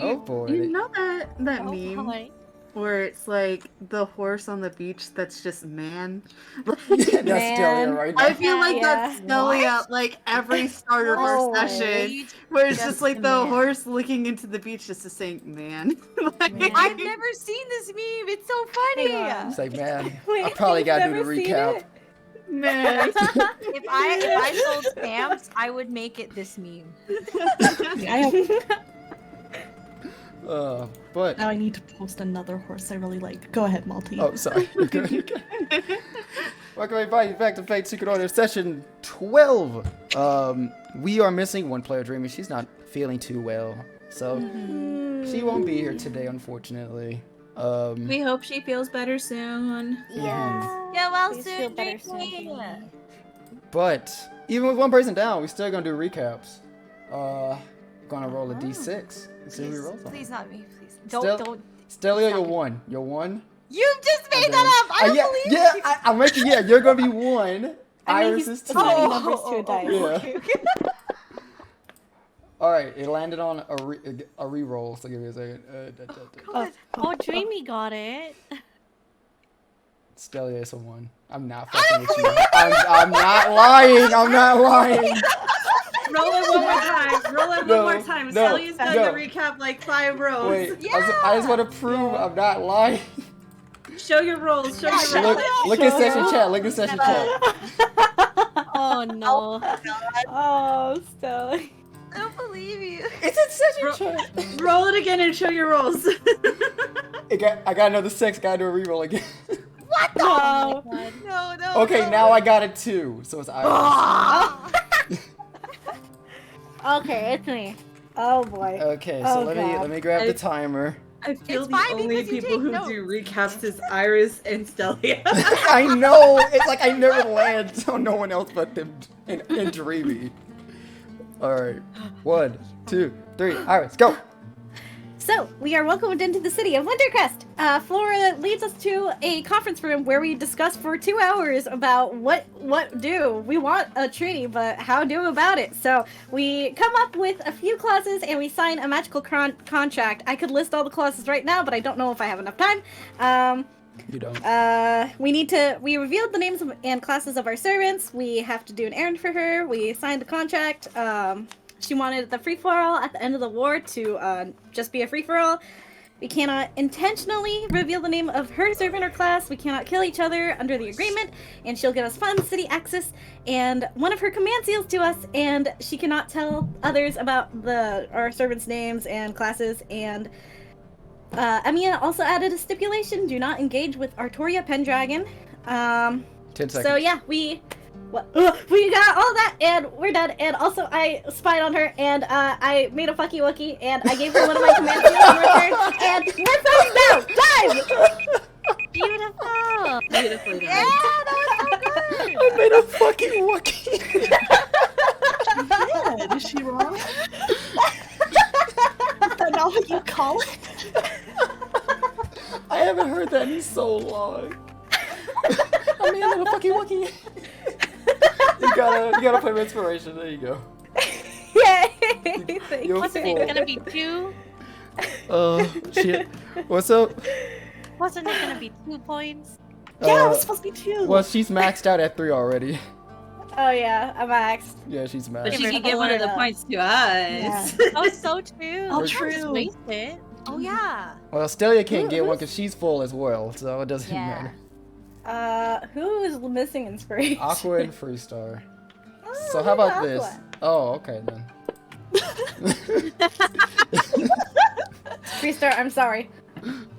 Oh boy. You know that Oh, meme boy. where it's like the horse on the beach that's just man? That's Stelli'a right now. I feel like Yeah. that's Stelli'a like every start of our Oh. session, where it's just like the man. horse looking into the beach just to saying man. Like, Man. I've never seen this meme. It's so funny. Hang on. It's like, man, Wait, I probably you've gotta do the never seen recap. it? man. If I sold stamps, I would make it this meme. I have, But now I need to post another horse I really like. Go ahead, Malty. oh, sorry. You're good, you're good. Welcome everybody back to Fate Secret Order session 12. We are missing one player, Dreamy. She's not feeling too well, so she won't be here today, unfortunately. We hope she feels better soon. Yeah. Yeah, well, Please soon, feel better Dreamy. soon. But even with one person down, we're still gonna do recaps. Gonna roll a d6 and see who we roll on. Please not me, please. Still- Don't. Stelli'a, you're one. You're one. You just made And that then- up. I don't yeah, believe yeah, you. I'm making. Yeah, you're gonna be one. I mean, Iris he's is two. assigning numbers to a dice. Yeah. All right, it landed on a re-roll. So give me a second. Oh, Dreamy got it. Stelli'a is a one. I'm not fucking with you. I'm not lying. I'm not lying. Roll it one more time. Roll it No, one more time. no, Sally's done no. the recap like 5 rows. Wait, I just want to prove I'm not lying. Show your rolls. Show Yeah, your rolls. Look at session chat. Look at session chat. Oh no. Oh, Stella. I don't believe you. It's in session chat. Roll it again and show your rolls. I got another 6. Gotta do a re-roll again. What the? Oh. No. Okay, no. now I got a 2, so it's Iris. Okay, it's me. Oh boy. Okay, so Oh, let God. me grab the timer. I feel It's the fine only because you people take who notes. do recaps is Iris and Stelli'a. I know. It's like I never land on no one else but them and Dreamy. All right, 1, 2, 3. Iris, go. So, we are welcomed into the city of Wintercrest. Flora leads us to a conference room where we discuss for 2 hours about what do. We want a treaty, but how do about it? So, we come up with a few clauses and we sign a magical contract. I could list all the clauses right now, but I don't know if I have enough time. You don't. We revealed the names and classes of our servants. We have to do an errand for her. We signed the contract. She wanted the free-for-all at the end of the war to just be a free-for-all. We cannot intentionally reveal the name of her servant or class. We cannot kill each other under the agreement, and she'll give us fun city access and one of her command seals to us, and she cannot tell others about our servants' names and classes. And Amia also added a stipulation: do not engage with Artoria Pendragon. 10 seconds. So yeah, we got all that, and we're done. And also, I spied on her, and I made a fucky wookie, and I gave her one of my command seals in return, and we're fighting now! Dive! Beautiful. Beautifully Yeah, done. that was so good. I made a fucking Wookiee. Yeah, is she wrong? Is that not what you call it? I haven't heard that in so long. I made a little fucking Wookiee. You gotta play with inspiration. There you go. Yay! Thank You're you. Wasn't Thank it you. gonna be 2? Shit. What's up? Wasn't it gonna be 2 points? Yeah, it was supposed to be 2. Well, she's maxed out at 3 already. Oh yeah, I'm axed. Yeah, she's But maxed. she could give one of the points to us. Oh, so true. Oh, Just true. waste it. Oh yeah. Well, Stelli'a can't get one because she's full as well, so it doesn't Yeah. matter. Who is missing inspiration? Aqua and Freestar. Oh, So how about Aqua. this? Oh, okay then. Freestar, I'm sorry.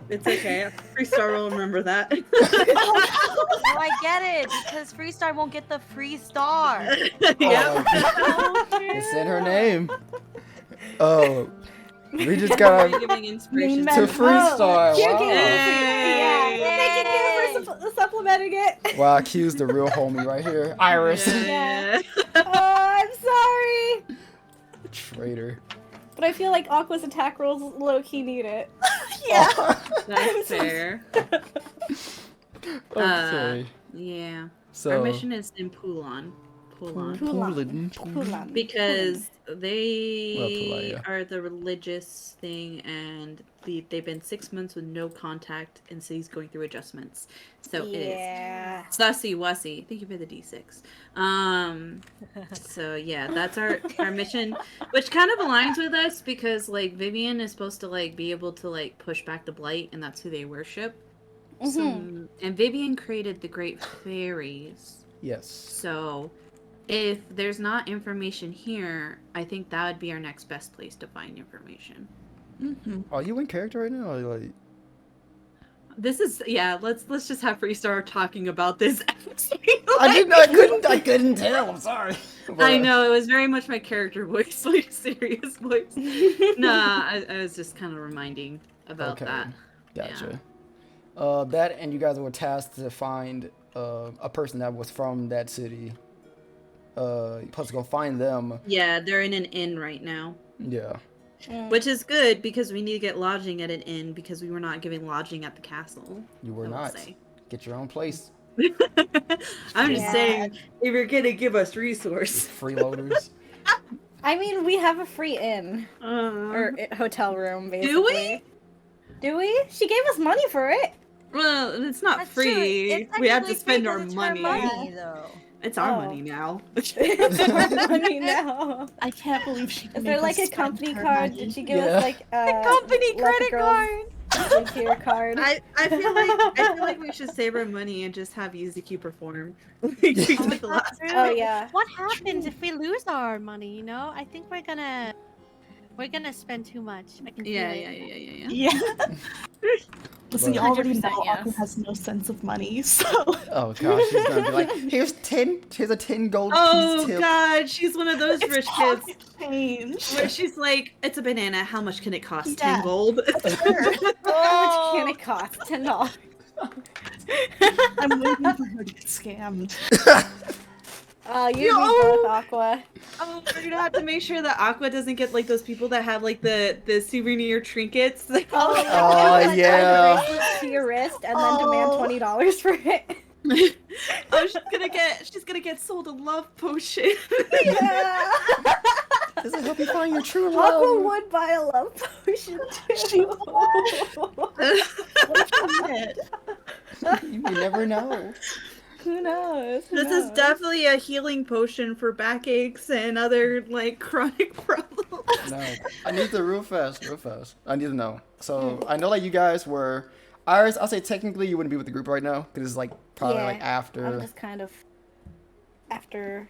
It's okay. Freestar will remember that. Oh, I get it because Freestar won't get the free star. Yeah. Oh, it's in her name. Oh, we just gotta Giving inspiration. to Freestar. Cute Wow. game. Yay. Yeah. Thank you for supplementing it. Wow, Q's the real homie right here. Iris. Yeah. Oh, I'm sorry. Traitor. But I feel like Aqua's attack rolls low-key need it. That's fair. Okay. Yeah. So Our mission is in Poulon. Pulon. Pulan. Because they Pulaya. are the religious thing, and they've been 6 months with no contact, and so he's going through adjustments. So it is. Yeah. Sussy Wussy. Thank you for the D6. So yeah, that's our mission, which kind of aligns with us because like Vivian is supposed to like be able to like push back the blight, and that's who they worship. So, and Vivian created the Great Fairies. Yes. So if there's not information here, I think that would be our next best place to find information. Are you in character right now? Or like, This is let's just have Freestar talking about this. I couldn't tell. I'm sorry. But, I know it was very much my character voice, like serious voice. Nah, I was just kind of reminding about that. Gotcha. That and you guys were tasked to find a person that was from that city. You're supposed to go find them. Yeah, they're in an inn right now. Yeah. Which is good because we need to get lodging at an inn because we were not giving lodging at the castle. You were I will not. say. Get your own place. I'm just saying, if you're gonna give us resource. Freeloaders. I mean, we have a free inn or hotel room, basically. Do we? Do we? She gave us money for it. Well, it's not That's true. free. It's We have to technically spend free our 'cause it's money. her money, though. It's our Oh. money now. Money now. I can't believe she. Is there like a company card? Did she give us like a Company credit card. card? I feel like we should save our money and just have Yuzuki perform. Like the last- Oh yeah. What happens if we lose our money? You know, I think we're gonna spend too much. I can feel Yeah. it. Yeah. Listen, you already 100% know yes. Aqua has no sense of money, so. Oh gosh, she's gonna be like, here's a 10 gold Oh piece tip. god, she's one of those It's rich kids pocket change. where she's like, it's a banana, how much can it cost? Yeah. 10 gold? How much can it cost? $10. I'm waiting for her to get scammed. You No! need both, Aqua. Oh, we're gonna have to make sure that Aqua doesn't get like those people that have like the souvenir trinkets. Oh, Oh, yeah. bracelet to your wrist and then demand $20 for it. Oh, she's gonna get sold a love potion. Yeah. Does it help you find your true Aqua love? would buy a love potion She too. What if she did? You never know. Who knows? Who This is knows? definitely a healing potion for backaches and other like chronic problems. No, I need to real fast. I need to know. So I know like you guys were. Iris, I'll say technically you wouldn't be with the group right now because it's like probably Yeah, like after. I'm just kind of after.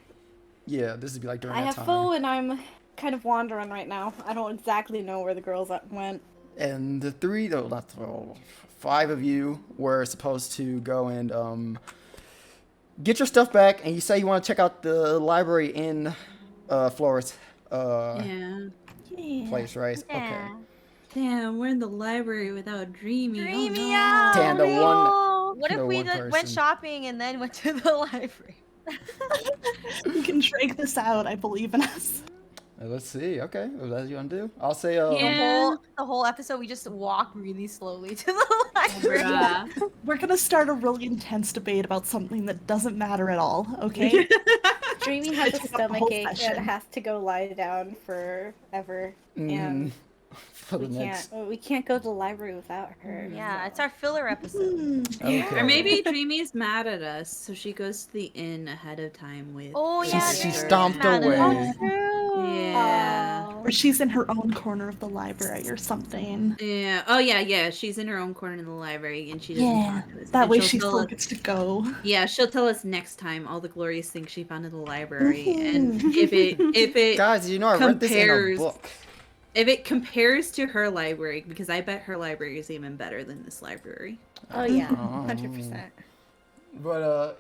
Yeah, this would be like during I that have time. full and I'm kind of wandering right now. I don't exactly know where the girls went. And the three, no, not well, 5 of you were supposed to go and get your stuff back. And you say you want to check out the library in Flores Yeah. place, right? Yeah. Okay. Damn, we're in the library without Dreamy. Dreamy Oh, no. out. Damn, the one. What if the we one went person. shopping and then went to the library? We can drag this out. I believe in us. Let's see. Okay, if that's what you want to do. I'll say. Yeah. The whole episode, we just walk really slowly to the library. Bruh. We're gonna start a really intense debate about something that doesn't matter at all, okay? Dreamy has a Took up the whole stomachache and session. has to go lie down forever. And For the next. we can't go to the library without her. Yeah, it's our filler episode. Okay. Or maybe Dreamy's mad at us, so she goes to the inn ahead of time with. Oh She- yeah, she yeah, stomped yeah. away. Yeah. Or she's in her own corner of the library or something. Yeah. Oh yeah. She's in her own corner in the library, and she doesn't Yeah, talk to us. that And way she'll she tell still us- gets to go. Yeah, she'll tell us next time all the glorious things she found in the library, and Mhm. if it Guys, you know I read this in a compares- book. if it compares to her library, because I bet her library is even better than this library. Oh yeah, Oh. 100%. But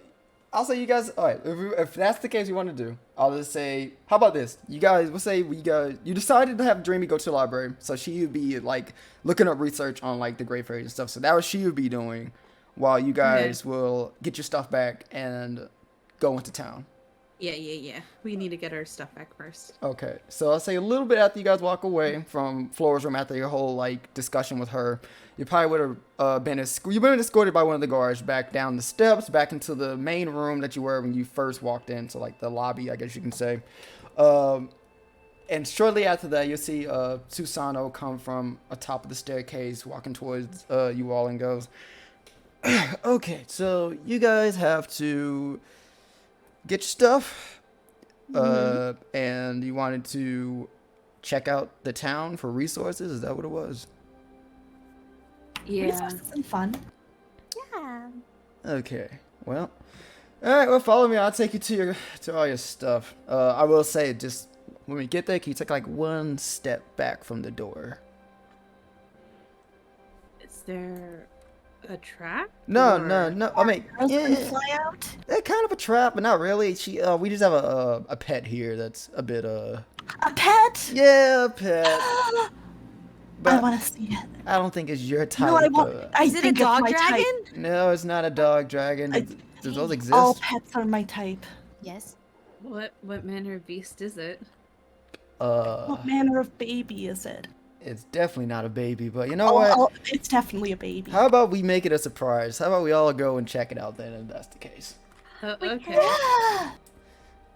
I'll say you guys. All right, if that's the case you want to do, I'll just say, how about this? You guys, we'll say you decided to have Dreamy go to the library, so she would be like looking up research on like the Great Fairies and stuff. So that what she would be doing, while you guys will get your stuff back and go into town. Yeah. We need to get our stuff back first. Okay, so I'll say a little bit after you guys walk away from Flora's room after your whole like discussion with her, you probably would have you've been escorted by one of the guards back down the steps, back into the main room that you were when you first walked in, so like the lobby, I guess you can say. And shortly after that, you'll see Susano come from atop of the staircase, walking towards you all, and goes, "Okay, so you guys have to get your stuff." And you wanted to check out the town for resources? Is that what it was? Yeah. Resources and fun. Yeah. Okay. Well, all right. Well, follow me. I'll take you to all your stuff. I will say, just when we get there, can you take like one step back from the door? Is there a trap? No. I mean, Girls yeah, can fly out. they're kind of a trap, but not really. We just have a pet here that's a bit A pet? yeah, a pet. But I want to see it. I don't think it's your type. No, I won't. I Is it a think it's dog my dragon? type. No, it's not a dog dragon. I- Does those exist? All pets are my type. Yes. What manner of beast is it? What manner of baby is it? It's definitely not a baby, but you know what? It's definitely a baby. How about we make it a surprise? How about we all go and check it out then, if that's the case? Okay. Yeah.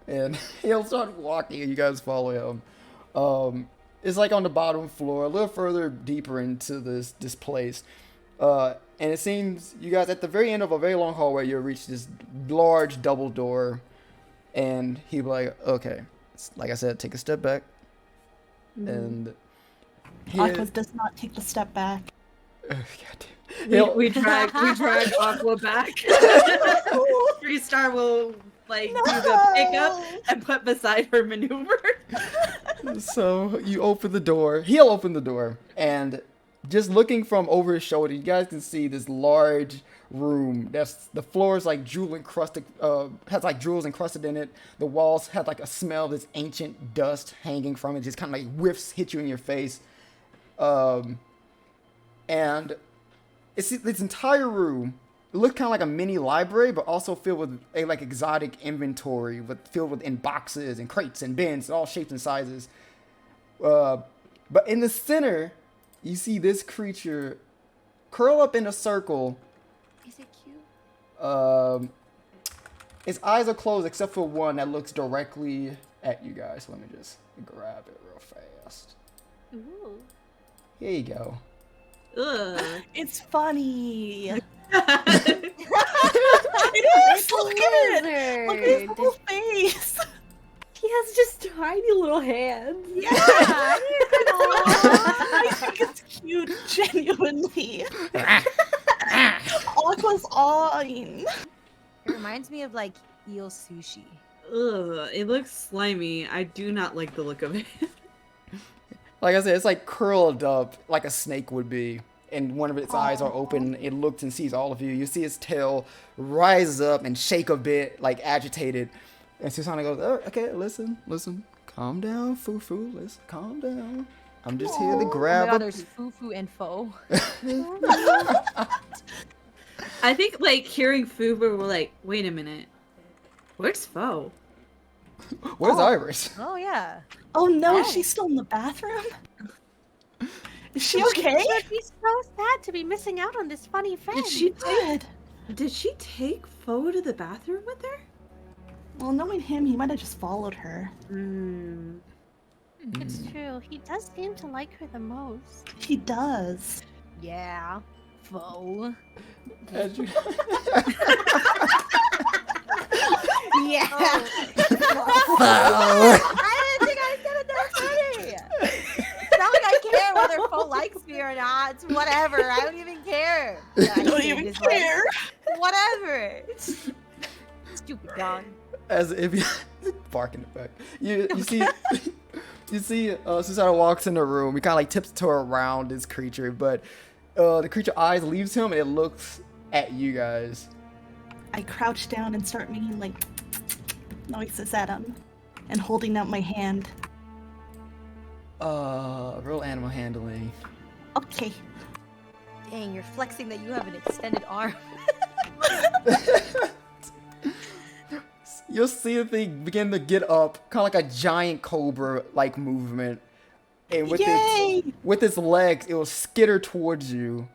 And he'll start walking, and you guys follow him. It's like on the bottom floor, a little further deeper into this place. And it seems you guys at the very end of a very long hallway, you'll reach this large double door, and he'll be like, "Okay, like I said, take a step back." And Aqua does not take the step back. We drag Aqua back. Freestar will like do the pickup and put beside her maneuver. So you open the door. He'll open the door, and just looking from over his shoulder, you guys can see this large room. The floor is like jewel encrusted. Has like jewels encrusted in it. The walls have like a smell of this ancient dust hanging from it. Just kind of like whiffs hit you in your face. And it's this entire room. It looks kind of like a mini library, but also filled with a like exotic inventory, filled in boxes and crates and bins, all shapes and sizes. But in the center, you see this creature curl up in a circle. Is it cute? Its eyes are closed except for one that looks directly at you guys. Let me just grab it real fast. Ooh. Here you go. Ugh. It's funny. It It's is. Look at it. Look at his lizard. little face. He has just tiny little hands. Yeah. I think it's cute, genuinely. Aqua's awing. It reminds me of like eel sushi. Ugh. It looks slimy. I do not like the look of it. Like I said, it's like curled up like a snake would be. And one of its eyes are open. It looks and sees all of you. You see its tail rise up and shake a bit, like agitated. And Susana goes, "Oh, okay, listen. Calm down, Fufu. Listen, calm down. I'm just here to Oh my grab god, a there's fufu and pho. I think like hearing Fubu, we're like, wait a minute. Where's Fo? Where's Iris? Oh yeah. Oh no, is Oh. she still in the bathroom? Is she okay? It would be so sad to be missing out on this funny friend. Did she take Fo to the bathroom with her? Well, knowing him, he might have just followed her. Hmm. It's true. He does seem to like her the most. He does. Yeah. Pho. As you- Yeah. I didn't think I said it that funny. It's not like I care whether Fo likes me or not. It's whatever. I don't even care. I don't even care. Whatever. Stupid dog. As if you barking it back. You see Susana walks in the room. He kind of like tiptoe around this creature, but the creature eyes leaves him and it looks at you guys. I crouch down and start making like noises at him and holding out my hand. Real animal handling. Okay. Dang, you're flexing that you have an extended arm. You'll see the thing begin to get up, kind of like a giant cobra-like movement. And with its legs, it will skitter towards you.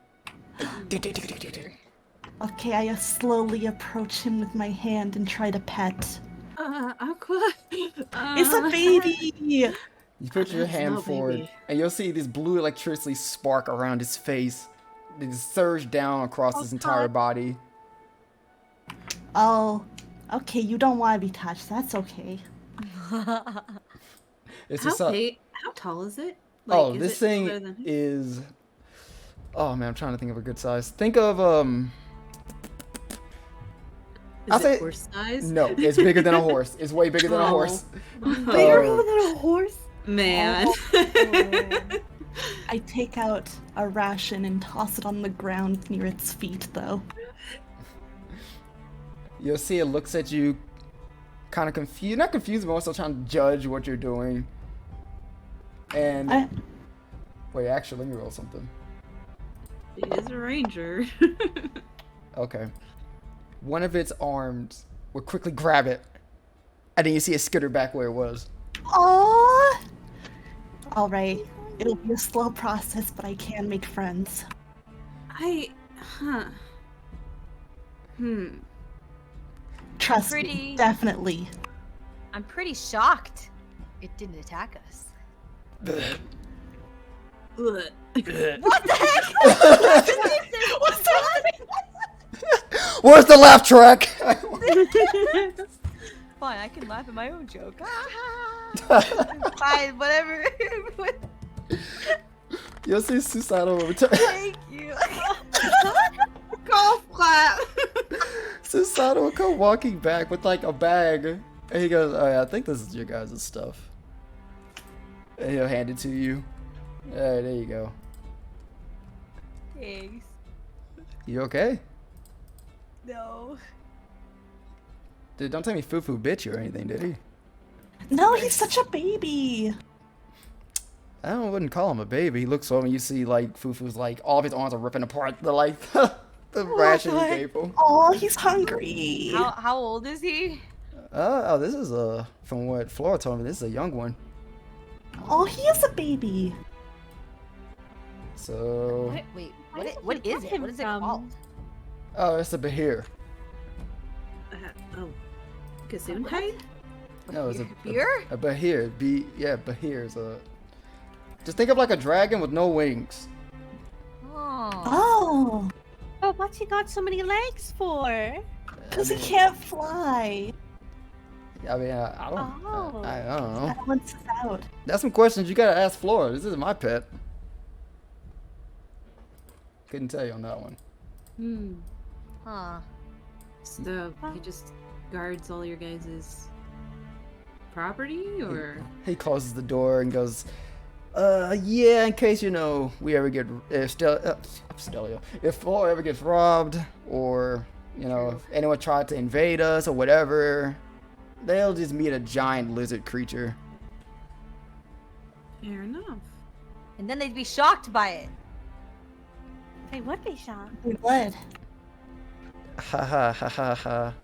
Okay, I slowly approach him with my hand and try to pet. Aqua. It's a baby! You put your It's hand no forward, baby. and you'll see this blue electricity spark around his face. It surge down across his entire body. Oh, okay, you don't want to be touched. That's okay. It's just a, How tall is it? oh, is this it thing taller than him? is. Oh man, I'm trying to think of a good size. Think of I'll Is say- it horse size? No, it's bigger than a horse. It's way bigger than a Oh. horse. Bigger than a horse? Man. I take out a ration and toss it on the ground near its feet, though. You'll see it looks at you, kind of confused. Not confused, but also trying to judge what you're doing. And I- wait, actually, let me roll something. He is a ranger. Okay. One of its arms will quickly grab it, and then you see it skitter back where it was. Aww! Alright, it'll be a slow process, but I can make friends. Trust me, Pretty- definitely. I'm pretty shocked it didn't attack us. Ugh. What the heck? What's happening? Where's the laugh track? Fine, I can laugh at my own joke. Fine, whatever. You'll see Susanoo return. Thank you. Golf clap. Susanoo will come walking back with like a bag, and he goes, "Oh yeah, I think this is your guys' stuff." And he'll hand it to you. There you go. Thanks. You okay? No. Dude, don't tell me Fufu bit you or anything, did he? No, he's such a baby. I wouldn't call him a baby. He looks over and you see like Fufu's like all of his arms are ripping apart. The like the ration you gave him. Oh, he's hungry. How old is he? Oh, this is from what Flora told me. This is a young one. Oh, he is a baby. So, Wait, Where did what you is get it? him What is it from? called? oh, it's a Bahir. Oh. Gesundheit? No, it's a Beer? A Bahir. Bahir is a. Just think of like a dragon with no wings. Oh. Oh, Oh, what's he got so many legs for? because he can't fly. I mean, I don't. Oh. I don't know. Balance is out. That's some questions you gotta ask Flora. This is my pet. Couldn't tell you on that one. Huh. So he just guards all your guys' property, or? He closes the door and goes, yeah, in case we ever get Stelli'a, if Flora ever gets robbed, or if anyone tried to invade us or whatever, they'll just meet a giant lizard creature. Fair enough. And then they'd be shocked by it. They would be shocked. We would. Ha ha ha ha ha.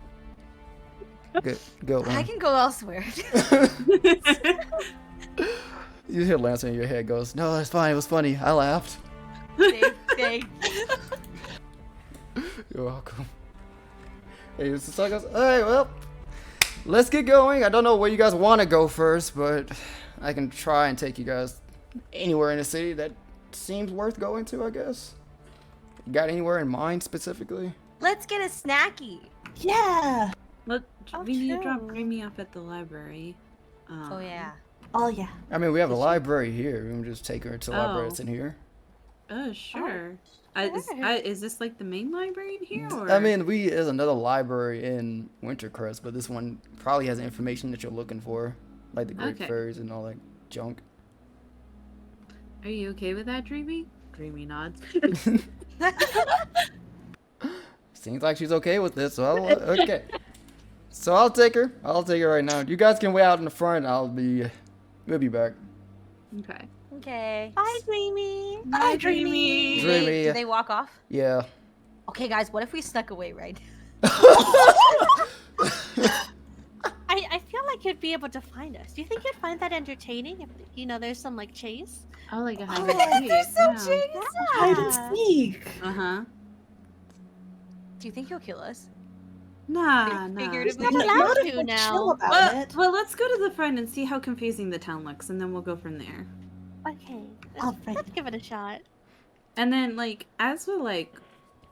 Good one. I can go elsewhere. You hear Lancer in your head goes, no, it's fine. It was funny. I laughed. Thank You're welcome. Hey, so goes, alright, well, let's get going. I don't know where you guys want to go first, but I can try and take you guys anywhere in the city that seems worth going to, I guess. Got anywhere in mind specifically? Let's get a snacky. Yeah. Well, Oh, we need to drop true. Dreamy off at the library. Oh yeah. Oh, yeah. I mean, we have a library here. We can just take her to the library that's in here. Oh, sure. sure. Is this like the main library in here, or? I mean, there's another library in Wintercrest, but this one probably has information that you're looking for, like the Great Okay. Fairies and all that junk. Are you okay with that, Dreamy? Dreamy nods. Seems like she's okay with this, so okay. So I'll take her. I'll take her right now. You guys can wait out in the front. We'll be back. Okay. Okay. Bye, Dreamy. Bye, Dreamy. Dreamy. Do they walk off? Yeah. Okay, guys. What if we snuck away right? like you'd be able to find us. Do you think you'd find that entertaining if there's some like chase? Oh, like a hide Oh, and seek. there's some Yeah. chase. Hide and seek. Uh-huh. Do you think he'll kill us? Nah. Figuratively. Not Not allowed if to we're now. chill about Well, it. well, let's go to the front and see how confusing the town looks, and then we'll go from there. Okay, Alright. let's give it a shot. And then, like, as we're, like,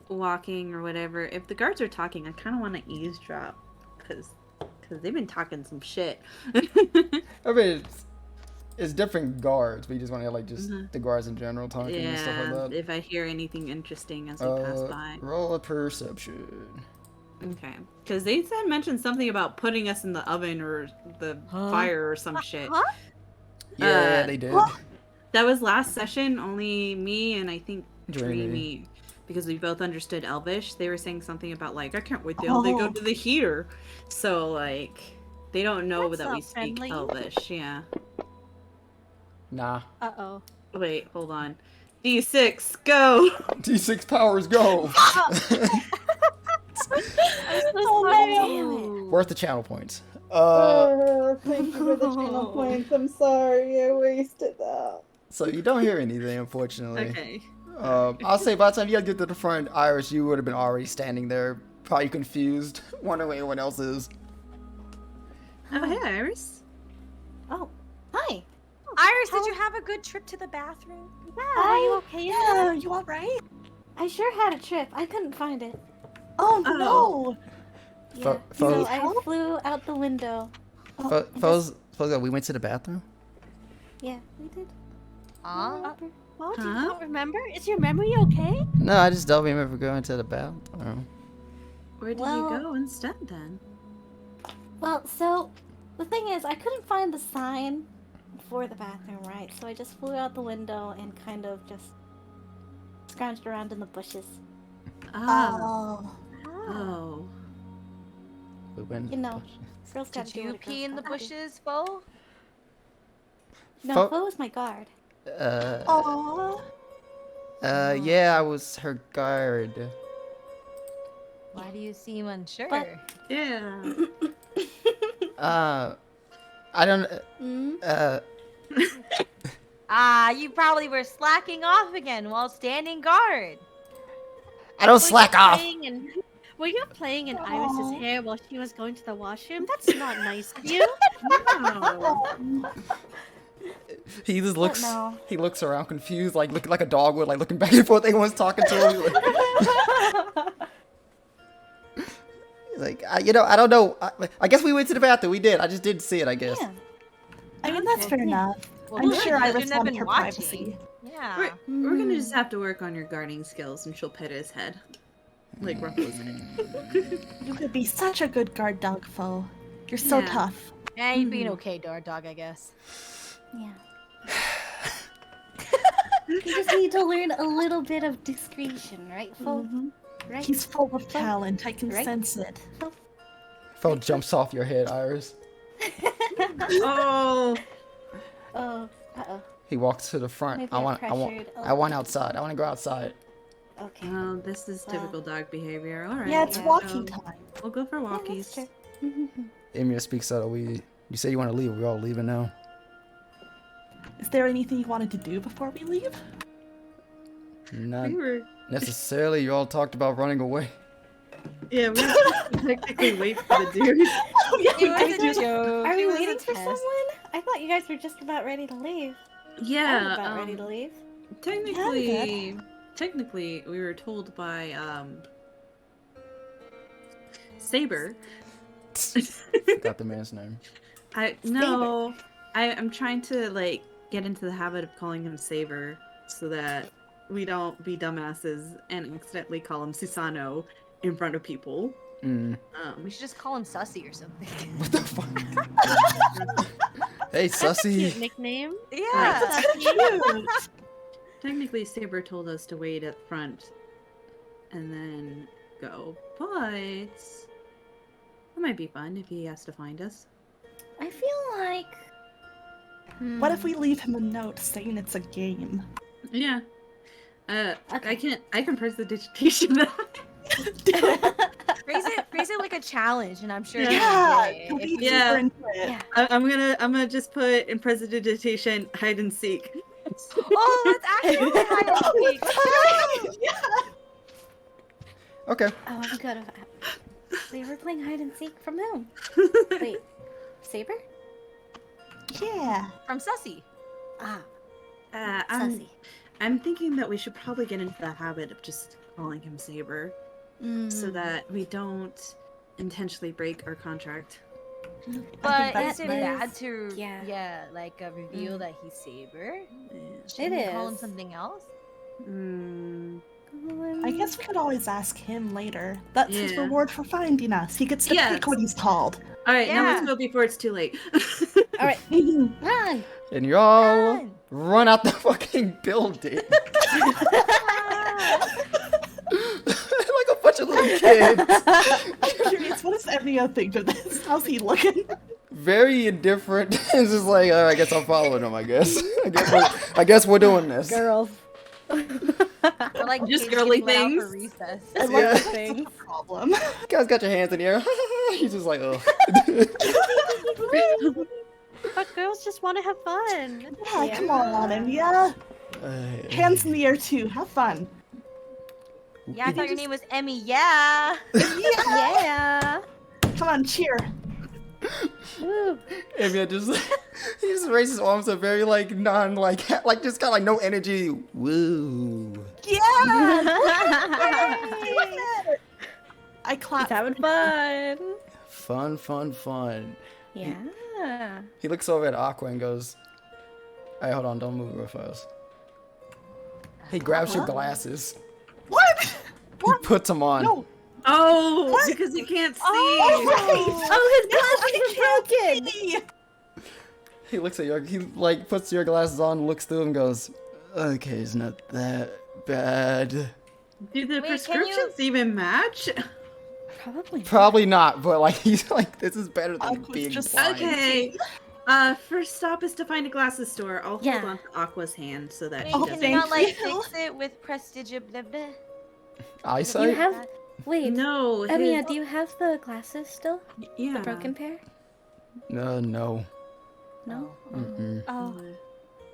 walking or whatever, if the guards are talking, I kind of want to eavesdrop, because they've been talking some shit. I mean, it's different guards. We just want to like just the guards in general talking and stuff Yeah, like that. if I hear anything interesting as we pass by. Roll a perception. Okay. Because they mentioned something about putting us in the oven or the fire or some shit. Huh? Yeah, they did. That was last session, only me and I think Dreamy. Dreamy. Because we both understood Elvish. They were saying something about, like, I can't wait till they go to the heater. So, like, they don't know That's that we not speak friendly. Elvish. Yeah. Nah. Uh-oh. Wait, hold on. D6, go! D6 powers go. Worth the channel points. Thank you for the channel points. I'm sorry, I wasted that. So you don't hear anything, unfortunately. Okay. I'll say by the time you guys get to the front, Iris, you would have been already standing there, probably confused, wondering where anyone else is. Oh, hey, Iris. Oh, hi. Iris, did you have a good trip to the bathroom? Are you okay? Yeah, you alright? I sure had a trip. I couldn't find it. Oh no! Yeah. So I flew out the window. Suppose we went to the bathroom? Yeah, we did. Huh? Oh, do you Huh? not remember? Is your memory okay? No, I just don't remember going to the bathroom. Where did Well- you go instead, then? Well, so the thing is, I couldn't find the sign for the bathroom, right? So I just flew out the window and kind of just scrounged around in the bushes. Oh. Oh. Oh. We went. You know, girls gotta Did do you what a pee girl's in the gotta do. bushes, Bo? No, Fo- Bo was my guard. Aww. Yeah, I was her guard. Why do you seem unsure? But- Yeah. I don't. You probably were slacking off again while standing guard. I don't slack off. Were you playing in Iris's hair while she was going to the washroom? That's not nice of you. No. He just looks. no. He looks around confused, like looking like a dog would, like looking back and forth. Everyone's talking to him. Like, I don't know. I guess we went to the bathroom. We did. I just didn't see it. I guess. Yeah. I mean, that's fair enough. Well, I'm good, sure you Iris shouldn't have wanted been her watching. privacy. Yeah. We're gonna just have to work on your guarding skills, and she'll pet his head. Like ruffle his head. You could be such a good guard dog, Foe. You're so Yeah. tough. Yeah, you'd be an okay guard dog, I guess. Yeah. You just need to learn a little bit of discretion, right, Fo? Right? He's full of talent. I can Right? sense it. Phone jumps off your head, Iris. Oh. Oh, uh-oh. He walks to the front. Maybe I I want pressured a I want outside. I want to go outside. Okay. Oh, this is typical dog behavior. All right. Yeah, it's yeah, walking so time. We'll go for Yeah, walkies. that's true. Emir speaks out. You say you want to leave. We're all leaving now. Is there anything you wanted to do before we leave? Not We were. necessarily. You all talked about running away. Yeah, we technically wait for the dude. It was a joke. Are we It was a waiting for test. someone? I thought you guys were just about ready to leave. I'm Yeah. about ready to leave. Technically, we were told by Saber. Got the man's name. I'm trying to like get into the habit of calling him Saber so that we don't be dumbasses and accidentally call him Susano in front of people. We should just call him Sussy or something. What the fuck? Hey, That's a cute Sussy. nickname. Yeah. That's cute. Technically, Saber told us to wait at front and then go, but it might be fun if he has to find us. I feel like... What if we leave him a note saying it's a game? Yeah. Okay. I can press the digitation. Phrase Phrase it like a challenge, and I'm sure. Yeah, you'll you'll get be it. Yeah. super into it. Yeah. I'm gonna just put in prestidigitation hide and seek. Oh, that's actually hide and seek. Okay. Oh, I'm good. We were playing hide and seek from whom? Wait, Saber? Yeah. From Sussy. Ah, I'm, I'm thinking that we should probably get into the habit of just calling him Saber, so that we don't intentionally break our contract. But that's is it nice. bad to Yeah. like reveal that he's Saber? It We call him is. something else. I guess we could always ask him later. That's his Yeah. reward for finding us. He gets to Yes. pick what he's called. All right, now Yeah. let's go before it's too late. All right, run. And you all Run. run out the fucking building. Like a bunch of little kids. I'm curious, what does Emia think of this? How's he looking? Very indifferent. It's just like, I guess I'm following them, I guess. I guess we're doing this. Girls. Or like Just kids girly getting let out for things. recess. I love Yeah. the thing. What's the problem? You guys got your hands in the air. He's just like, oh. But girls just want to have fun. Yeah, come on, Emia. Hands in the air too. Have fun. Yeah, I thought your name was Emmy. Yeah. Yeah. Come on, cheer. Woo. And yeah, just he just raises his arms up very like just kind of like no energy. Woo. Yeah. I clap. He's having fun. Fun, fun, fun. Yeah. He looks over at Aqua and goes, "Hey, hold on, don't move real fast." He grabs your glasses. What? He puts them on. No. Oh, What? because you can't see. Oh, his glasses are broken. See. He looks at he like puts your glasses on, looks through them, goes, "Okay, it's not that bad." Do the Wait, prescriptions even match? Probably. Probably not, but like he's like, this is better than Aqua's being just blind. Okay. First stop is to find a glasses store. I'll Yeah. hold on to Aqua's hand so that Wait, she Oh, can doesn't. you not like you. fix it with prestige? Blah, blah? Eyesight? You have. Wait. No. Emia, do you have the glasses still? Yeah. The broken pair? No. No. Mm-mm. Oh,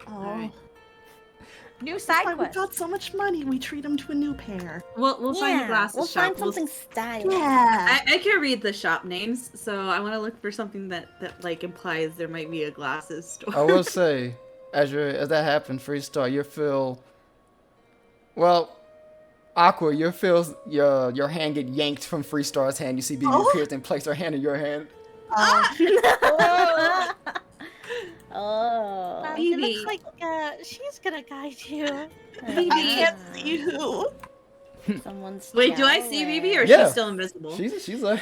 Oh. Alright. New That's side why we quest. got so much money. We treat him to a new pair. We'll find a glasses we'll shop. find something stylish. Yeah. I can read the shop names, so I want to look for something that like implies there might be a glasses store. I will say, as that happens, Freestar, you feel, well, Aqua, you feel your hand get yanked from Freestar's hand. You see BB Oh. appears and place her hand in your hand. Oh. it Phoebe. looks like she's gonna guide you. I can't see who. Someone's Wait, do I see BB or is Yeah. she still invisible? She's like,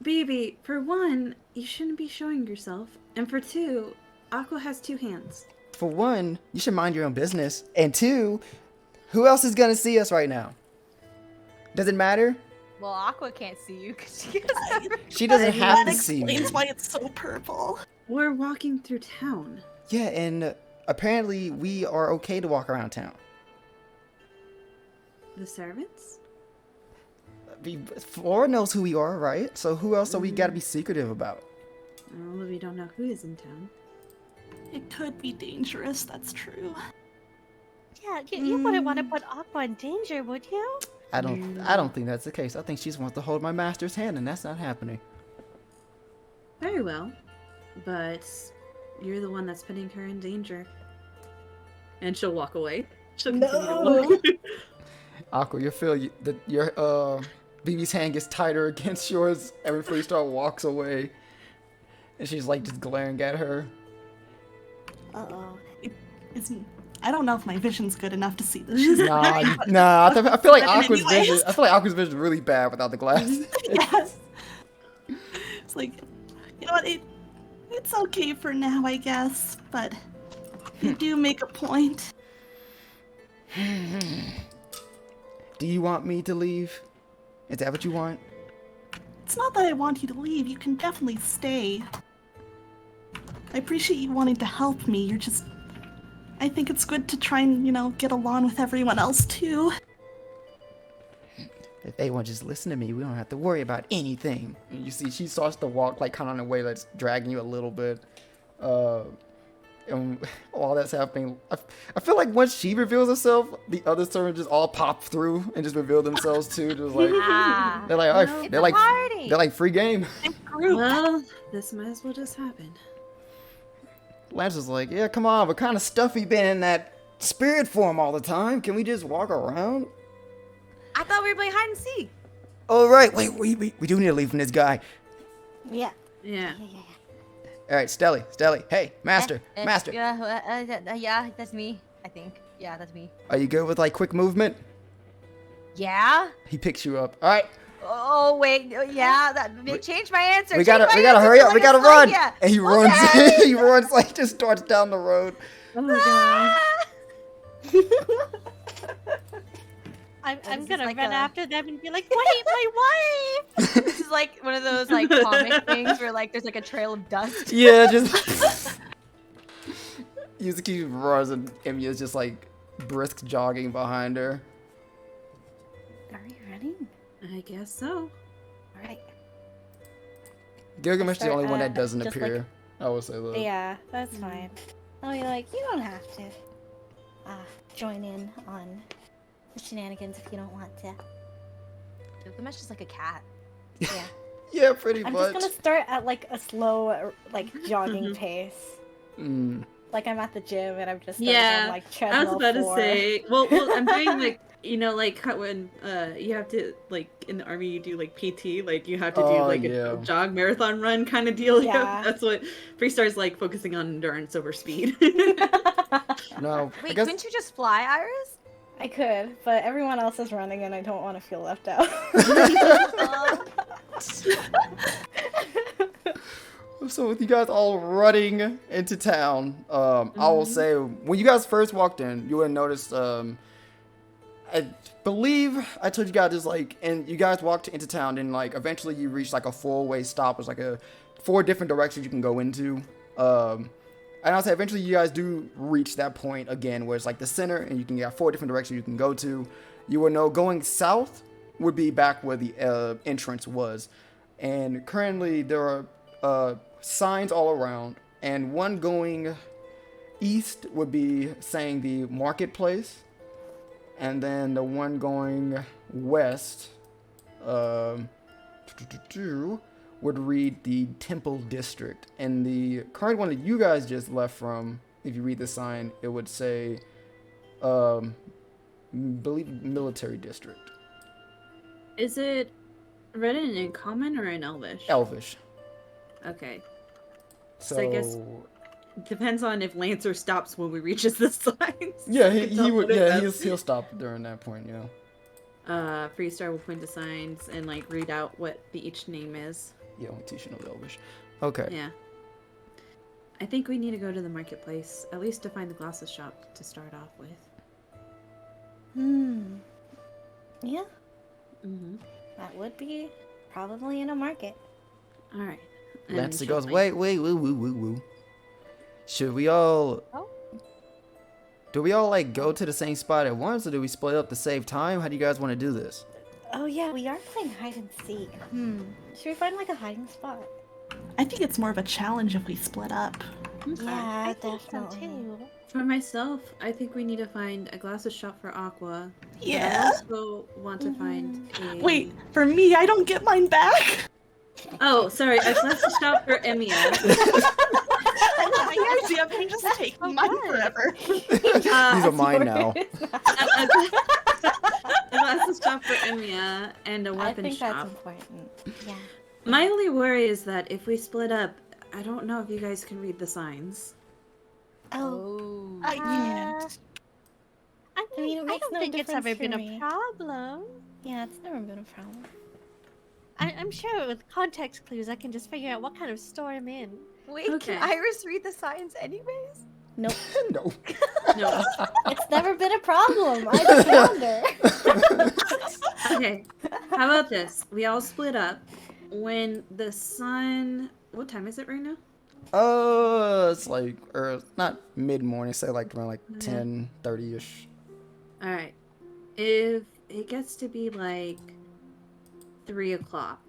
BB, for one, you shouldn't be showing yourself, and for two, Aqua has two hands. for one, you should mind your own business, and two, who else is gonna see us right now? Does it matter? Well, Aqua can't see you because she has She doesn't have That to see me. explains why it's so purple. We're walking through town. Yeah, and apparently we are okay to walk around town. The servants? Flora knows who we are, right? So who else are we gotta be secretive about? Well, we don't know who is in town. It could be dangerous, that's true. Yeah, you wouldn't want to put Aqua in danger, would you? I don't think that's the case. I think she just wants to hold my master's hand, and that's not happening. Very well, but you're the one that's putting her in danger. And she'll walk away. She'll continue to walk. Aqua, you feel that your BB's hand gets tighter against yours every Freestar walks away, and she's like just glaring at her. Uh-oh. I don't know if my vision's good enough to see this. She's Nah. I feel like But Aqua's anyways. vision. I feel like Aqua's vision is really bad without the glasses. Yes. It's like, you know what? It's okay for now, I guess. But you do make a point. Do you want me to leave? Is that what you want? It's not that I want you to leave. You can definitely stay. I appreciate you wanting to help me. You're just... I think it's good to try and, get along with everyone else, too. if they would just listen to me, we don't have to worry about anything. And you see, she starts to walk like kind of in a way that's dragging you a little bit. And while that's happening, I feel like once she reveals herself, the other servants just all pop through and just reveal themselves too. Just like they're like, all right, they're like free game. Well, this might as well just happen. Lance is like, yeah, come on, what kind of stuff you been in that spirit form all the time? Can we just walk around? I thought we were playing hide and seek. Oh right, wait, we do need to leave from this guy. Yeah. Yeah. All right, Stelli, hey, Master. Yeah, that's me. I think. Yeah, that's me. Are you good with like quick movement? Yeah. He picks you up. All right, Oh wait, yeah, that changed my answer. we gotta hurry up. We gotta run. And he runs. He runs like just starts down the road. Oh my god. I'm gonna run after them and be like, wait, my wife! This is like one of those like comic things where like there's like a trail of dust. Yeah, just Yuzuki runs and Emiya's just like brisk jogging behind her. Are you running? I guess so. All right. Gilgamesh is the only one that Start, doesn't just appear. I will say that. Yeah, that's fine. I'll be like, you don't have to join in on the shenanigans if you don't want to. Gilgamesh is like a cat. Yeah. Yeah, pretty I'm much. just gonna start at like a slow, like jogging pace. Like I'm at the gym and I'm just on, like treadmill. I was about 4. to say. Well, I'm doing like like when you have to like in the army you do like PT, like you have to do like a jog marathon run kind of deal. Yeah. That's what Freestar's like, focusing on endurance over speed. No. Wait, couldn't you just fly, Iris? I could, but everyone else is running and I don't want to feel left out. So with you guys all running into town, I will say when you guys first walked in, you would have noticed. I believe I told you guys this, like, and you guys walked into town, and like eventually you reached like a 4-way stop. It's like 4 different directions you can go into. And I'll say eventually you guys do reach that point again where it's like the center, and you can get 4 different directions you can go to. You will know going south would be back where the entrance was, and currently there are signs all around, and one going east would be saying the marketplace, and then the one going west would read the temple district, and the current one that you guys just left from, if you read the sign, it would say believe military district. Is it written in common or in Elvish? Elvish. Okay. So I guess depends on if Lancer stops when we reaches the signs. Yeah, he would. Yeah, he'll stop during that point. Yeah. Freestar will point to signs and like read out what each name is. Yeah, only Tisha knows Elvish. Okay. Yeah. I think we need to go to the marketplace, at least to find the glasses shop to start off with. Yeah. Mm-hmm. That would be probably in a market. All right. Lancer goes, wait, woo. Should we all... Oh. Do we all, like, go to the same spot at once, or do we split up to save time? How do you guys want to do this? Oh yeah, we are playing hide and seek. Should we find like a hiding spot? I think it's more of a challenge if we split up. Okay. Yeah, I think so definitely. too. For myself, I think we need to find a glasses shop for Aqua. Yeah. I also want to find a... Wait, for me, I don't get mine back. Oh, sorry, a glasses shop for Emiya. I love the idea of you just taking mine forever. These are mine now. A glasses shop for Emiya and a I weapon think shop. that's important. Yeah. My only worry is that if we split up, I don't know if you guys can read the signs. Oh. Yeah. I mean, it I makes don't no think it's difference ever for been me. a problem. Yeah, it's never been a problem. I'm sure with context clues, I can just figure out what kind of store I'm in. Wait, Okay. can Iris read the signs anyways? Nope. No. No. It's never been a problem. I just wonder. Okay. How about this? We all split up. When the sun... What time is it right now? It's like, not mid-morning, say like around like 10:30ish. Alright. If it gets to be like 3 o'clock.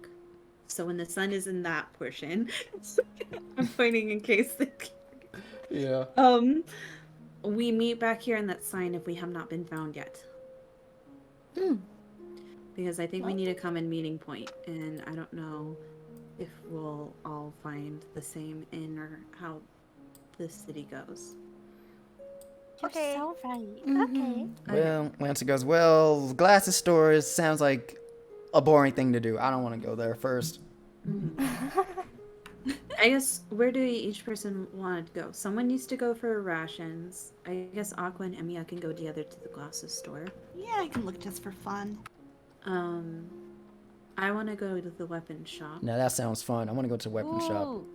So when the sun is in that portion, I'm pointing in case. Yeah. We meet back here in that sign if we have not been found yet. Because I think we need a common meeting point, and I don't know if we'll all find the same inn or how this city goes. You're Okay. so right. Mhm. Well, Lancer goes, well, glasses stores sounds like a boring thing to do. I don't want to go there first. I guess, where do each person want to go? Someone needs to go for rations. I guess Aqua and Emiya can go together to the glasses store. Yeah, I can look just for fun. I want to go to the weapon shop. Now that sounds fun. I want to go to the weapon shop. Ooh.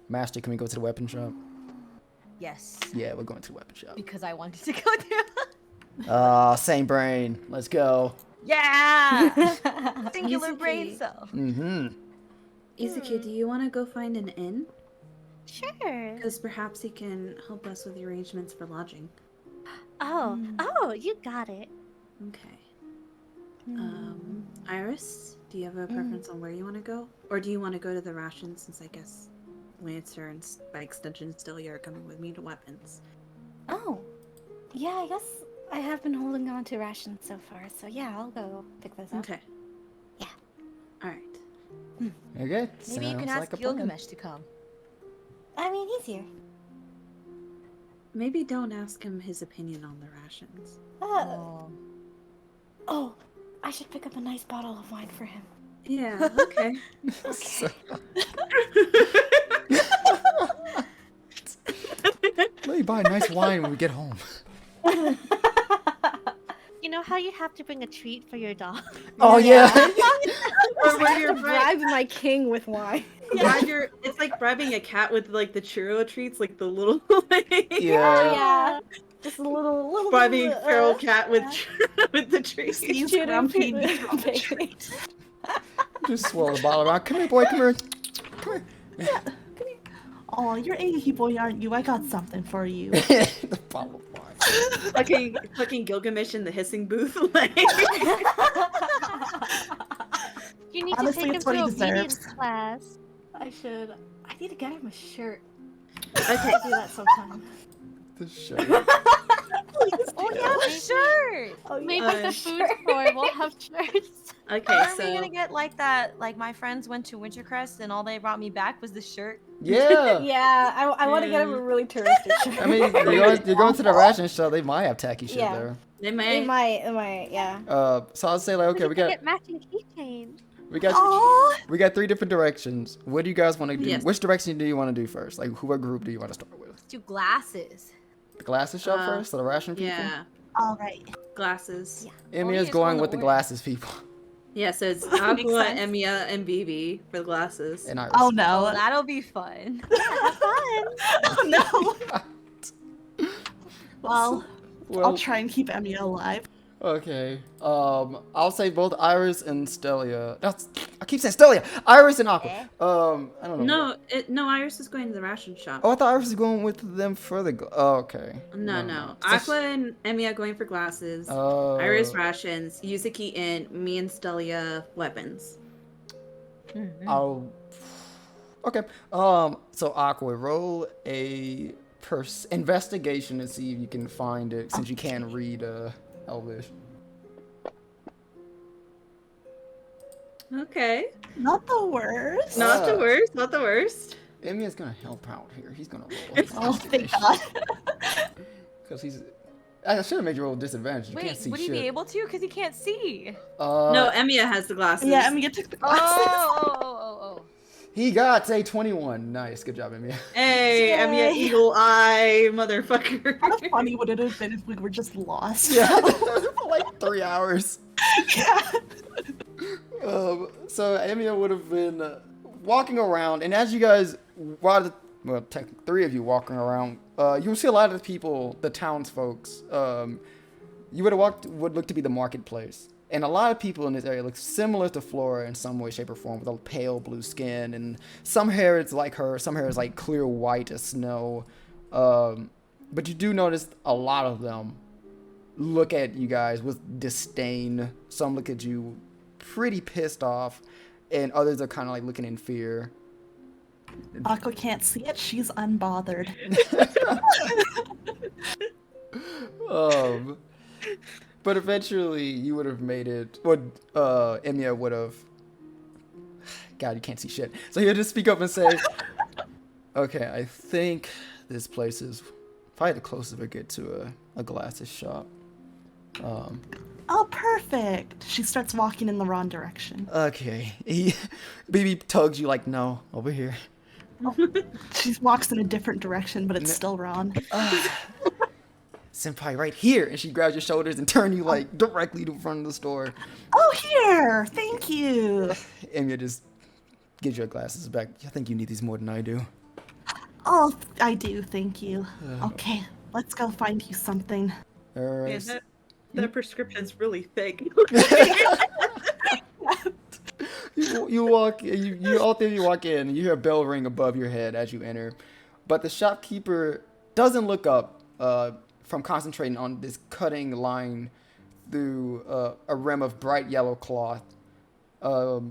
Master, can we go to the weapon shop? Yes. Yeah, we're going to the weapon shop. Because I wanted to go there. Same brain. Let's go. Yeah. Singular Yuzuki. brain cell. Mm-hmm. Izuki, do you want to go find an inn? Sure. Because perhaps he can help us with the arrangements for lodging. Oh, you got it. Okay. Iris, do you have a preference on where you want to go? Or do you want to go to the rations, since I guess Lancer and by extension Stelli'a are coming with me to weapons? Oh, yeah, I guess I have been holding on to rations so far, so yeah, I'll go pick those up. Okay. Yeah. Alright. Okay. Maybe you can sounds ask like a plan. Gilgamesh to come. I mean, he's here. Maybe don't ask him his opinion on the rations. Oh, I should pick up a nice bottle of wine for him. Yeah, okay. So- Let me buy nice wine when we get home. You know how you have to bring a treat for your dog? Oh yeah. Or when you're Bribe my king with wine. it's like bribing a cat with like the churro treats, like the little Yeah. Yeah. Just a little bribing a feral cat with with the treats. He's shooting grumpy. treat. Just swirl the bottle around. Come here, boy. Come here. Come here. Oh, you're achy boy, aren't you? I got something for you. The bottle of wine. fucking Gilgamesh in the hissing booth. Like. You need Honestly, to take him it's what to he obedience deserves. class. I need to get him a shirt. Okay. I'll do that sometime. The shirt. Oh yeah, a shirt. Oh, Maybe yeah. the food store will have shirts. Okay, Aren't so we gonna get like that? Like my friends went to Wintercrest and all they brought me back was the shirt. Yeah. Yeah, I want to get him a really touristy shirt. I mean, you're going to the ration shop. They might have tacky shit Yeah. there. they it might. might, yeah. So I'll say like, okay, You we can got get matching keychains. Oh, we got 3 different directions. What do you guys want to do? Yes. Which direction do you want to do first? Like, what group do you want to start with? Let's do glasses. The glasses shop first, or the ration people? Yeah, all right. glasses. Yeah. Emiya's just going go in with the order. glasses people. Yeah, so it's Makes Aqua, sense. Emiya, and Bibi for the glasses. And Iris. Oh Oh, no. that'll be fun. Oh no. Well, Well, I'll try and keep Emiya alive. okay. I'll say both Iris and Stelli'a. I keep saying Stelli'a. Iris and Aqua. I don't know. No, Iris is going to the ration shop. Oh, I thought Iris was going with them for the. Oh, okay. No. So Aqua and Emiya going for glasses. Oh. Iris rations. Yuzuki in. Me and Stelli'a weapons. I'll. Okay. So Aqua, roll a investigation and see if you can find it, since you can read Elvish. Okay. Not the worst. Not the worst. Not the worst. Emiya's gonna help out here. He's gonna roll. Oh, thank God. Because he's. I should have made you roll disadvantage. You Wait, can't see would shit. he be able to? Because he can't see. No, Emiya has the glasses. Yeah, Emiya took the glasses. Oh. He got a 21. Nice. Good job, Emiya. Hey, Emiya, Yay. eagle eye, motherfucker. How funny would it have been if we were just lost? Yeah. For like 3 hours. Yeah. So Emiya would have been walking around, and as you guys, technically 3 of you walking around, you'll see a lot of the people, the townsfolks. You would look to be the marketplace, and a lot of people in this area look similar to Flora in some way, shape, or form, with a pale blue skin, and some hair is like her, some hair is like clear white as snow. But you do notice a lot of them look at you guys with disdain. Some look at you pretty pissed off, and others are kind of like looking in fear. Aqua can't see it. She's unbothered. But eventually you would have made it. Well, Emiya would have. God, you can't see shit. So he'll just speak up and say, "Okay, I think this place is probably the closest we get to a glasses shop." Oh, perfect. She starts walking in the wrong direction. Okay. BB tugs you like, "No, over here." She walks in a different direction, but it's still wrong. Senpai, right here. And she grabs your shoulders and turn you like directly to the front of the store. Oh, here. Thank you. Emiya just gives your glasses back. I think you need these more than I do. Oh, I do. Thank you. Okay, let's go find you something. All right. Man, that prescription's really thick. You walk. You all three walk in. You hear a bell ring above your head as you enter, but the shopkeeper doesn't look up from concentrating on this cutting line through a rim of bright yellow cloth.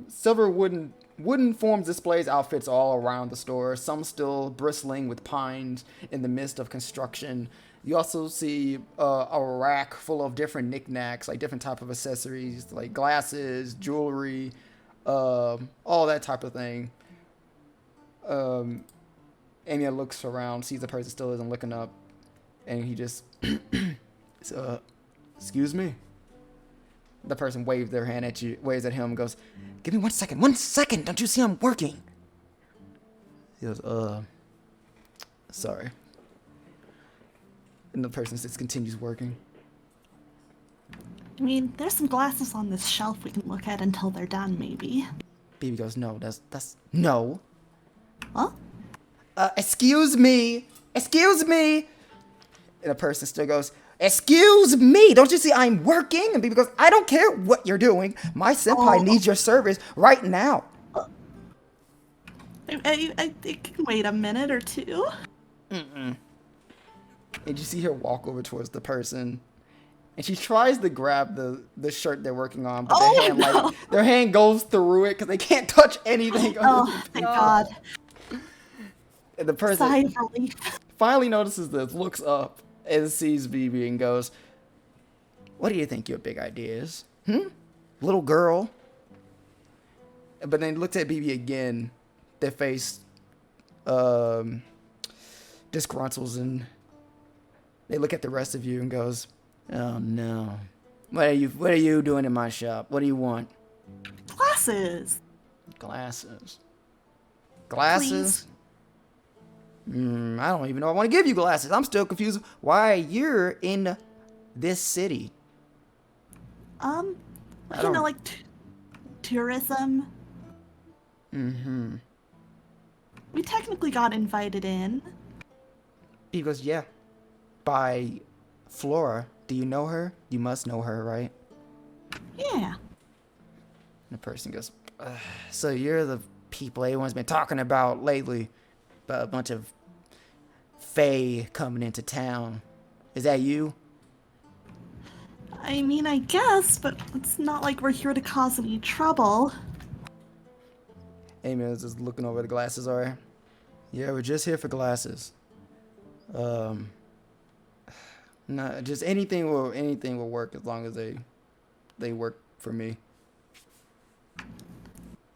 Silver wooden forms displays outfits all around the store. Some still bristling with pines in the midst of construction. You also see a rack full of different knickknacks, like different type of accessories, like glasses, jewelry, all that type of thing. Emiya looks around, sees the person still isn't looking up, and he just, excuse me. The person waves their hand at you, waves at him, and goes, "Give me 1 second, 1 second. Don't you see I'm working?" He goes, sorry. And the person just continues working. I mean, there's some glasses on this shelf we can look at until they're done, maybe. BB goes, "No, that's no." Huh? Excuse me. And the person still goes, "Excuse me, don't you see I'm working?" And BB goes, "I don't care what you're doing. My senpai needs your service right now." I think can wait a minute or two. And you see her walk over towards the person, and she tries to grab the shirt they're working on, but their hand goes through it because they can't touch anything. Oh, thank God. And the person Sigh of relief. finally notices this, looks up, and sees BB and goes, "What do you think your big idea is? Little girl?" But then looks at BB again. Their face disgruntles, and they look at the rest of you and goes, "Oh no. What are you doing in my shop? What do you want?" Glasses. Glasses. Glasses? I don't even know I want to give you glasses. I'm still confused why you're in this city. You know, like tourism. We technically got invited in. He goes, "Yeah. By Flora. Do you know her? You must know her, right?" Yeah. And the person goes, "So you're the people everyone's been talking about lately. About a bunch of fae coming into town. Is that you?" I mean, I guess, but it's not like we're here to cause any trouble. Amy is just looking over the glasses, alright? "Yeah, we're just here for glasses. No, just anything will work as long as they work for me."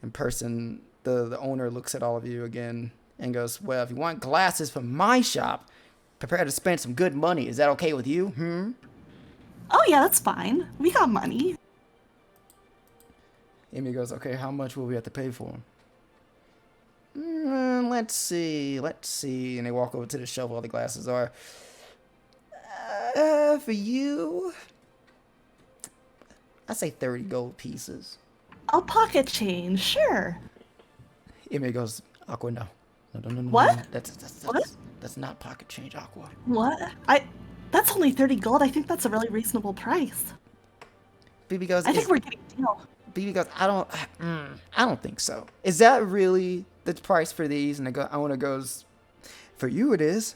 In person, the owner looks at all of you again and goes, "Well, if you want glasses from my shop, prepare to spend some good money. Is that okay with you? Oh yeah, that's fine. We got money. Amy goes, "Okay, how much will we have to pay for them?" Let's see. And they walk over to the shelf where all the glasses are. For you, I say 30 gold pieces. I'll pocket change, sure. Amy goes, "Aqua, no. No. What? That's not pocket change, Aqua." What? That's only 30 gold. I think that's a really reasonable price. BB goes, I think we're getting a deal. BB goes, I don't think so. Is that really the price for these? And Iona goes, "For you it is."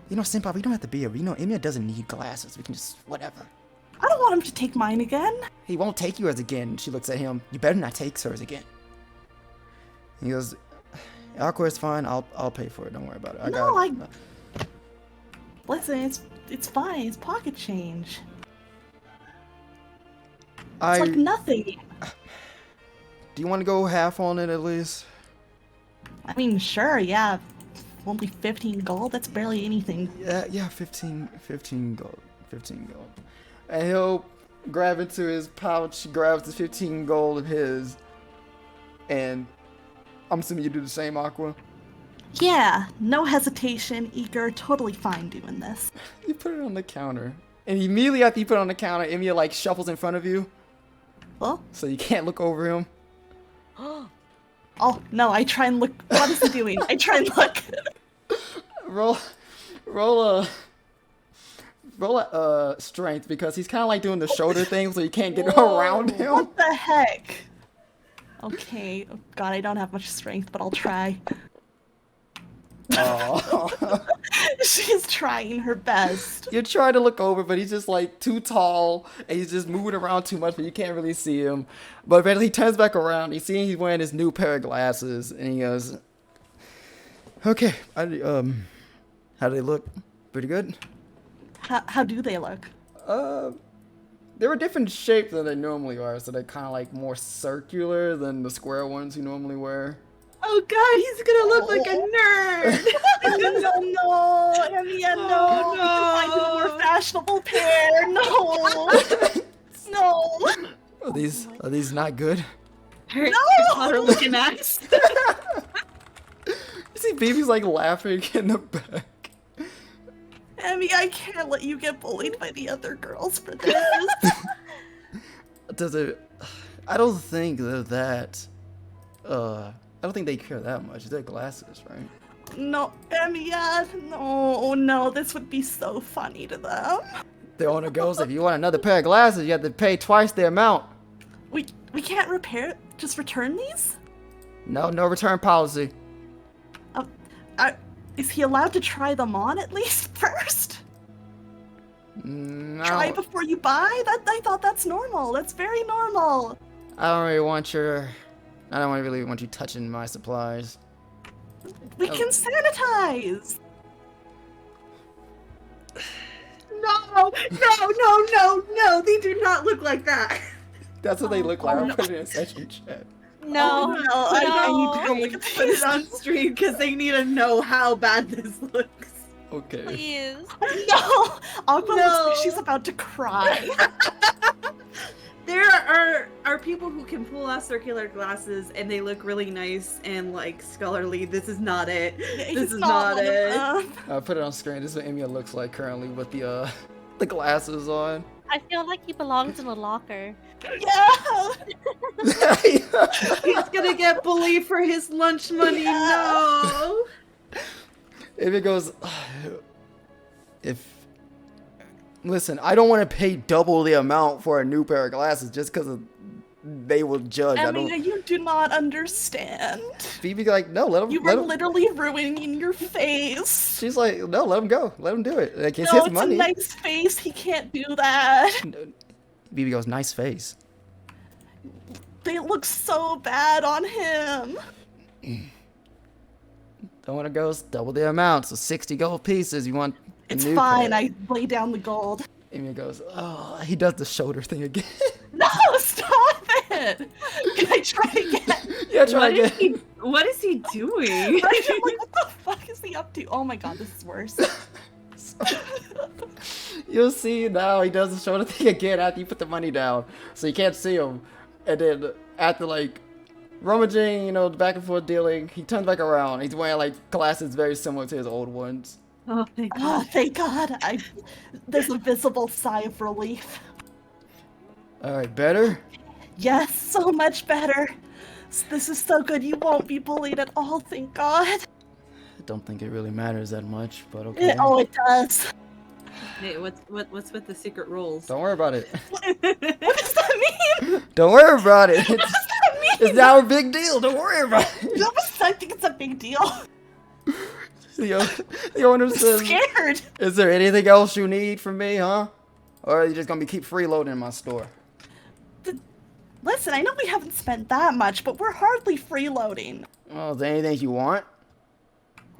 You know, Senpai, we don't have to be here. You know, Emiya doesn't need glasses. We can just, whatever. I don't want him to take mine again. He won't take yours again. She looks at him. You better not take hers again. He goes, Aqua is fine. I'll pay for it. Don't worry about it. Listen, it's fine. It's pocket change. I. It's like nothing. Do you want to go half on it at least? I mean, sure, yeah. Only 15 gold. That's barely anything. Yeah, 15 gold. 15 gold. And he'll grab into his pouch, grabs the 15 gold of his, and I'm assuming you do the same, Aqua? Yeah, no hesitation, eager, totally fine doing this. You put it on the counter. And immediately after you put it on the counter, Emiya like shuffles in front of you. Oh? So you can't look over him. Oh, no, I try and look. What is he doing? I try and look. Roll a strength because he's kind of like doing the shoulder thing so you can't get around him. What the heck? Okay, oh god, I don't have much strength, but I'll try. Oh. She's trying her best. You're trying to look over, but he's just like too tall and he's just moving around too much, but you can't really see him. But eventually he turns back around. You see he's wearing his new pair of glasses and he goes, okay, how do they look? Pretty good? How do they look? They're a different shape than they normally are, so they're kind of like more circular than the square ones you normally wear. Oh god, he's gonna look like a nerd! No, Emiya, no. Oh, Find a more fashionable pair. No. No. Are these not good? Her color looking ass. You see Baby's like laughing in the back. Emmy, I can't let you get bullied by the other girls for this. I don't think they're that. I don't think they care that much. They're glasses, right? No, Emmy, no, this would be so funny to them. The owner goes, if you want another pair of glasses, you have to pay twice the amount. We can't just return these? No return policy. Is he allowed to try them on at least first? No. Try before you buy? I thought that's normal. That's very normal. I don't really want you touching my supplies. We can sanitize. No! They do not look like that. That's what they look like. I'll put it in a session chat. No, I need to go look at Put it on stream because they need to know how bad this looks. Okay. please. No! Aqua looks No. like she's about to cry. There are people who can pull off circular glasses and they look really nice and like scholarly. This is not it. This is not it. I'll put it on screen. This is what Emiya looks like currently with the glasses on. I feel like he belongs in a locker. Yeah! He's gonna get bullied for his lunch money. No. Emiya goes, listen, I don't want to pay double the amount for a new pair of glasses just because they will judge. Emmy, you do not understand. Phoebe like, no, let him. You are literally ruining your face. She's like, no, let him go. Let him do it. Like, it's No, his it's money. a nice face. He can't do that. Phoebe goes, nice face. They look so bad on him. The owner goes, double the amount, so 60 gold pieces. You want a It's new fine. pair. I lay down the gold. Emiya goes, oh, he does the shoulder thing again. No, stop it. Can I try again? Yeah, try again. What is he doing? Like, what the fuck is he up to? Oh my god, this is worse. You'll see now he does the shoulder thing again after you put the money down. So you can't see him. And then after like rummaging, back and forth dealing, he turns back around. He's wearing like glasses very similar to his old ones. Oh, thank God. Oh, thank God. There's a visible sigh of relief. Alright, better? Yes, so much better. This is so good. You won't be bullied at all, thank God. I don't think it really matters that much, but okay. It does. Hey, what's with the secret rolls? Don't worry about it. What does that mean? Don't worry about it. What does that mean? It's now a big deal. Don't worry about it. I think it's a big deal. The owner says, Scared. "Is there anything else you need from me, huh? Or are you just gonna keep freeloading in my store?" Listen, I know we haven't spent that much, but we're hardly freeloading. Well, is there anything you want?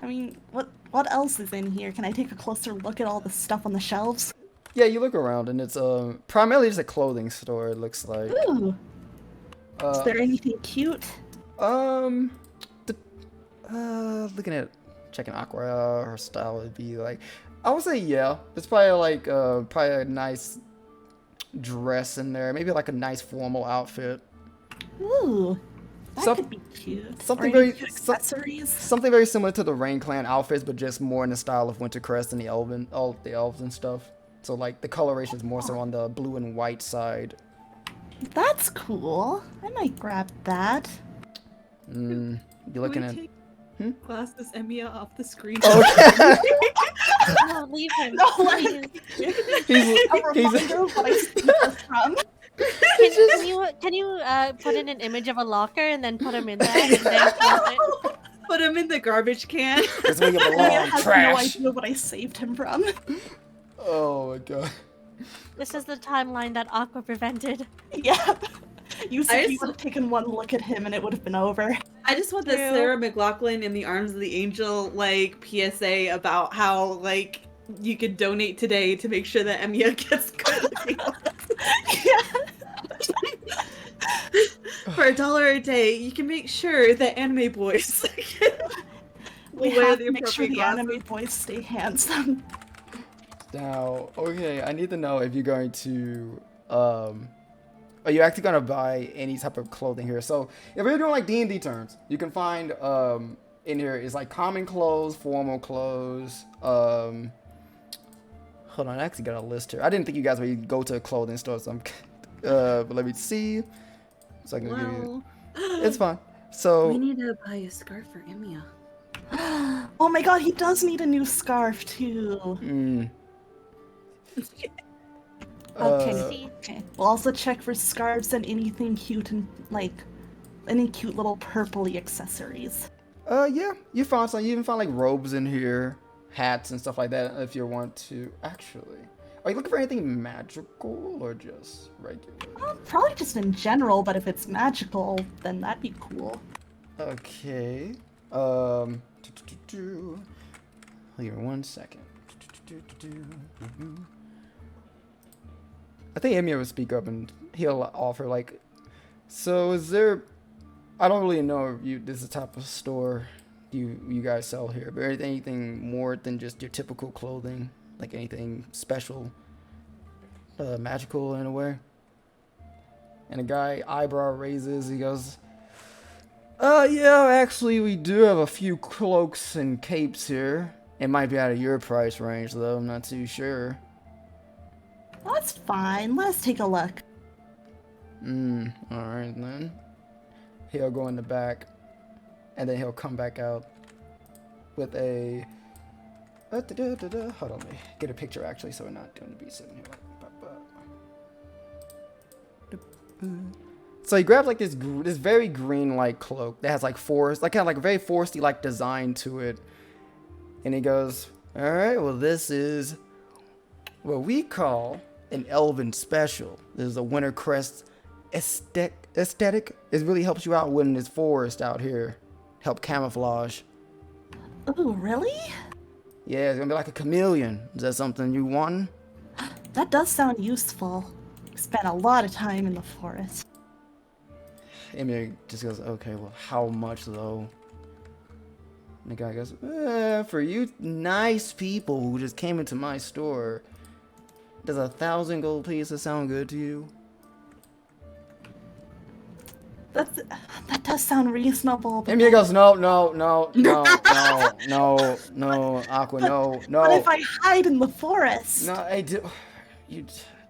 I mean, what else is in here? Can I take a closer look at all the stuff on the shelves? Yeah, you look around and it's primarily just a clothing store. It looks like. Ooh. Is there anything cute? Looking at checking Aqua, her style would be like, I would say yeah. It's probably like probably a nice dress in there, maybe like a nice formal outfit. Ooh, that could be cute. Something Or very any cute accessories. something very similar to the Rain Clan outfits, but just more in the style of Wintercrest and the elves and stuff. So like the coloration is more so on the blue and white side. That's cool. I might grab that. You're looking at. Classes Emiya off the screen. Okay. No, leave him. No, please. A reminder of what I saved her from. Can you put in an image of a locker and then put him in there? And then close it? Put him in the garbage can. That's where you Mia belong, has no trash. idea what I saved him from. Oh my god. This is the timeline that Aqua prevented. Yeah. You said you just- would have taken one look at him and it would have been over. I just want the True. Sarah McLachlan in the Arms of the Angel like PSA about how like you could donate today to make sure that Emiya gets good looking. For $1 a day, you can make sure that anime boys We wear have the to make sure the appropriate anime boys stay handsome. Now, okay, I need to know if you're going to, are you actually gonna buy any type of clothing here? So, if you're doing like D&D terms, you can find, in here is like common clothes, formal clothes, hold on, I actually got a list here. I didn't think you guys would go to a clothing store, so I'm, but let me see. So I can give you, it's fine. So, we need to buy a scarf for Emiya. Oh my god, he does need a new scarf too. Okay. We'll also check for scarves and anything cute and like any cute little purpley accessories. Yeah, you found some. You even found like robes in here, hats and stuff like that. If you want to, actually, are you looking for anything magical or just regular? Probably just in general, but if it's magical, then that'd be cool. Okay. Here, 1 second. I think Emiya will speak up and he'll offer like, so is there, I don't really know if this is the type of store you guys sell here, but is there anything more than just your typical clothing, like anything special, magical in a way? And the guy eyebrow raises, he goes, yeah, actually we do have a few cloaks and capes here. It might be out of your price range though, I'm not too sure. That's fine. Let's take a look. Alright then. He'll go in the back, and then he'll come back out with a... Hold on, let me get a picture actually, so we're not going to be sitting here like... So he grabs like this very green like cloak that has like forest, like kind of like a very foresty like design to it. And he goes, alright, well this is what we call an elven special. This is a winter crest aesthetic. It really helps you out when there's forest out here. Help camouflage. Ooh, really? Yeah, it's gonna be like a chameleon. Is that something you want? That does sound useful. Spent a lot of time in the forest. Emir just goes, okay, well, how much though? And the guy goes, for you nice people who just came into my store, does 1,000 gold pieces sound good to you? That does sound reasonable. But Emir goes, no, Aqua, no. What if I hide in the forest? No, I do.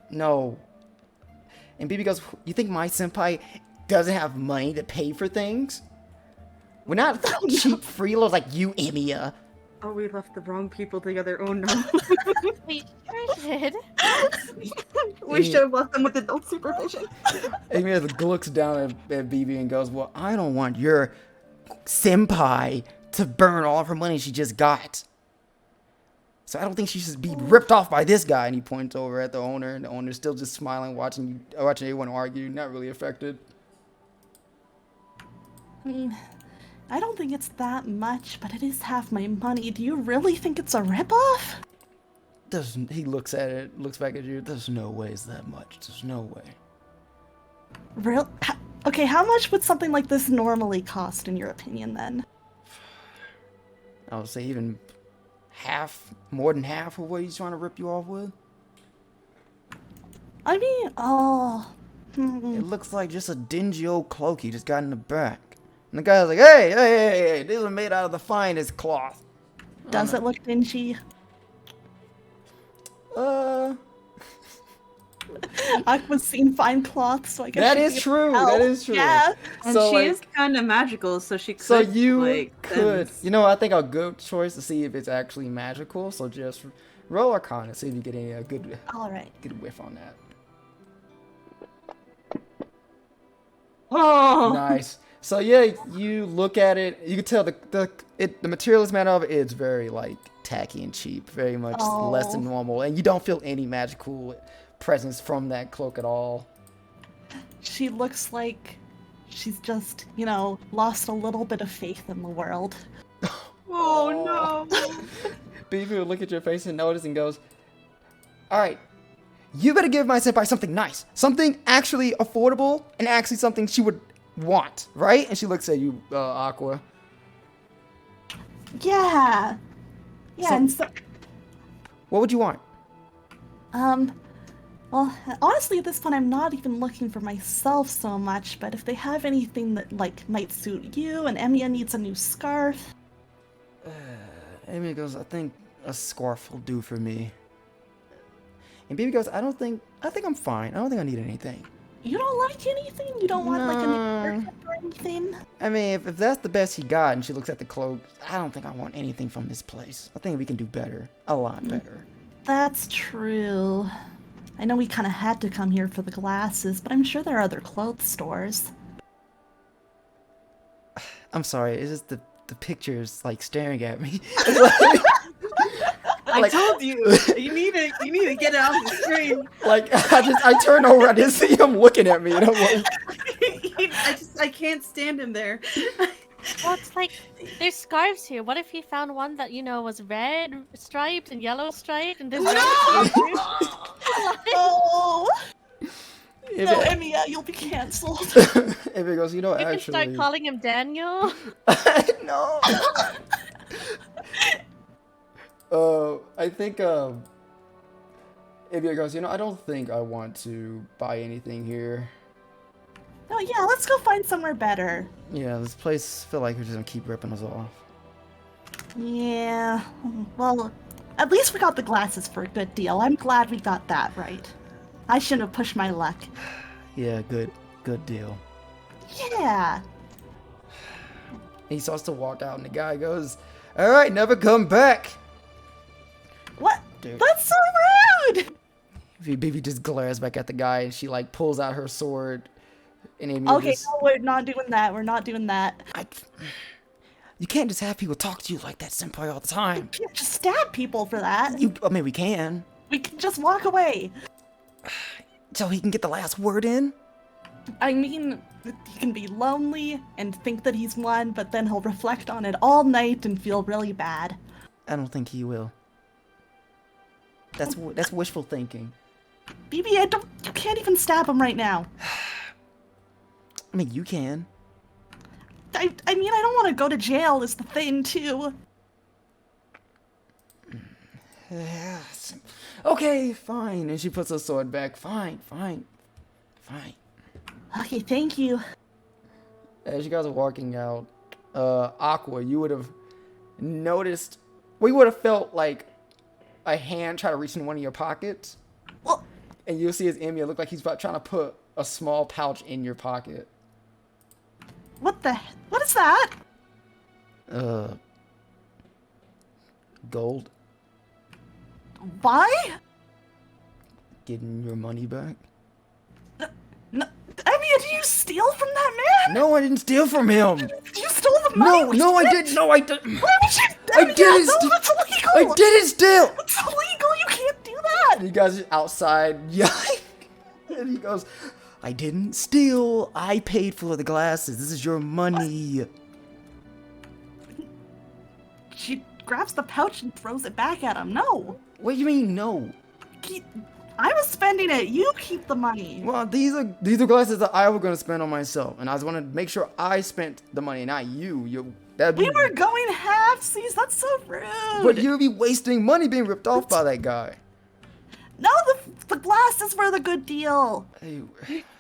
No. And BB goes, you think my senpai doesn't have money to pay for things? We're not cheap freeloaders like you, Emiya. Oh, we left the wrong people together. Oh no. We sure did. We should have left them with adult supervision. Emiya looks down at BB and goes, well, I don't want your senpai to burn all of her money she just got. So I don't think she should be ripped off by this guy. And he points over at the owner, and the owner's still just smiling, watching everyone argue, not really affected. I mean, I don't think it's that much, but it is half my money. Do you really think it's a ripoff? He looks at it, looks back at you. There's no way it's that much. There's no way. Real? Okay, how much would something like this normally cost, in your opinion, then? I would say even half, more than half of what he's trying to rip you off with. I mean, It looks like just a dingy old cloak he just got in the back. And the guy's like, hey, these are made out of the finest cloth. Does it look dingy? Aqua's seen fine cloth, so I guess that is true. That is true. Yeah. And so, she like, is kind of magical, so she could. so you like, could, you know, I think a good choice to see if it's actually magical. So just roll Arcana, see if you get any good whiff on that. Oh, Nice. So yeah, you look at it. You can tell the material is made of. It's very like tacky and cheap, very much less than normal, and you don't feel any magical presence from that cloak at all. She looks like she's just, you know, lost a little bit of faith in the world. oh no! Beaver will look at your face and notice and goes, "All right, you better give my senpai something nice, something actually affordable, and actually something she would want, right?" And she looks at you, Aqua. Yeah. Yeah, and so What would you want? well, honestly, at this point, I'm not even looking for myself so much, but if they have anything that, like, might suit you, and Emiya needs a new scarf. Amy goes, "I think a scarf will do for me." And Baby goes, I think I'm fine. I don't think I need anything." You don't like anything? You don't want, like, a new haircut or anything? I mean, if that's the best he got, and she looks at the cloak, I don't think I want anything from this place. I think we can do better. A lot better. That's true. I know we kind of had to come here for the glasses, but I'm sure there are other clothes stores. I'm sorry, it's just the picture's, like, staring at me. I told you, you need to get it off the screen. Like, I turned over, I didn't see him looking at me, and I'm like, I can't stand him there. Well, it's like there's scarves here. What if he found one that, you know, was red striped and yellow striped and this? Oh! if No, it, Emiya, you'll be cancelled. if it goes, you know, You can actually, start calling him Daniel. no. I think, if it goes, you know, I don't think I want to buy anything here. Oh yeah, let's go find somewhere better. Yeah, this place feel like we're just gonna keep ripping us off. Yeah, well, at least we got the glasses for a good deal. I'm glad we got that right. I shouldn't have pushed my luck. Yeah, good deal. Yeah. He starts to walk out, and the guy goes, "All right, never come back." What? Dude. That's so rude! Baby just glares back at the guy, and she like pulls out her sword. And Amy Okay, just, no, we're not doing that. We're not doing that. you can't just have people talk to you like that, senpai, all the time. We can't just stab people for that. I mean, we can. We can just walk away. So he can get the last word in? I mean, he can be lonely and think that he's won, but then he'll reflect on it all night and feel really bad. I don't think he will. That's wishful thinking. BB, you can't even stab him right now. I mean, you can. I mean, I don't want to go to jail is the thing, too. Okay, fine. And she puts her sword back. Fine. Okay, thank you. As you guys are walking out, Aqua, you would have noticed, we would have felt like a hand try to reach in one of your pockets. Well, and you'll see his Emiya look like he's about trying to put a small pouch in your pocket. what is that? Gold. Why? Getting your money back. No, I mean, did you steal from that man? No, I didn't steal from him. You stole the money? No, I didn't. No, I didn't. Why would you do I that? didn't No, steal. that's illegal. I didn't steal. It's illegal. You can't do that. And you guys are outside yelling. And he goes, I didn't steal. I paid for the glasses. This is your money. She grabs the pouch and throws it back at him. No. What do you mean, no? I was spending it. You keep the money. Well, these are glasses that I was gonna spend on myself, and I was gonna make sure I spent the money, not you. That'd be, We were going halfsies. That's so rude. but you'd be wasting money being ripped off by that guy. No, the glasses were the good deal.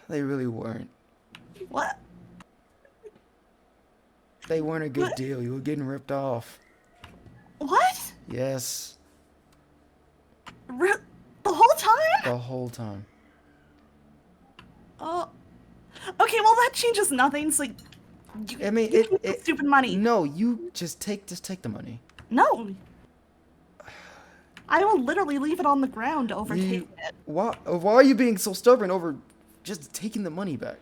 They really weren't. What? They weren't a good deal. You were getting ripped off. What? Yes, The whole time? the whole time. Oh. Okay, well that changes nothing. So I mean, you keep the stupid money. No, you just take the money. No. I will literally leave it on the ground to overtake it. Why are you being so stubborn over just taking the money back?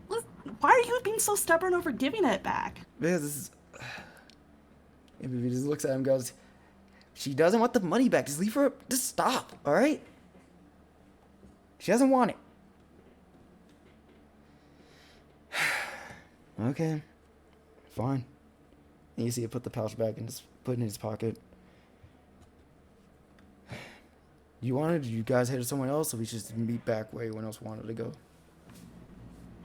Why are you being so stubborn over giving it back? Because this is... Maybe he just looks at him and goes, she doesn't want the money back. Just leave her. Just stop, all right? She doesn't want it. Okay. Fine. And you see it put the pouch back and just put it in his pocket. You guys headed somewhere else, or we should just meet back where everyone else wanted to go?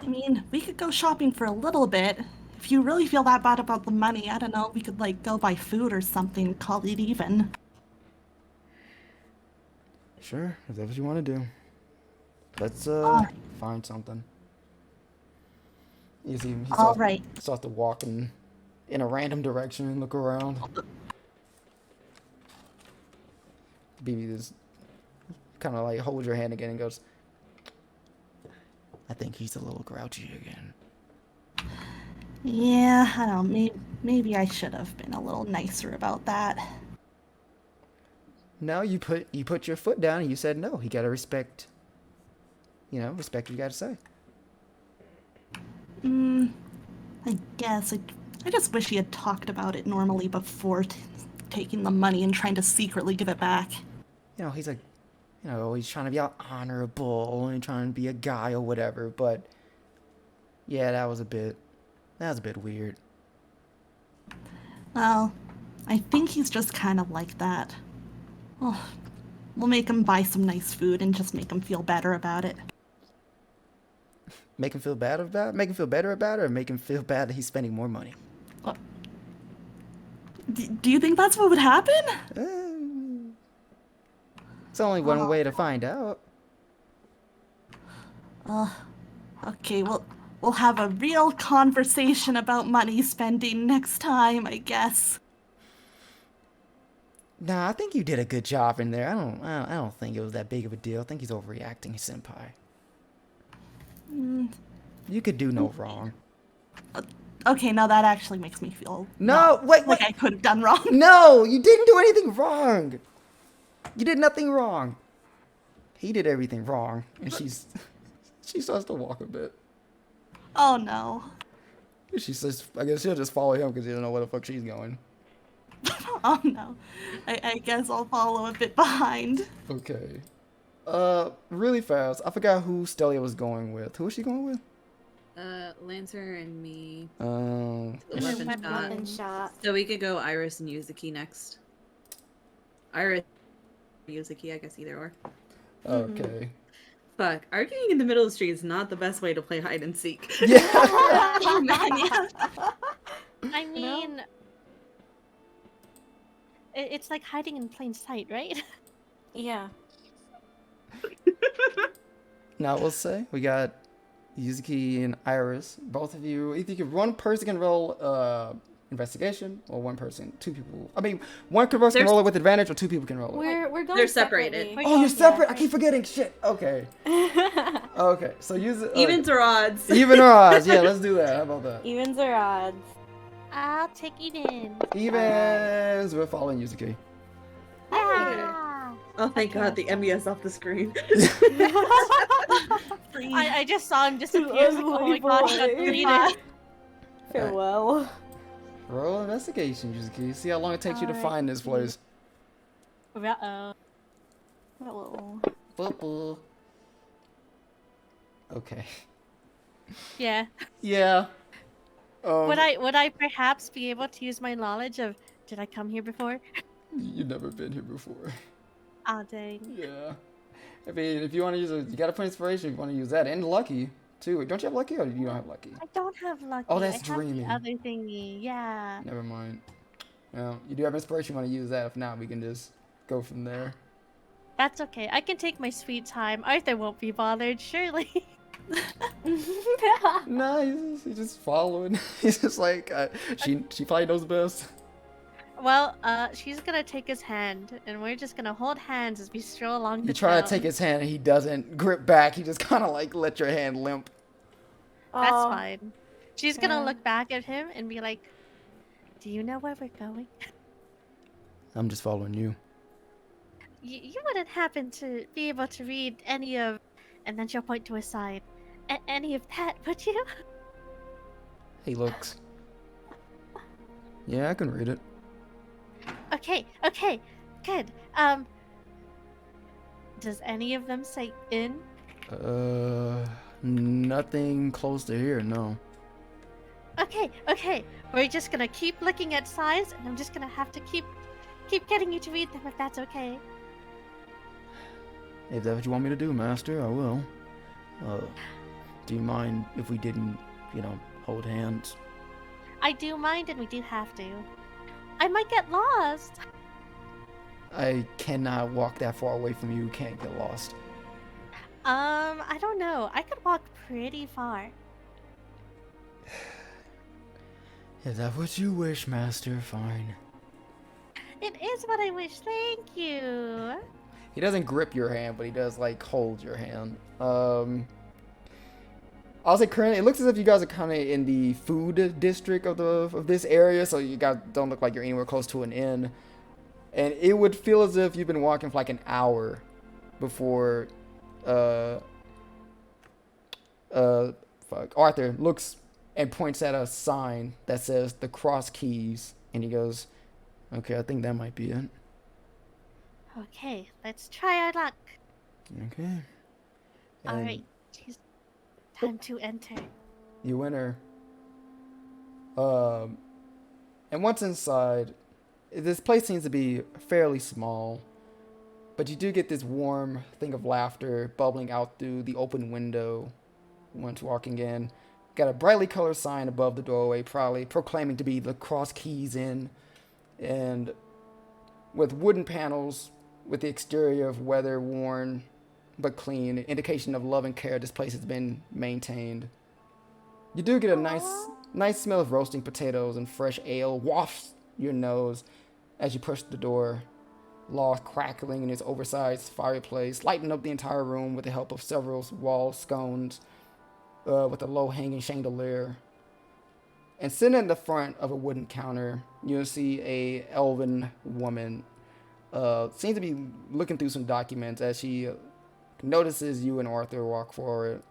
I mean, we could go shopping for a little bit. If you really feel that bad about the money, I don't know, we could like go buy food or something, call it even. Sure, if that's what you want to do. Let's find something. You see him, he starts to walk in a random direction and look around. BB just kind of like holds your hand again and goes, I think he's a little grouchy again. Yeah, I don't know, maybe I should have been a little nicer about that. No, you put your foot down and you said no. He gotta respect, respect what you gotta say. I guess. I just wish he had talked about it normally before taking the money and trying to secretly give it back. He's like, he's trying to be all honorable and trying to be a guy or whatever, but yeah, that was a bit weird. Well, I think he's just kind of like that. Oh, we'll make him buy some nice food and just make him feel better about it. Make him feel bad about it? Make him feel better about it, or make him feel bad that he's spending more money? What? Do you think that's what would happen? It's only one way to find out. Okay, we'll have a real conversation about money spending next time, I guess. Nah, I think you did a good job in there. I don't think it was that big of a deal. I think he's overreacting, senpai. You could do no wrong. Okay, now that actually makes me feel wait. like I could have done wrong. No, you didn't do anything wrong. You did nothing wrong. He did everything wrong, and she starts to walk a bit. Oh no. She says, I guess she'll just follow him because she doesn't know where the fuck she's going. Oh no. I guess I'll follow a bit behind. Okay. Really fast. I forgot who Stelli'a was going with. Who was she going with? Lancer and me. Weapon shot. So we could go Iris and Yuzuki next. Iris, Yuzuki, I guess either or. Okay. Fuck, arguing in the middle of the street is not the best way to play hide and seek. Yeah. I mean, it's like hiding in plain sight, right? Yeah. Now we'll say we got Yuzuki and Iris. Both of you, one person can roll investigation, or one person can roll it with advantage, or two people can roll it. We're going They're separated. separately. Oh, you're separate. I keep forgetting. Shit. Okay. Okay. So use Evens or odds? Even or odds. Yeah, let's do that. How about that? Evens or odds? I'll take even. Evens. We're following Yuzuki. Ah. Oh, thank God, the MES off the screen. I just saw him disappear. Like, oh my gosh, got deleted. Okay, Alright. well. Roll investigation, Yuzuki. See how long it takes you to Alright, find this place. Uh-oh. Oh. Boo-boo. Okay. Yeah. Yeah. Would I perhaps be able to use my knowledge of did I come here before? You've never been here before. Oh dang. Yeah. I mean, if you want to use it, you gotta put inspiration if you want to use that. And lucky, too. Don't you have lucky, or you don't have lucky? I don't have lucky. Oh, that's I have dreamy. the other thingy. Yeah. Never mind. Well, you do have inspiration, you want to use that. If not, we can just go from there. That's okay. I can take my sweet time. Arthur won't be bothered, surely. No, he's just following. He's just like, she probably knows best. Well, she's gonna take his hand, and we're just gonna hold hands as we stroll along the You try to trail. take his hand, and he doesn't grip back. He just kind of like let your hand limp. That's Oh. fine. She's gonna look back at him and be like, "Do you know where we're going?" I'm just following you. You wouldn't happen to be able to read any of, and then she'll point to a sign. Any of that, would you? He looks. Yeah, I can read it. Okay, good. Does any of them say in? Nothing close to here, no. Okay. We're just gonna keep looking at signs, and I'm just gonna have to keep getting you to read them if that's okay. If that's what you want me to do, Master, I will. Do you mind if we didn't, hold hands? I do mind, and we do have to. I might get lost. I cannot walk that far away from you. Can't get lost. I don't know. I could walk pretty far. If that's what you wish, Master, fine. It is what I wish. Thank you. He doesn't grip your hand, but he does like hold your hand. I'll say currently, it looks as if you guys are kind of in the food district of this area, so you guys don't look like you're anywhere close to an inn. And it would feel as if you've been walking for like an hour before, Arthur looks and points at a sign that says the Cross Keys, and he goes, "Okay, I think that might be it." Okay, let's try our luck. Okay. All right, jeez. Time to enter. You enter. And once inside, this place seems to be fairly small, but you do get this warm thing of laughter bubbling out through the open window once walking in. Got a brightly colored sign above the doorway, probably proclaiming to be the Cross Keys Inn, and with wooden panels with the exterior of weather worn but clean, indication of love and care this place has been maintained. You do get a nice smell of roasting potatoes and fresh ale wafts your nose as you push the door. Logs crackling in its oversized fireplace, lighting up the entire room with the help of several wall scones with a low-hanging chandelier. And sitting in the front of a wooden counter, you'll see a elven woman. Seems to be looking through some documents as she notices you and Arthur walk forward,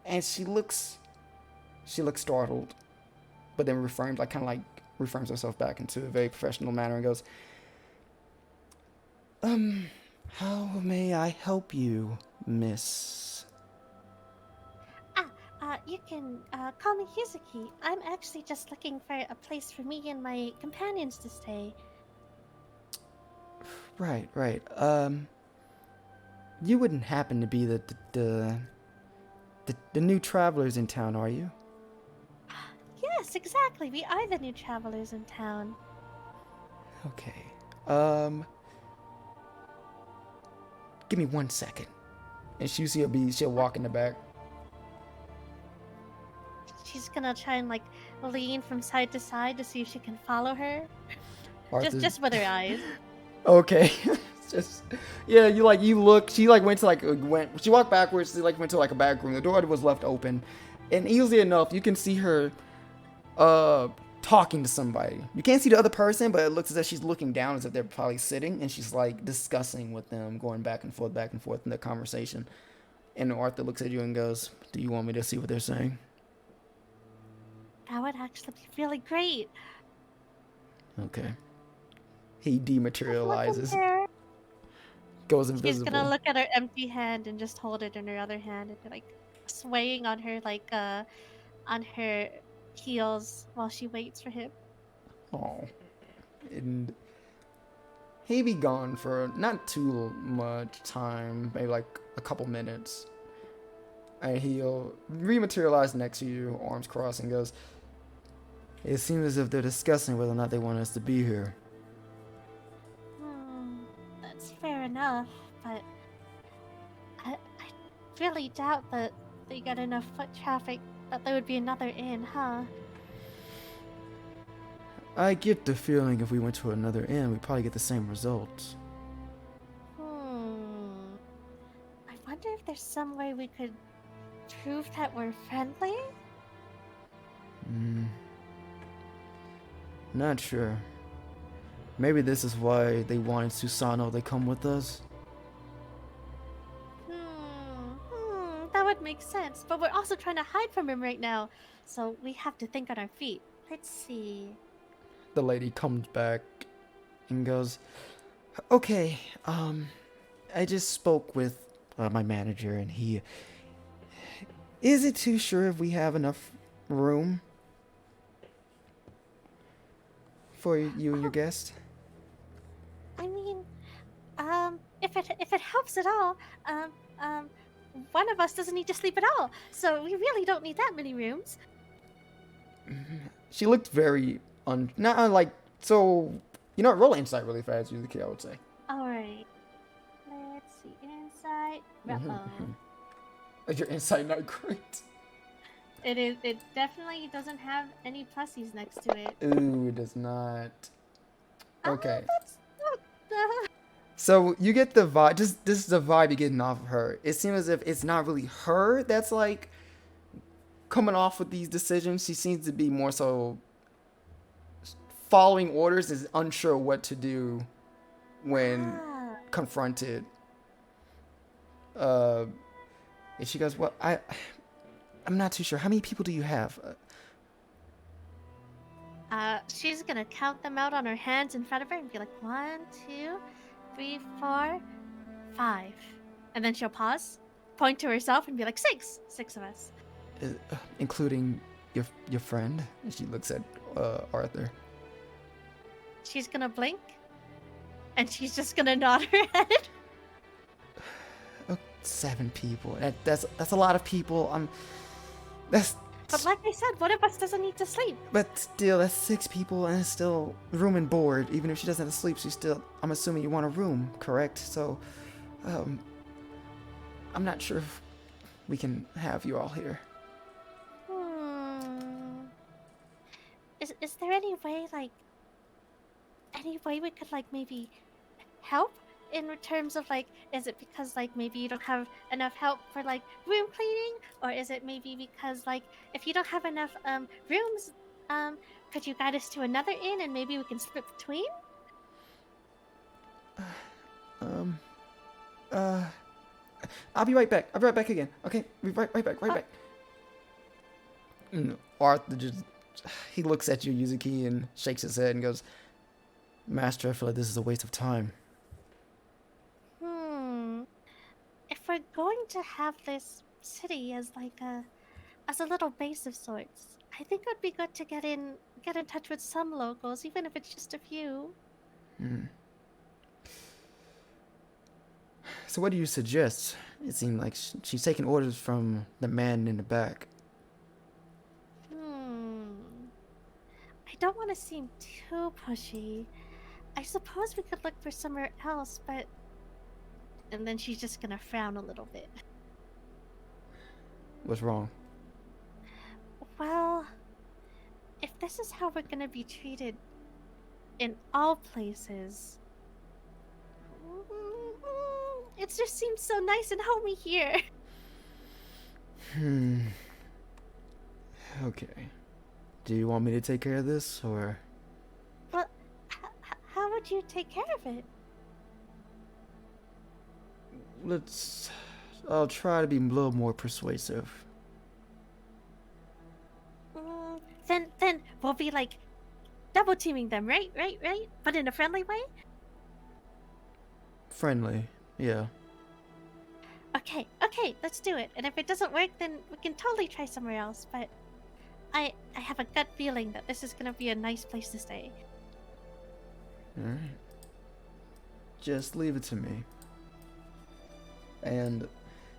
and she looks startled, but then reframes herself back into a very professional manner and goes, "How may I help you, miss?" You can call me Yuzuki. I'm actually just looking for a place for me and my companions to stay. Right. You wouldn't happen to be the new travelers in town, are you? Yes, exactly. We are the new travelers in town. Okay. Give me 1 second. And she'll walk in the back. She's gonna try and lean from side to side to see if she can follow her. Arthur- Just with her eyes. Okay. You look, she walked backwards, she went to a back room. The door was left open. And easily enough, you can see her talking to somebody. You can't see the other person, but it looks as if she's looking down as if they're probably sitting, and she's discussing with them, going back and forth in the conversation. And Arthur looks at you and goes, "Do you want me to see what they're saying?" That would actually be really great. Okay. He Look in dematerializes, there. goes She's invisible. gonna look at her empty hand and just hold it in her other hand and be like swaying on her on her heels while she waits for him. Oh. And he be gone for not too much time, maybe like a couple minutes. And he'll rematerialize next to you, arms crossed, and goes, "It seems as if they're discussing whether or not they want us to be here." That's fair enough, but I really doubt that they get enough foot traffic that there would be another inn, huh? I get the feeling if we went to another inn, we'd probably get the same results. I wonder if there's some way we could prove that we're friendly? Not sure. Maybe this is why they wanted Susano to come with us. That would make sense, but we're also trying to hide from him right now, so we have to think on our feet. Let's see. The lady comes back and goes, "Okay, I just spoke with my manager and he isn't too sure if we have enough room for you and your guest." I mean, if it helps at all, one of us doesn't need to sleep at all, so we really don't need that many rooms. She looked very not like, so, you know, roll insight really fast, Yuzuki, I would say. Alright. Let's see. Insight. Is your insight not great? It definitely doesn't have any plussies next to it. Ooh, it does not. Okay. That's not So you get the vibe, this is the vibe you're getting off of her. It seems as if it's not really her that's like coming off with these decisions. She seems to be more so following orders, is unsure what to do when confronted. And she goes, "Well, I'm not too sure. How many people do you have?" She's gonna count them out on her hands in front of her and be like, 1, 2, 3, 4, 5. And then she'll pause, point to herself, and be like, 6. 6 of us. Including your friend? And she looks at Arthur. She's gonna blink, and she's just gonna nod her head. 7 people. That's a lot of people. But like I said, one of us doesn't need to sleep. But still, that's 6 people, and it's still room and board. Even if she doesn't have to sleep, she's still. I'm assuming you want a room, correct? So, I'm not sure if we can have you all here. Is there any way we could maybe help in terms of is it because maybe you don't have enough help for room cleaning, or is it maybe because if you don't have enough rooms, could you guide us to another inn and maybe we can split between? I'll be right back. I'll be right back again. Okay, be right back. Back. Arthur he looks at you, Yuzuki, and shakes his head and goes, "Master, I feel like this is a waste of time." If we're going to have this city as a little base of sorts, I think it would be good to get in touch with some locals, even if it's just a few. So what do you suggest? It seemed like she's taking orders from the man in the back. I don't want to seem too pushy. I suppose we could look for somewhere else, but... And then she's just gonna frown a little bit. What's wrong? Well, if this is how we're gonna be treated in all places... It just seems so nice and homey here. Okay. Do you want me to take care of this, or...? But how would you take care of it? I'll try to be a little more persuasive. Then we'll be like double teaming them, right? But in a friendly way? Friendly, yeah. Okay, let's do it. And if it doesn't work, then we can totally try somewhere else. But I have a gut feeling that this is gonna be a nice place to stay. Alright. Just leave it to me. And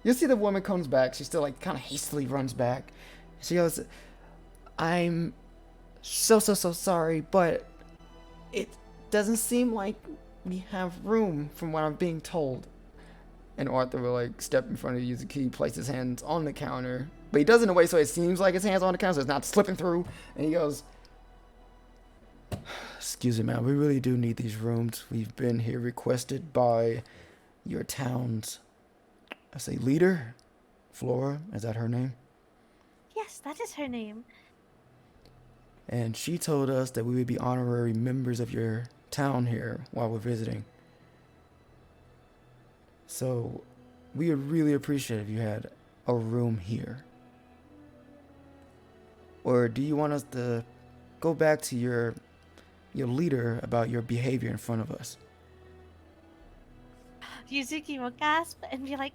you'll see the woman comes back. She still like kind of hastily runs back. She goes, I'm so sorry, but it doesn't seem like we have room from what I'm being told. And Arthur will like step in front of Yuzuki, place his hands on the counter. But he does it in a way so it seems like his hands on the counter, so it's not slipping through. And he goes, excuse me, man, we really do need these rooms. We've been here requested by your town's, I say, leader? Flora, is that her name? Yes, that is her name. And she told us that we would be honorary members of your town here while we're visiting. So, we would really appreciate if you had a room here. Or do you want us to go back to your leader about your behavior in front of us? Yuzuki will gasp and be like,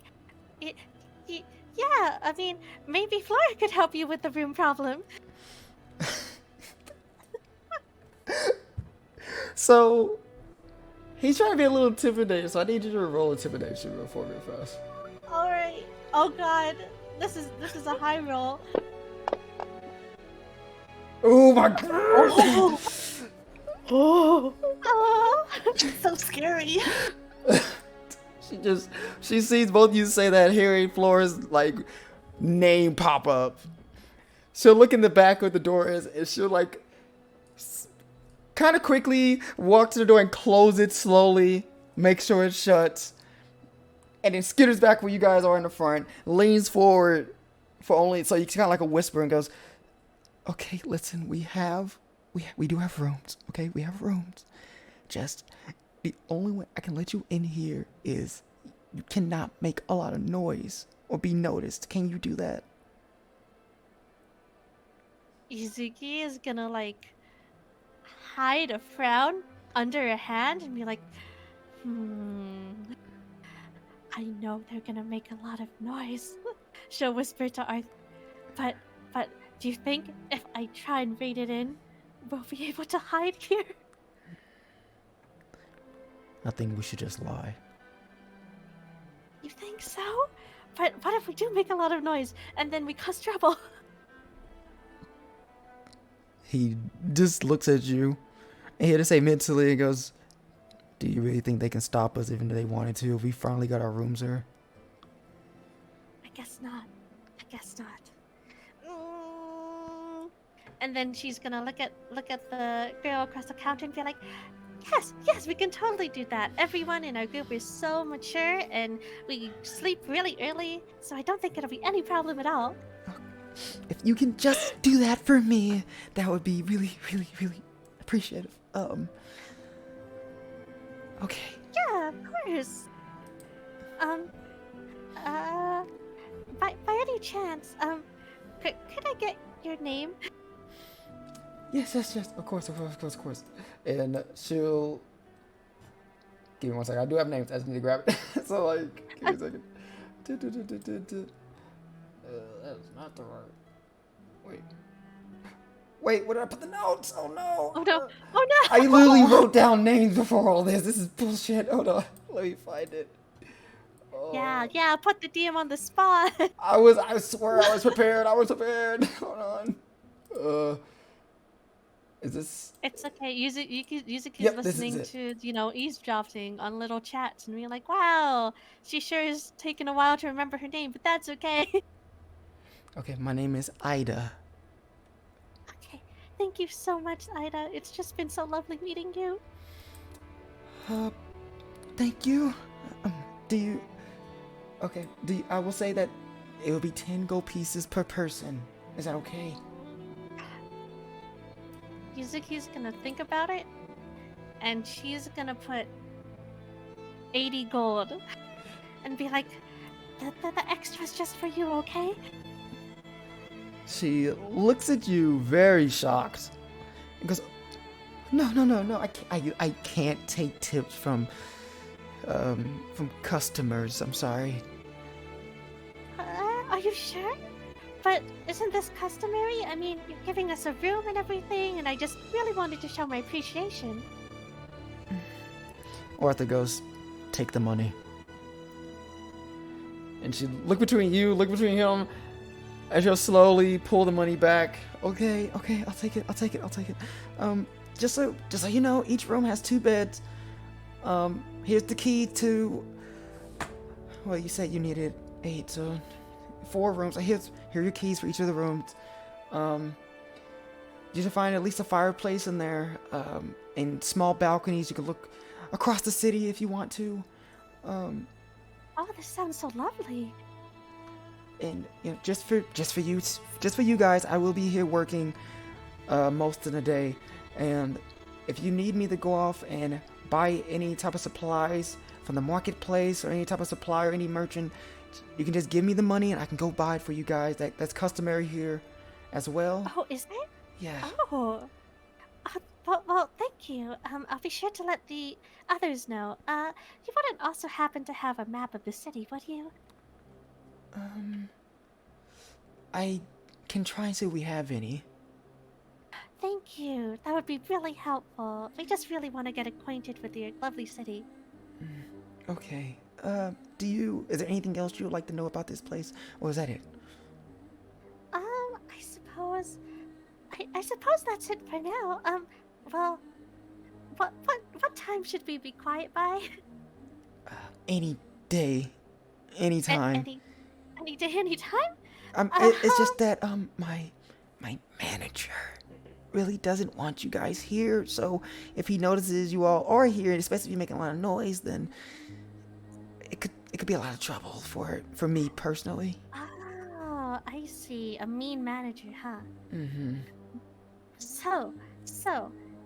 yeah, I mean, maybe Flora could help you with the room problem. So, he's trying to be a little intimidating, so I need you to roll intimidation real fast. Alright. Oh god. This is a high roll. Oh my god! Oh, Oh. it's so scary. She sees both of you say that, hearing Flora's like name pop up. She'll look in the back where the door is, and she'll like kind of quickly walk to the door and close it slowly, make sure it shuts, and then skitters back where you guys are in the front, leans forward for only, so you kind of like a whisper, and goes, okay, listen, we do have rooms, okay? We have rooms. Just the only way I can let you in here is you cannot make a lot of noise or be noticed. Can you do that? Yuzuki is gonna like hide a frown under a hand and be like, I know they're gonna make a lot of noise. She'll whisper to Arthur, but do you think if I try and raid it in, we'll be able to hide here? I think we should just lie. You think so? But what if we do make a lot of noise and then we cause trouble? He just looks at you, and he had to say mentally, and goes, do you really think they can stop us even if they wanted to, if we finally got our rooms here? I guess not. And then she's gonna look at the girl across the counter and be like, yes, we can totally do that. Everyone in our group is so mature and we sleep really early, so I don't think it'll be any problem at all. If you can just do that for me, that would be really appreciative. Okay. Yeah, of course. By any chance, could I get your name? Yes, of course. And she'll... Give me 1 second, I do have names, I just need to grab it. So, like, give me a second. That is not the right... Wait, where did I put the notes? Oh no! Oh no! I literally wrote down names before all this. This is bullshit. Hold on. Let me find it. Oh. Yeah, put the DM on the spot. I swear I was prepared. Hold on. Is this... It's okay. Yuzuki's Yep, this is listening it. to, eavesdropping on little chats and being like, wow, she sure is taking a while to remember her name, but that's okay. Okay, my name is Ida. Okay, thank you so much, Ida. It's just been so lovely meeting you. Thank you. I will say that it will be 10 gold pieces per person. Is that okay? Yuzuki's gonna think about it, and she's gonna put 80 gold and be like, the extra's just for you, okay? She looks at you very shocked. goes, no, I can't take tips from customers. I'm sorry. Are you sure? But isn't this customary? I mean, you're giving us a room and everything, and I just really wanted to show my appreciation. Arthur goes, take the money. And she look between him, and she'll slowly pull the money back. Okay, I'll take it. Just so you know, each room has 2 beds. Here's the key to. Well, you said you needed 8, so 4 rooms. Here are your keys for each of the rooms. You should find at least a fireplace in there. And small balconies. You can look across the city if you want to. Oh, this sounds so lovely. And you know, just for you guys, I will be here working most of the day. And if you need me to go off and buy any type of supplies from the marketplace or any type of supplier, any merchant, you can just give me the money and I can go buy it for you guys. That's customary here as well. Oh, is it? Yeah. Oh. Well, thank you. I'll be sure to let the others know. You wouldn't also happen to have a map of the city, would you? I can try and see if we have any. Thank you. That would be really helpful. We just really want to get acquainted with your lovely city. Okay. Is there anything else you would like to know about this place, or is that it? I suppose that's it for now. Well, what time should we be quiet by? Any day, any time. Any day, any time? It's just that my manager really doesn't want you guys here. So if he notices you all are here, and especially if you're making a lot of noise, then it could be a lot of trouble for me personally. Oh, I see. A mean manager, huh? Mm-hmm. So,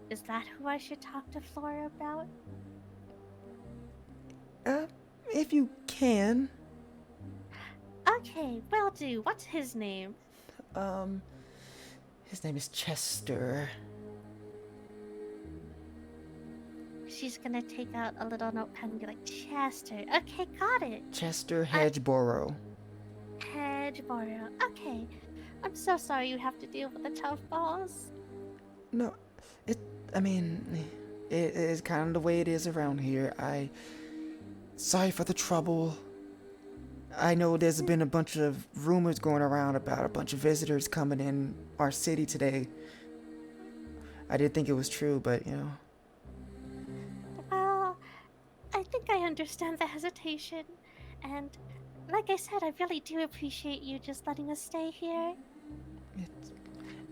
is that who I should talk to Flora about? If you can. Okay, will do. What's his name? His name is Chester. She's gonna take out a little notepad and be like, Chester. Okay, got it. Chester Hedgeborough. Hedgeborough. Okay. I'm so sorry you have to deal with a tough boss. No, it is kind of the way it is around here. Sorry for the trouble. I know there's been a bunch of rumors going around about a bunch of visitors coming in our city today. I did think it was true, but you know. Well, I think I understand the hesitation. And like I said, I really do appreciate you just letting us stay here.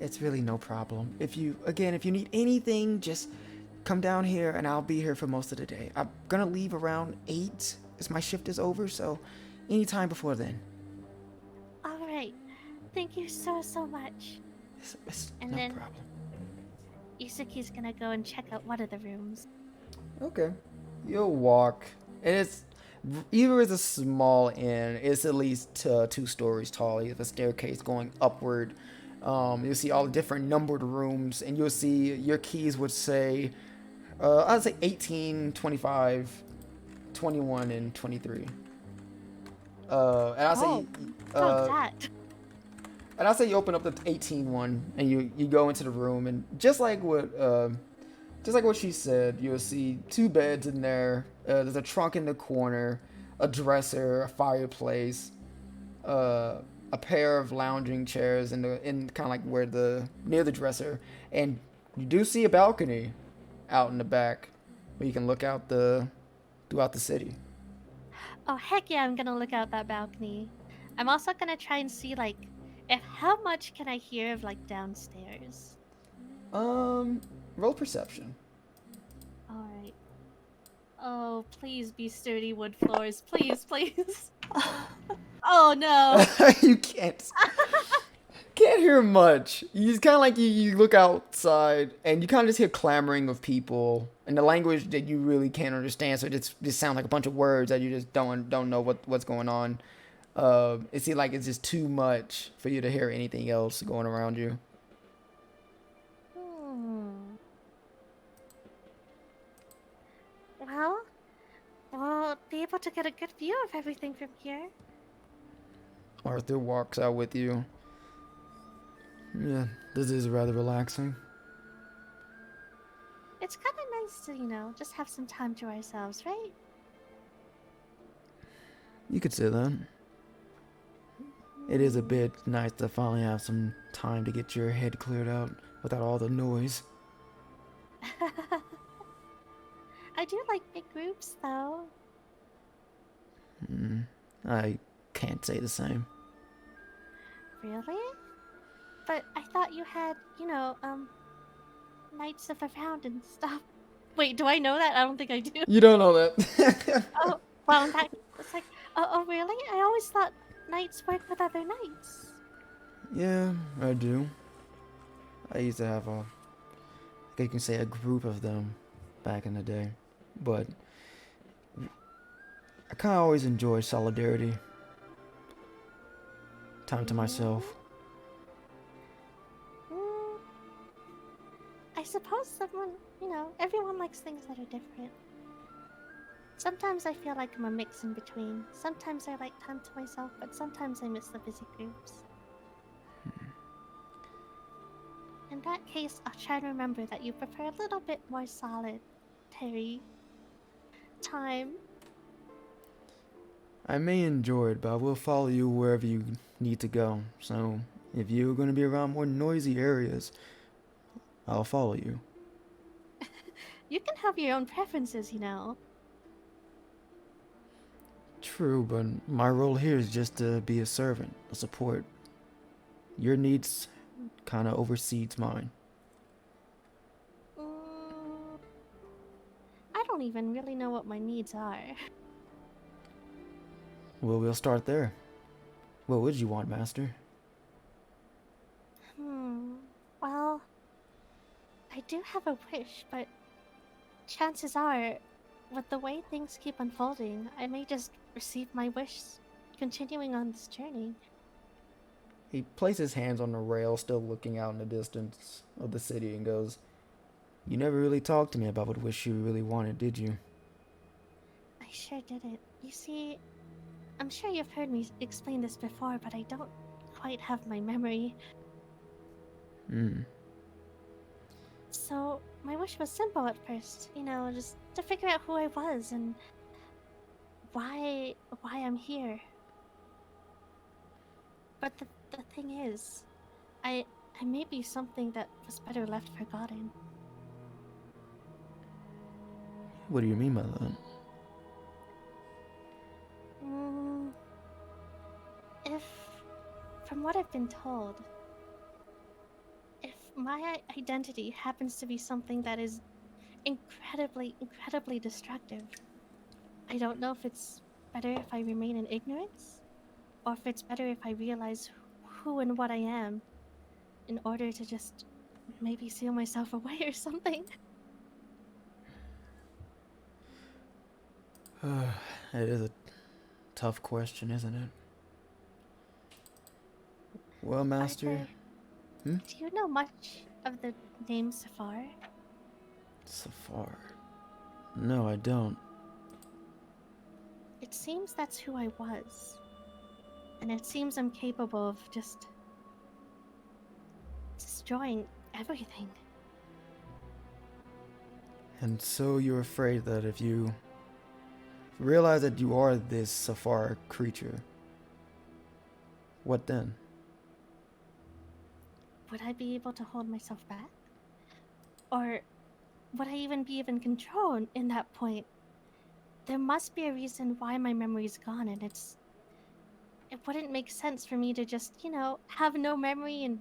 It's really no problem. If you need anything, just come down here and I'll be here for most of the day. I'm gonna leave around 8 as my shift is over, so anytime before then. Alright. Thank you so much. It's And no then- problem. Yuzuki's gonna go and check out one of the rooms. Okay. You'll walk. And it's either it's a small inn, it's at least 2 stories tall. You have a staircase going upward. You'll see all the different numbered rooms, and you'll see your keys would say, I'd say 18, 25, 21, and 23. And I'll say, that. and I'll say you open up the 18 one, and you go into the room, and just like what she said, you'll see 2 beds in there. There's a trunk in the corner, a dresser, a fireplace, a pair of lounging chairs in kind of like near the dresser, and you do see a balcony out in the back where you can look out throughout the city. Oh, heck yeah, I'm gonna look out that balcony. I'm also gonna try and see, like, how much can I hear of, like, downstairs? Roll perception. Alright. Oh, please be sturdy wood floors. Please. Oh, no. You can't hear much. You just kind of like you look outside and you kind of just hear clamoring of people in the language that you really can't understand. So it just sound like a bunch of words that you just don't know what's going on. It seems like it's just too much for you to hear anything else going around you. able to get a good view of everything from here. Arthur walks out with you. Yeah, this is rather relaxing. It's kind of nice to, just have some time to ourselves, right? You could say that. It is a bit nice to finally have some time to get your head cleared out without all the noise. I do like big groups, though. I can't say the same. Really? But I thought you had, Knights of the Round and stuff. Wait, do I know that? I don't think I do. You don't know that. Oh, well, in that, it's like, oh, really? I always thought knights work with other knights. Yeah, I do. I used to have you can say a group of them back in the day. But I kind of always enjoy solidarity. Time to myself. I suppose everyone likes things that are different. Sometimes I feel like I'm a mix in between. Sometimes I like time to myself, but sometimes I miss the busy groups. In that case, I'll try to remember that you prefer a little bit more solitary time. I may enjoy it, but I will follow you wherever you need to go. So, if you're going to be around more noisy areas, I'll follow you. You can have your own preferences, True, but my role here is just to be a servant, a support. Your needs kind of oversees mine. I don't even really know what my needs are. Well, we'll start there. What would you want, Master? Well, I do have a wish, but chances are, with the way things keep unfolding, I may just receive my wish continuing on this journey. He places hands on the rail, still looking out in the distance of the city, and goes, "You never really talked to me about what wish you really wanted, did you?" I sure didn't. You see, I'm sure you've heard me explain this before, but I don't quite have my memory. So, my wish was simple at first, just to figure out who I was and why I'm here. But the thing is, I may be something that was better left forgotten. What do you mean by that? If, from what I've been told, if my identity happens to be something that is incredibly, incredibly destructive, I don't know if it's better if I remain in ignorance, or if it's better if I realize who and what I am in order to just maybe seal myself away or something. It is a tough question, isn't it? Well, Master... Arthur, do you know much of the name Safar? Safar? No, I don't. It seems that's who I was. And it seems I'm capable of just destroying everything. And so you're afraid that if you realize that you are this Safar creature, what then? Would I be able to hold myself back? Or would I even be in control in that point? There must be a reason why my memory's gone, and it wouldn't make sense for me to just, have no memory and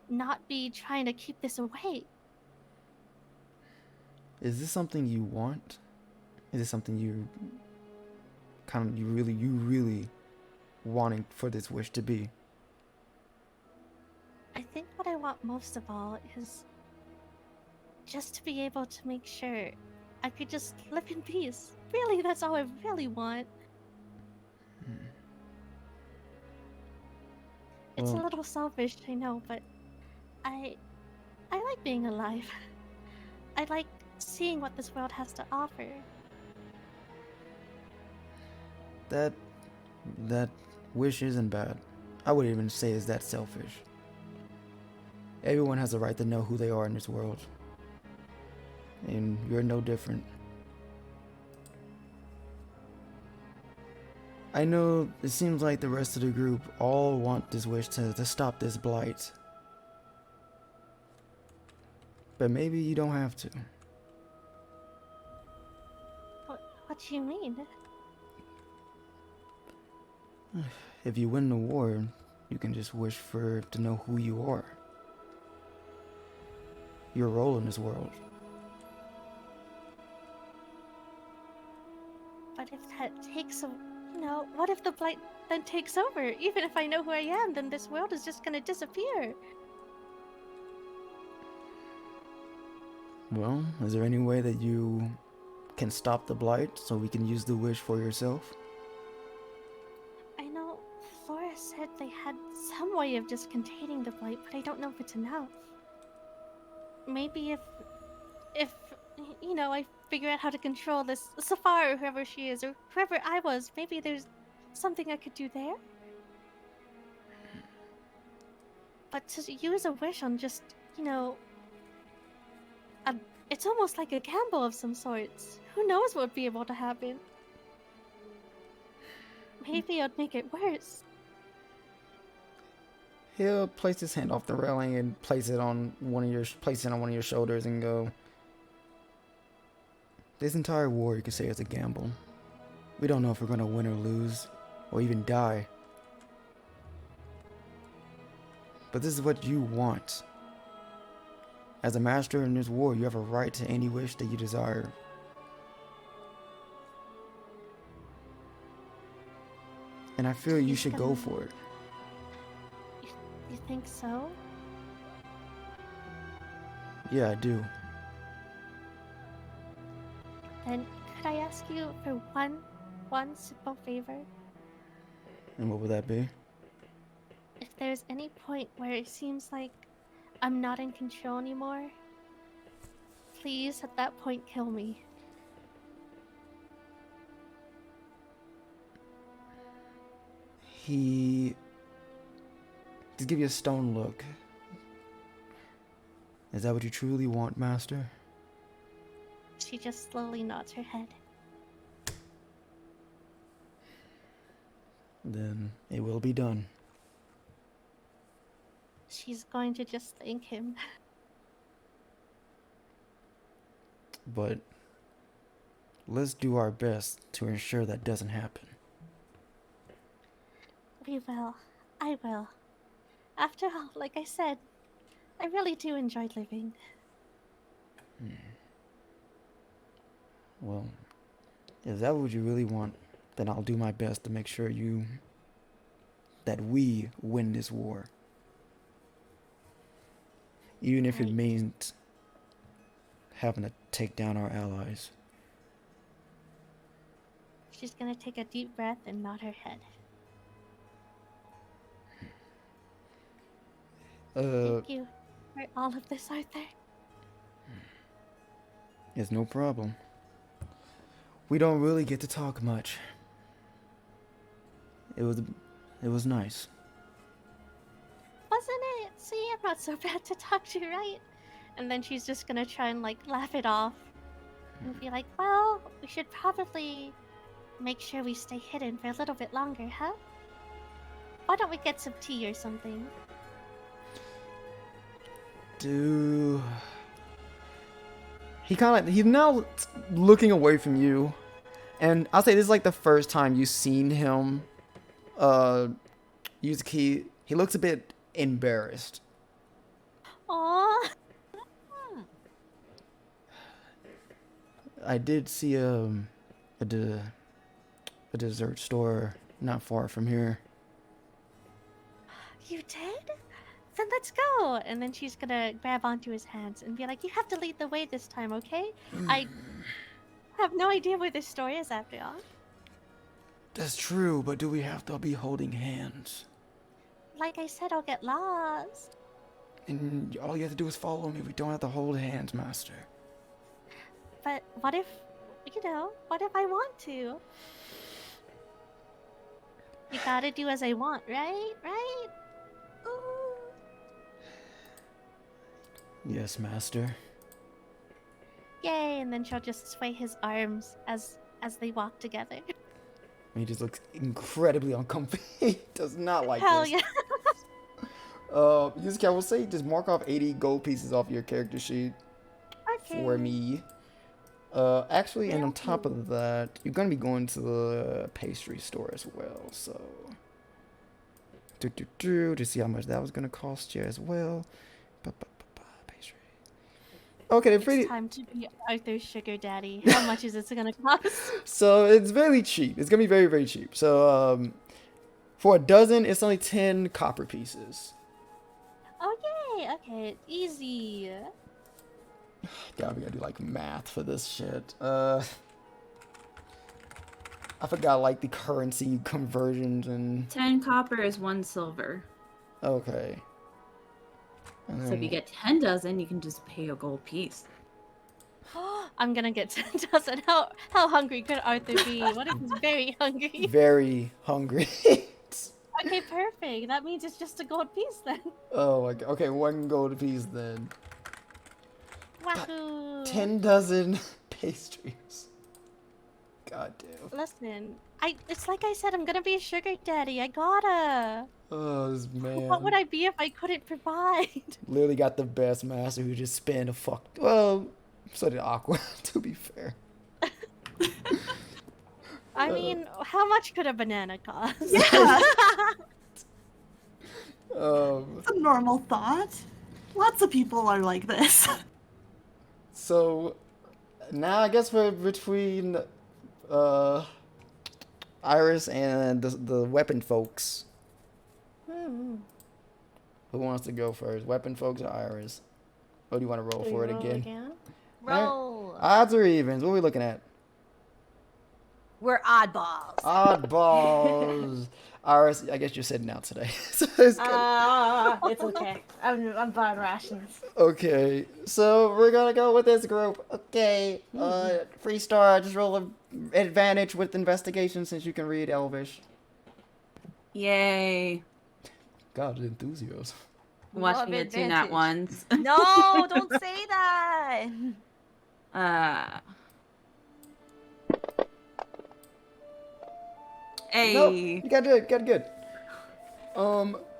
not be trying to keep this away. Is this something you want? Is this something you really wanting for this wish to be? I think what I want most of all is just to be able to make sure I could just live in peace. Really, that's all I really want. It's a little selfish, I know, but I like being alive. I like seeing what this world has to offer. that wish isn't bad. I wouldn't even say it's that selfish. Everyone has a right to know who they are in this world. And you're no different. I know it seems like the rest of the group all want this wish to stop this blight. But maybe you don't have to. What do you mean? If you win the war, you can just wish to know who you are. Your role in this world. But if that takes a... what if the blight then takes over? Even if I know who I am, then this world is just gonna disappear. Well, is there any way that you can stop the blight so we can use the wish for yourself? I know Flora said they had some way of just containing the blight, but I don't know if it's enough. Maybe if I figure out how to control this Safar or whoever she is, or whoever I was, maybe there's something I could do there? But to use a wish on just, it's almost like a gamble of some sorts. Who knows what would be able to happen? Maybe it'd make it worse. He'll place his hand off the railing and place it on one of your shoulders and go, this entire war you could say is a gamble. We don't know if we're gonna win or lose, or even die. But this is what you want. As a master in this war, you have a right to any wish that you desire. And I feel you should go for it. You think so? Yeah, I do. Then could I ask you for one simple favor? And what would that be? If there's any point where it seems like I'm not in control anymore, please at that point kill me. He just give you a stone look. Is that what you truly want, Master? She just slowly nods her head. Then it will be done. She's going to just thank him. But let's do our best to ensure that doesn't happen. We will. I will. After all, like I said, I really do enjoy living. Well, if that's what you really want, then I'll do my best to make sure that we win this war. Even if it means having to take down our allies. She's gonna take a deep breath and nod her head. Thank you for all of this, Arthur. It's no problem. We don't really get to talk much. It was nice. Wasn't it? See, I'm not so bad to talk to, right? And then she's just gonna try and laugh it off. And be like, well, we should probably make sure we stay hidden for a little bit longer, huh? Why don't we get some tea or something? He's now looking away from you, and I'll say this is like the first time you've seen him use the key. He looks a bit embarrassed. Aww. I did see a dessert store not far from here. You did? Then let's go! And then she's gonna grab onto his hands and be like, you have to lead the way this time, okay? I have no idea where this store is after all. That's true, but do we have to be holding hands? Like I said, I'll get lost. And all you have to do is follow me. We don't have to hold hands, Master. But what if, what if I want to? You gotta do as I want, right? Right? Ooh. Yes, master. Yay! And then she'll just sway his arms as they walk together. He just looks incredibly uncomfortable. He does not like Hell this. yeah! Yuzuki, I will say just mark off 80 gold pieces off your character sheet for me. Actually, and on top of that, you're gonna be going to the pastry store as well, so to see how much that was gonna cost you as well. Pastry. Okay, they're pretty. It's time to be Arthur's sugar daddy. How much is this gonna cost? So it's very cheap. It's gonna be very, very cheap. So for a dozen, it's only 10 copper pieces. Oh yay! Okay, easy. God, we gotta do like math for this shit. I forgot like the currency conversions and. 10 copper is 1 silver. Okay. And So if you get 10 dozen, you can just pay a gold piece. I'm gonna get 10 dozen. How hungry could Arthur be? What if he's very hungry? Very hungry. Okay, perfect. That means it's just a gold piece then. Oh my god. Okay, 1 gold piece then. Wahoo! 10 dozen pastries. God damn. Listen, it's like I said, I'm gonna be a sugar daddy. I gotta. Oh, this man. What would I be if I couldn't provide? Literally got the best master who just spent a fuck. Well, so did Aqua, to be fair. I mean, how much could a banana cost? Yeah, Um, it's a normal thought. Lots of people are like this. so now I guess we're between Iris and the weapon folks. Who wants to go first? Weapon folks or Iris? Or do you want to roll for it again? Roll. Odds or evens? What are we looking at? We're oddballs. Oddballs. Iris, I guess you're sitting out today. So it's good. It's okay. I'm buying rations. Okay, so we're gonna go with this group. Okay, Freestar, just roll an advantage with investigation since you can read Elvish. Yay. God, enthusiasm. Watch me get 2 nat ones. No, don't say that. Hey. No, you got good.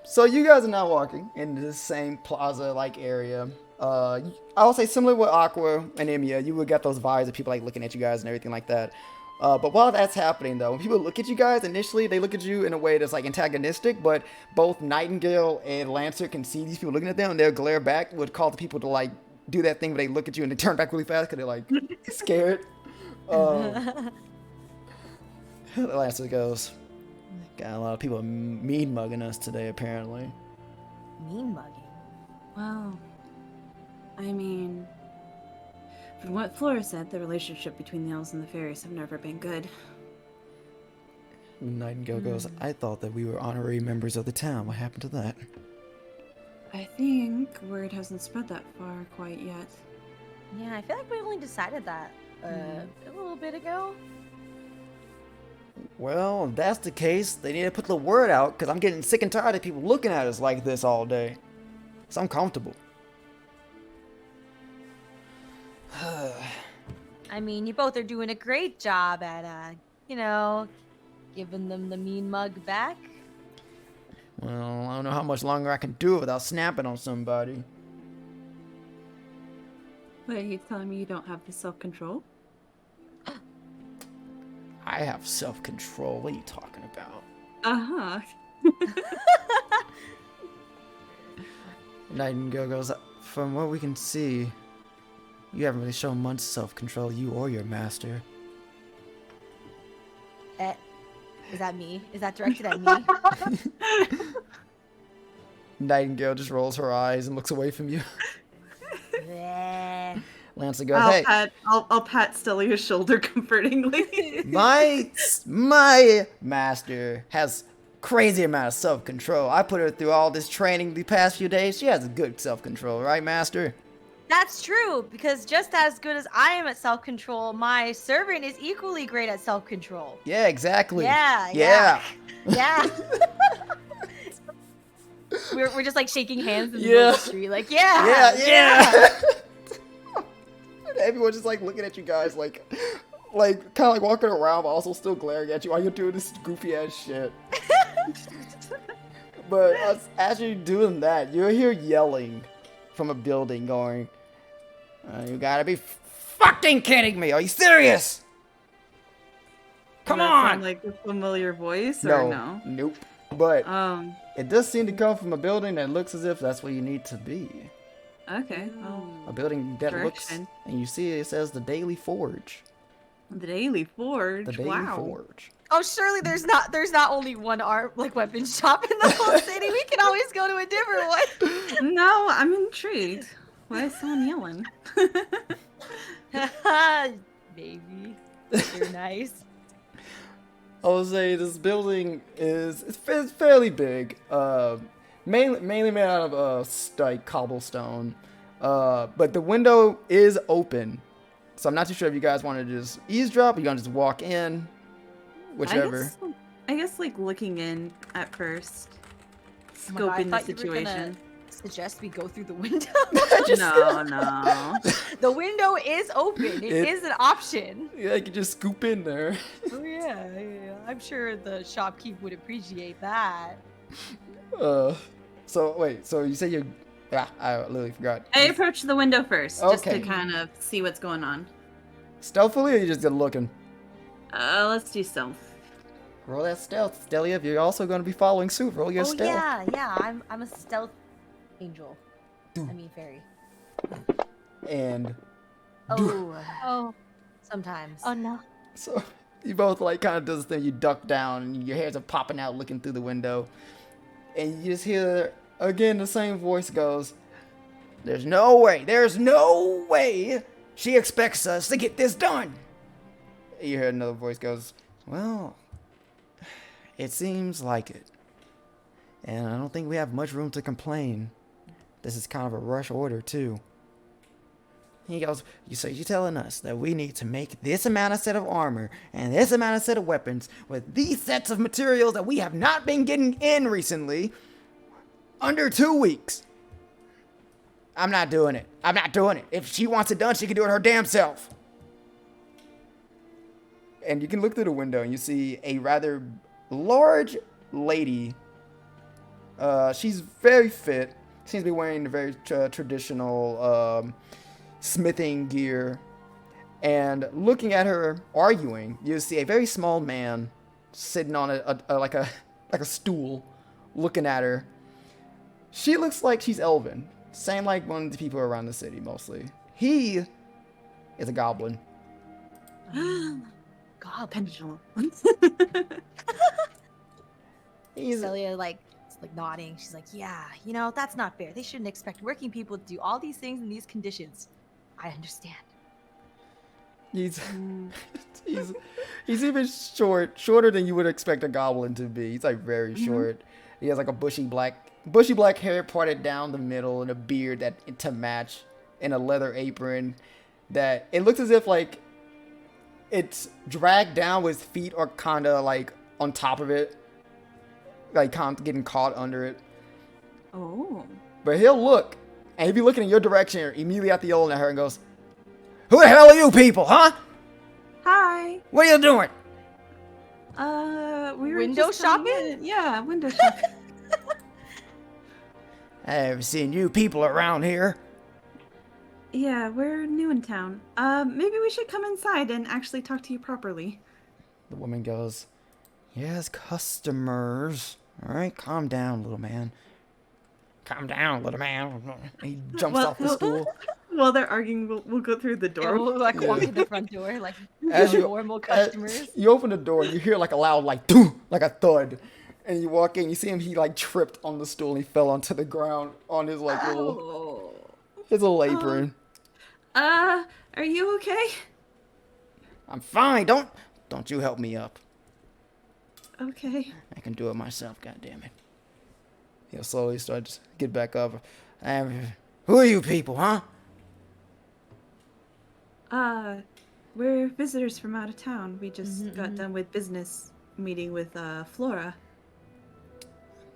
So you guys are now walking in the same plaza-like area. I would say similar with Aqua and Emia, you would get those vibes of people like looking at you guys and everything like that. But while that's happening, though, when people look at you guys, initially they look at you in a way that's like antagonistic, but both Nightingale and Lancer can see these people looking at them and they'll glare back, would call the people to like do that thing where they look at you and they turn back really fast because they're like scared. Lancer goes, got a lot of people mean mugging us today, apparently. Mean mugging. Well, I mean, from what Flora said, the relationship between the elves and the fairies have never been good. Nightingale goes, I thought that we were honorary members of the town. What happened to that? I think word hasn't spread that far quite yet. Yeah, I feel like we only decided that a little bit ago. Well, if that's the case, they need to put the word out, because I'm getting sick and tired of people looking at us like this all day. It's uncomfortable. I mean, you both are doing a great job at, giving them the mean mug back. Well, I don't know how much longer I can do it without snapping on somebody. But you telling me you don't have the self-control? I have self-control. What are you talking about? Uh-huh. Nightingale goes, from what we can see, you haven't really shown much self-control, you or your master. Is that me? Is that directed at me? Nightingale just rolls her eyes and looks away from you. Bleh. Lancer goes, hey, I'll pat Stellia''s shoulder comfortingly. my master has crazy amount of self-control. I put her through all this training the past few days. She has a good self-control, right, master? That's true, because just as good as I am at self-control, my servant is equally great at self-control. Yeah, exactly. Yeah. Yeah. We're just like shaking hands in the Yeah. middle of the street, like yeah. Everyone's just like looking at you guys like kind of like walking around, but also still glaring at you while you're doing this goofy ass shit. But as you're doing that, you'll hear yelling from a building going, "You gotta be fucking kidding me! Are you serious? Come Does that on!" sound like a familiar voice or no? Nope. But Um. it does seem to come from a building that looks as if that's where you need to be. Okay. A building that looks, Direction. and you see it says the Daily Forge. The Daily Forge. The Daily wow. Forge. Oh, surely there's not only one weapon shop in the whole city. We can always go to a different one. No, I'm intrigued. Why is someone yelling? Maybe. You're nice. I would say this building is it's fairly big. Mainly made out of like cobblestone. But the window is open. So I'm not too sure if you guys want to just eavesdrop or you want to just walk in. Whichever. I guess like looking in at first. Oh my God, I Scoping the thought you were gonna situation. suggest we go through the window. No. The window is open. It is an option. Yeah, you can just scoop in there. Oh yeah. I'm sure the shopkeep would appreciate that. So wait, so you say you I literally forgot. I approached the window first, just Okay. to kind of see what's going on. Stealthily or you just looking? Let's do stealth. Roll that stealth. Stelli'a, if you're also going to be following suit, roll your Oh stealth. yeah. I'm a stealth angel. I mean fairy. And Oh, Sometimes. oh no. so you both like kind of do this thing. You duck down and your hairs are popping out looking through the window. And you just hear again the same voice goes, there's no way she expects us to get this done. And you hear another voice goes, well, it seems like it. And I don't think we have much room to complain. This is kind of a rush order too. He goes, you're telling us that we need to make this amount of set of armor and this amount of set of weapons with these sets of materials that we have not been getting in recently under 2 weeks. I'm not doing it. If she wants it done, she can do it her damn self. And you can look through the window and you see a rather large lady. She's very fit. Seems to be wearing the very traditional smithing gear. And looking at her arguing, you see a very small man sitting on like a stool, looking at her. She looks like she's elven, same like one of the people around the city mostly. He is a goblin. God, pendulum. He's Stelli'a like nodding. She's like, yeah, that's not fair. They shouldn't expect working people to do all these things in these conditions. I understand. he's even shorter than you would expect a goblin to be. He's like very short. He has like a bushy black hair parted down the middle and a beard that to match, and a leather apron that it looks as if like it's dragged down with feet or kind of like on top of it, like kind of getting caught under it. Oh. But he'll look, and he'll be looking in your direction immediately after yelling at her and goes, who the hell are you people, huh? Hi. What are you doing? We were Window just coming shopping? in. Yeah, window shopping. I haven't seen you people around here. Yeah, we're new in town. Maybe we should come inside and actually talk to you properly. The woman goes, yes, customers. All right, calm down, little man. Calm down, little man. He jumps off the stool. While they're arguing, we'll go through the door. We'll like walk in the front door like As you- normal customers. You open the door and you hear like a loud like doom, like a thud. And you walk in, you see him, he like tripped on the stool and he fell onto the ground on his like his little apron. Are you okay? I'm fine, don't you help me up. Okay. I can do it myself, goddammit. He'll slowly start to get back up. Who are you people, huh? We're visitors from out of town. We just got done with business meeting with Flora.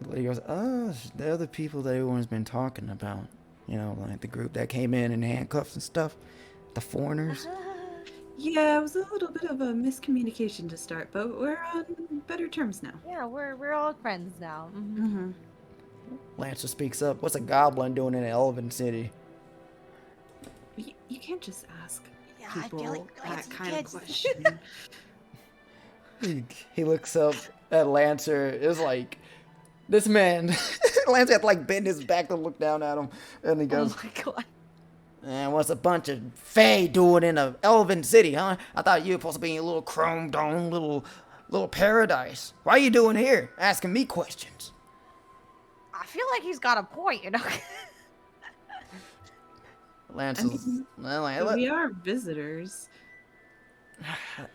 The lady goes, oh, they're the people that everyone's been talking about. You know, like the group that came in handcuffs and stuff. The foreigners. Yeah, it was a little bit of a miscommunication to start, but we're on better terms now. Yeah, we're all friends now. Lancer speaks up. What's a goblin doing in Elven City? You can't just ask Yeah, people I feel like that you kind can't of just- question. He looks up at Lancer. It's like, this man. Lancer had to like bend his back to look down at him. And he goes, Oh my god. and what's a bunch of fae doing in a Elven City, huh? I thought you were supposed to be in your little chrome dome, little paradise. Why are you doing here? Asking me questions. I feel like he's got a point, you know. Lancer's, We are visitors.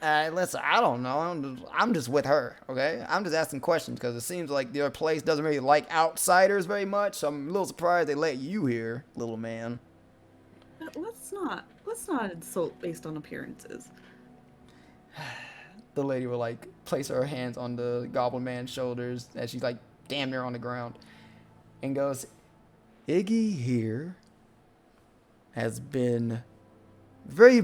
listen, I don't know. I'm just with her, okay? I'm just asking questions because it seems like your place doesn't really like outsiders very much. So I'm a little surprised they let you here, little man. Let's not insult based on appearances. The lady will like place her hands on the goblin man's shoulders as she's like damn near on the ground and goes, Iggy here has been very,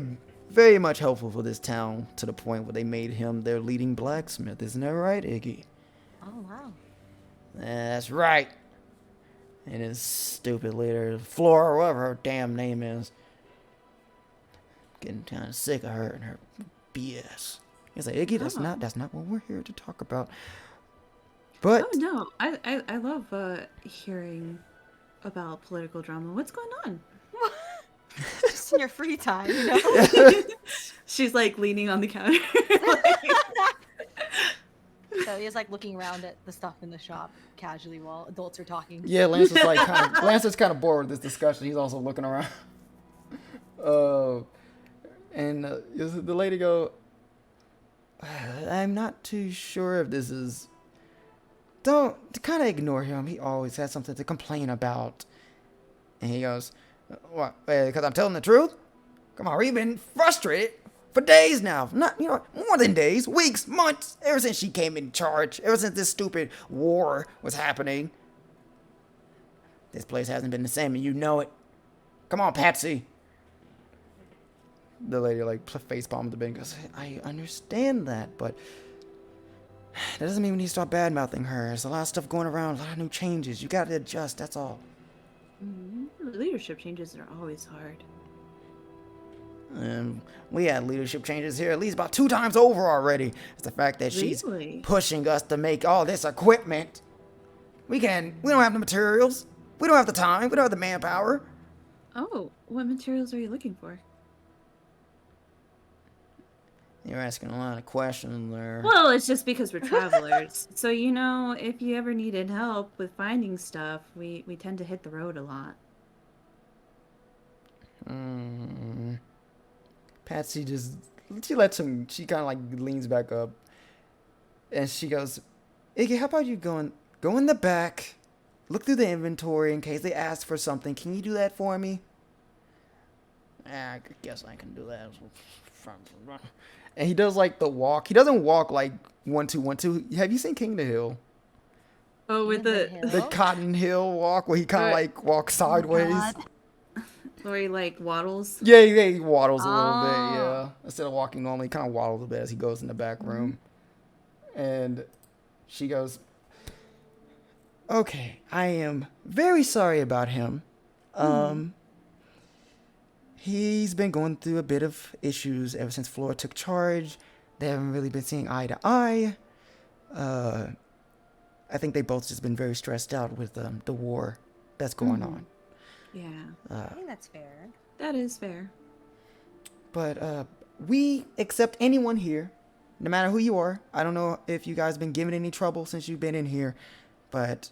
very much helpful for this town to the point where they made him their leading blacksmith. Isn't that right, Iggy? Oh wow. That's right. And his stupid leader, Flora, whatever her damn name is. Getting kind of sick of her and her BS. He's like, Iggy, that's not what we're here to talk about. But Oh no, I love hearing about political drama. What's going on? Just in your free time, you know. She's like leaning on the counter. So he's like looking around at the stuff in the shop casually while adults are talking. yeah, Lancer's kind of bored with this discussion. He's also looking around. And the lady go, I'm not too sure if this is. Don't kind of ignore him. He always has something to complain about. And he goes, what? Because I'm telling the truth? Come on, we've been frustrated for days now. Not, more than days, weeks, months. Ever since she came in charge. Ever since this stupid war was happening. This place hasn't been the same, and you know it. Come on, Patsy. The lady like face palmed the bin and goes, I understand that, but that doesn't mean we need to start bad mouthing her. There's a lot of stuff going around, a lot of new changes. You gotta adjust, that's all. Leadership changes are always hard. We had leadership changes here at least about 2 times over already. It's the fact that she's Really? pushing us to make all this equipment. We don't have the materials. We don't have the time. We don't have the manpower. Oh, what materials are you looking for? You're asking a lot of questions there. Well, it's just because we're travelers. So, if you ever needed help with finding stuff, we tend to hit the road a lot. Patsy she kind of like leans back up and she goes, Iggy, how about you go in the back, look through the inventory in case they ask for something. Can you do that for me? I guess I can do that. And he does like the walk. He doesn't walk like 1 2 1 2. Have you seen King of the Hill? Oh, with The Cotton Hill walk where he kind of like walks sideways. Where he like waddles. Yeah, he waddles a little bit. Yeah, instead of walking normally, he kind of waddles a bit as he goes in the back room. And she goes, "Okay, I am very sorry about him. He's been going through a bit of issues ever since Flora took charge. They haven't really been seeing eye to eye. I think they both just been very stressed out with the war that's going on. Yeah. I think that's fair. That is fair. But we accept anyone here, no matter who you are. I don't know if you guys been given any trouble since you've been in here, but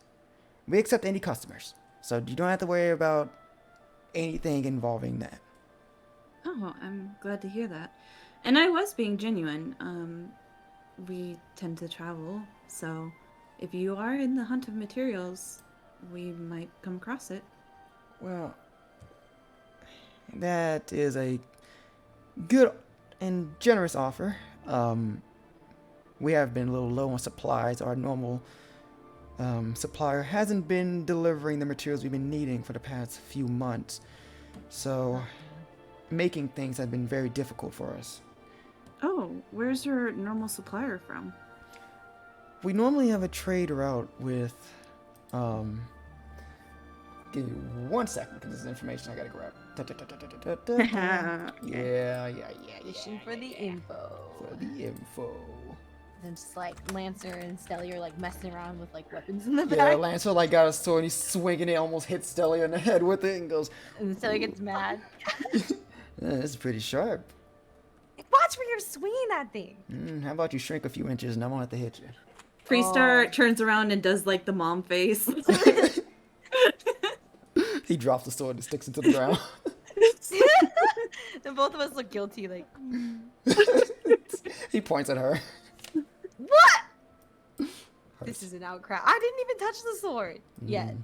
we accept any customers. So you don't have to worry about anything involving that. Oh, I'm glad to hear that. And I was being genuine. We tend to travel, so if you are in the hunt of materials, we might come across it. Well, that is a good and generous offer. We have been a little low on supplies. Our normal supplier hasn't been delivering the materials we've been needing for the past few months. So making things has been very difficult for us. Oh, where's your normal supplier from? We normally have a trade route with, give me 1 second because this is information I gotta grab. Yeah. Wishing for the info. For the info. And just like Lancer and Stelli'a are like messing around with like weapons in the Yeah, back. Lancer like got a sword and he's swinging it, almost hits Stelli'a in the head with it and goes, And Stelli'a gets mad. This is pretty sharp. Watch where you're swinging that thing. How about you shrink a few inches and I won't have to hit you? Freestar turns around and does like the mom face. He drops the sword and sticks it to the ground. Then both of us look guilty, like, He points at her. what? This is an outcry. I didn't even touch the sword yet.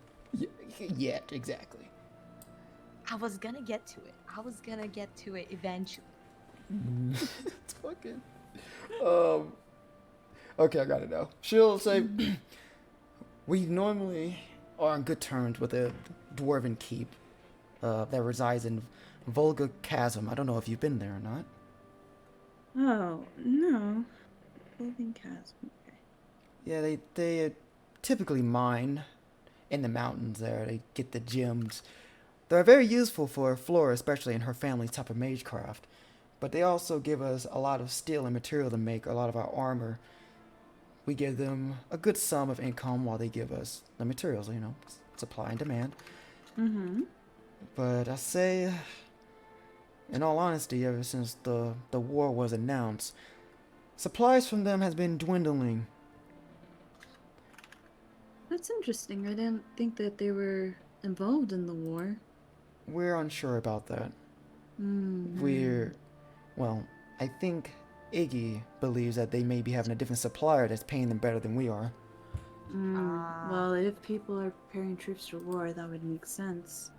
Yet, exactly. I was gonna get to it. I was gonna get to it eventually. It's fucking. Okay, I gotta know. She'll say, we normally are on good terms with a dwarven keep that resides in Volga Chasm. I don't know if you've been there or not. Oh, no. Golden Chasm. Okay. Yeah, they typically mine in the mountains there. They get the gems. They're very useful for Flora, especially in her family's type of magecraft. But they also give us a lot of steel and material to make a lot of our armor. We give them a good sum of income while they give us the materials, you know, supply and demand. Mm-hmm. But I say, in all honesty, ever since the war was announced, supplies from them has been dwindling. That's interesting. I didn't think that they were involved in the war. We're unsure about that. Well, I think Iggy believes that they may be having a different supplier that's paying them better than we are. Well, if people are preparing troops for war, that would make sense.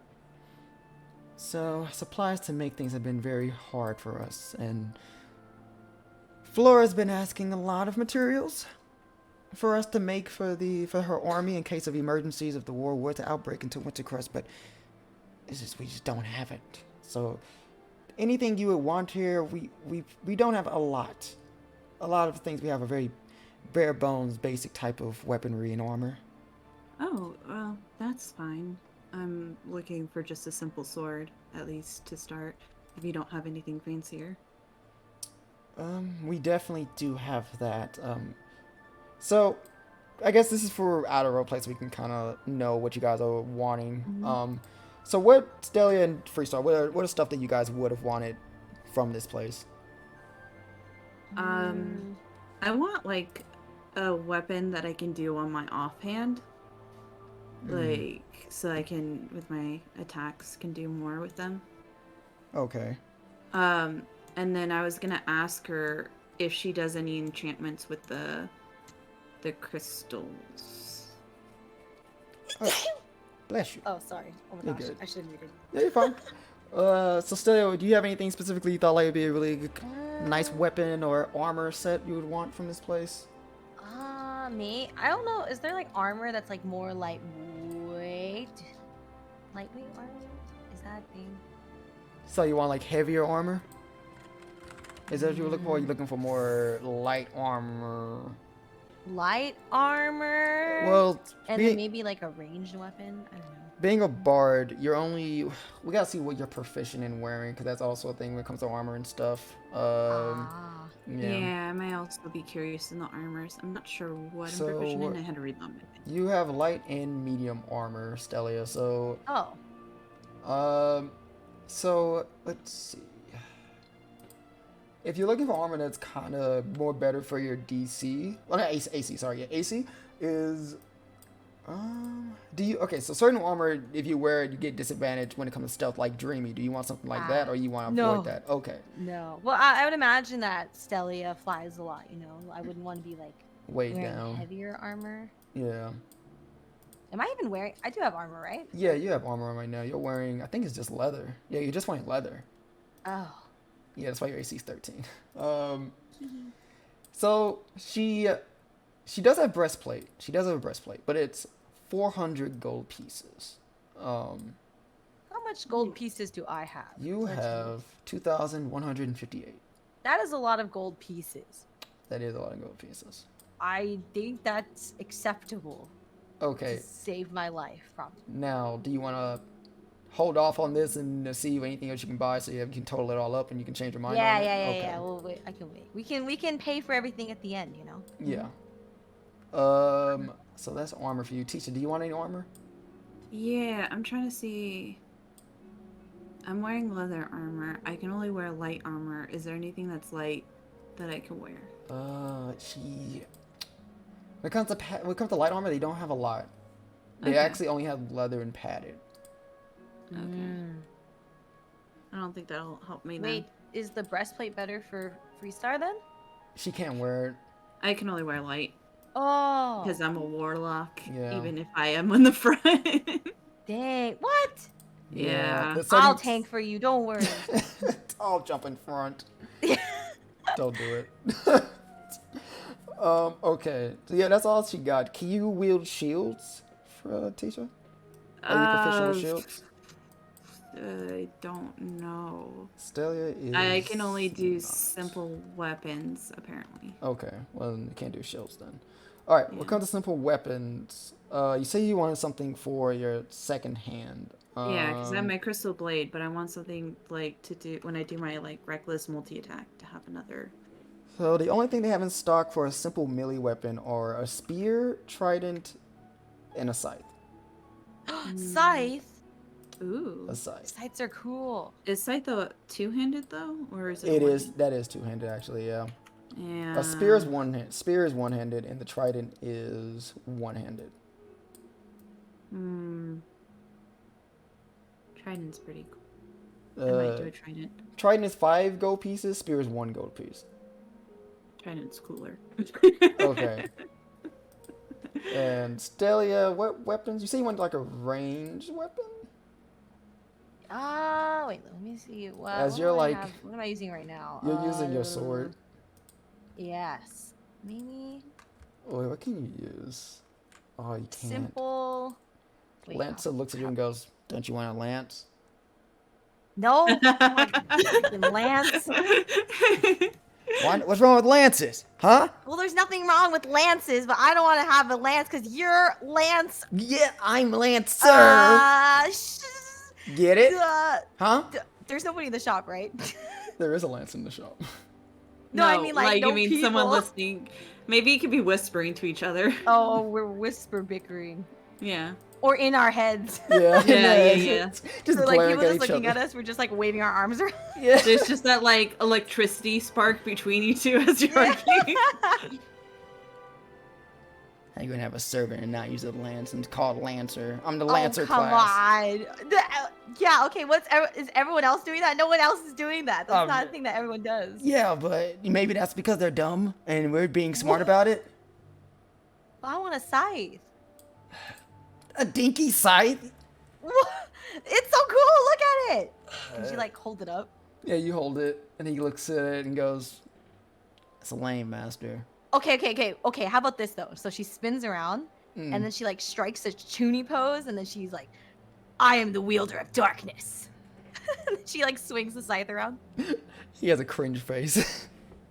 So, supplies to make things have been very hard for us, and Flora's been asking a lot of materials for us to make for her army in case of emergencies if the war were to outbreak into Wintercrest, but we just don't have it. So, anything you would want here, we don't have a lot. A lot of things we have a very bare bones, basic type of weaponry and armor. Oh, well, that's fine. I'm looking for just a simple sword, at least to start, if you don't have anything fancier. We definitely do have that. So, I guess this is for out of role play so we can kind of know what you guys are wanting. So what, Stelli'a and Freestar, what are stuff that you guys would have wanted from this place? I want, like, a weapon that I can do on my offhand. Like, so I can, with my attacks, can do more with them. Okay. And then I was gonna ask her if she does any enchantments with the crystals. Oh, bless you. Oh, sorry. Oh my You're gosh. good. I should have muted. Yeah, you're fine. So Stelli'a, do you have anything specifically you thought like would be a really good, nice weapon or armor set you would want from this place? Me? I don't know. Is there like armor that's like more lightweight? Lightweight armor? Is that a thing? So you want like heavier armor? Is that what you were looking for? Or are you looking for more light armor? Light armor? Well, and then maybe like a ranged weapon? I don't know. being a bard, we gotta see what you're proficient in wearing, because that's also a thing when it comes to armor and stuff. Yeah, I might also be curious in the armors. I'm not sure what I'm proficient in. I had to read them. You have light and medium armor, Stelli'a, so... So, let's see. If you're looking for armor that's kind of more better for your DC... Well, not AC, sorry. Yeah, AC is... Okay, so certain armor, if you wear it, you get disadvantage when it comes to stealth, like Dreamy. Do you want something like that, or you want to avoid that? Okay. No. Well, I would imagine that Stelli'a flies a lot, you know? I wouldn't want to be, like, Way wearing down. heavier armor. Yeah. Am I even wearing... I do have armor, right? Yeah, you have armor on right now. You're wearing... I think it's just leather. Yeah, you're just wearing leather. Oh. Yeah, that's why your AC is 13. So she does have breastplate. She does have a breastplate, but it's 400 gold pieces. How much gold pieces do I have? You have 2,158. That is a lot of gold pieces. That is a lot of gold pieces. I think that's acceptable. Okay. To save my life, probably. Now, do you want to hold off on this and see if anything else you can buy so you can total it all up and you can change your mind Yeah, on it? yeah, yeah, Okay. yeah. Well, wait, I can wait. We can pay for everything at the end, you know? Yeah. So that's armor for you. Tisha, do you want any armor? Yeah, I'm trying to see. I'm wearing leather armor. I can only wear light armor. Is there anything that's light that I can wear? When it comes to light armor, they don't have a lot. They Okay. actually only have leather and padded. Okay. I don't think that'll help me then. Wait, is the breastplate better for Freestar then? She can't wear it. I can only wear light Oh. because I'm a warlock, Yeah. even if I am on the front. Dang. What? Yeah. the I'll settings- tank for you. Don't worry. I'll jump in front. Don't do it. Okay. So yeah, that's all she got. Can you wield shields for Tisha? Are you proficient with shields? I don't know. Stelli'a is... I can only do not. simple weapons, apparently. Okay, well then you can't do shields then. Alright, when it comes to simple weapons, you say you wanted something for your second hand. Yeah, because I have my crystal blade, but I want something like to do when I do my like reckless multi-attack to have another. So the only thing they have in stock for a simple melee weapon are a spear, trident, and a scythe. Scythe. Ooh. A scythe. Scythes are cool. Is scythe a two-handed though, or is it? It one? is. That is two-handed actually. Yeah. Yeah. A spear is one-handed, and the trident is one-handed. Trident's pretty cool. I might do a trident. Trident is 5 gold pieces. Spear is 1 gold piece. Trident's cooler. Okay. And Stelli'a, what weapons? You say you want like a ranged weapon? Wait, let me see. Well, As what you're do I like- have? What am I using right now? You're using your sword. Yes. Maybe Wait, what can you use? Oh, you can't. simple. Wait, Lancer looks at you and goes, "Don't you want a lance?" no. Freaking lance. What's wrong with lances? Huh? Well, there's nothing wrong with lances, but I don't want to have a lance because you're Lance. Yeah, I'm Lancer. Get it? Huh? There's nobody in the shop, right? There is a lance in the shop. No, I mean, like, no you mean someone people. listening? Maybe you could be whispering to each other. Oh, we're whisper bickering. Yeah. Or in our heads. Yeah, Yeah. Just So, like, glaring people at just each looking other. at us, we're just, like, waving our arms around. Yeah. There's just that like electricity spark between you two as you're arguing. How you gonna have a servant and not use a lance and call it Lancer? I'm the Lancer come class. on. Yeah, okay, is everyone else doing that? No one else is doing that. That's not a thing that everyone does. Yeah, but maybe that's because they're dumb and we're being smart about it. I want a scythe. A dinky scythe? It's so cool. Look at it. Can she, like, hold it up? Yeah, you hold it, and he looks at it and goes, "It's lame, master." Okay. How about this, though? So she spins around, and then she, like, strikes a Chuni pose, and then she's like, I am the wielder of darkness. And then she, like, swings the scythe around. He has a cringe face.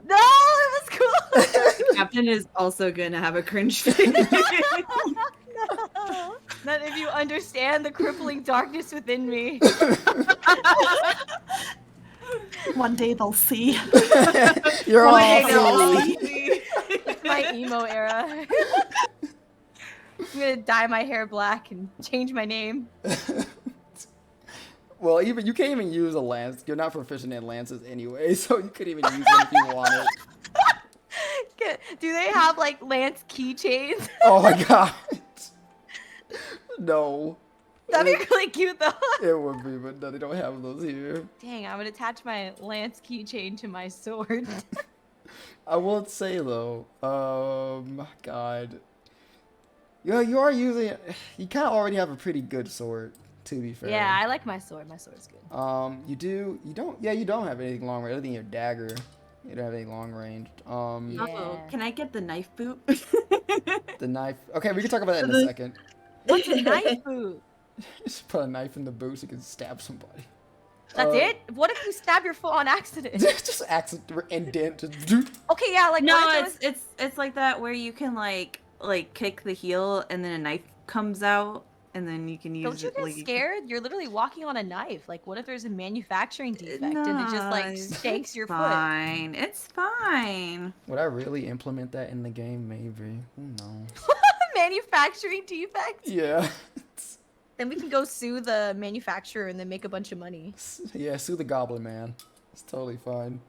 No, it was cool. Captain is also gonna have a cringe face. No. Not if you understand the crippling darkness within me. One day they'll see. You're One day all they'll silly. see. It's my emo era. I'm gonna dye my hair black and change my name. Well, even you can't even use a lance. You're not proficient in lances anyway, so you could even use them if you wanted. Do they have, like, lance keychains? Oh my god. No. That'd be really cute, though. It would be, but no, they don't have those here. Dang, I would attach my lance keychain to my sword. I will say though, God, you are using. You kind of already have a pretty good sword To be fair. Yeah, I like my sword. My sword's good. You don't have anything long range other than your dagger. You don't have any long range. Yeah. Oh, can I get the knife boot? The knife. Okay, we can talk about that in a second. What's a knife boot? Just put a knife in the boot so you can stab somebody. That's it? What if you stab your foot on accident? Just accident indent. Okay, yeah, like No, what if there was- it's like that where you can like kick the heel and then a knife comes out and then you can use Don't you it. get like, scared? You're literally walking on a knife. Like, what if there's a manufacturing defect and it just like shanks your foot? Fine. It's fine. Would I really implement that in the game? Maybe. Who knows? Manufacturing defect? Yeah. Then we can go sue the manufacturer and then make a bunch of money. Yeah, sue the Goblin Man. It's totally fine.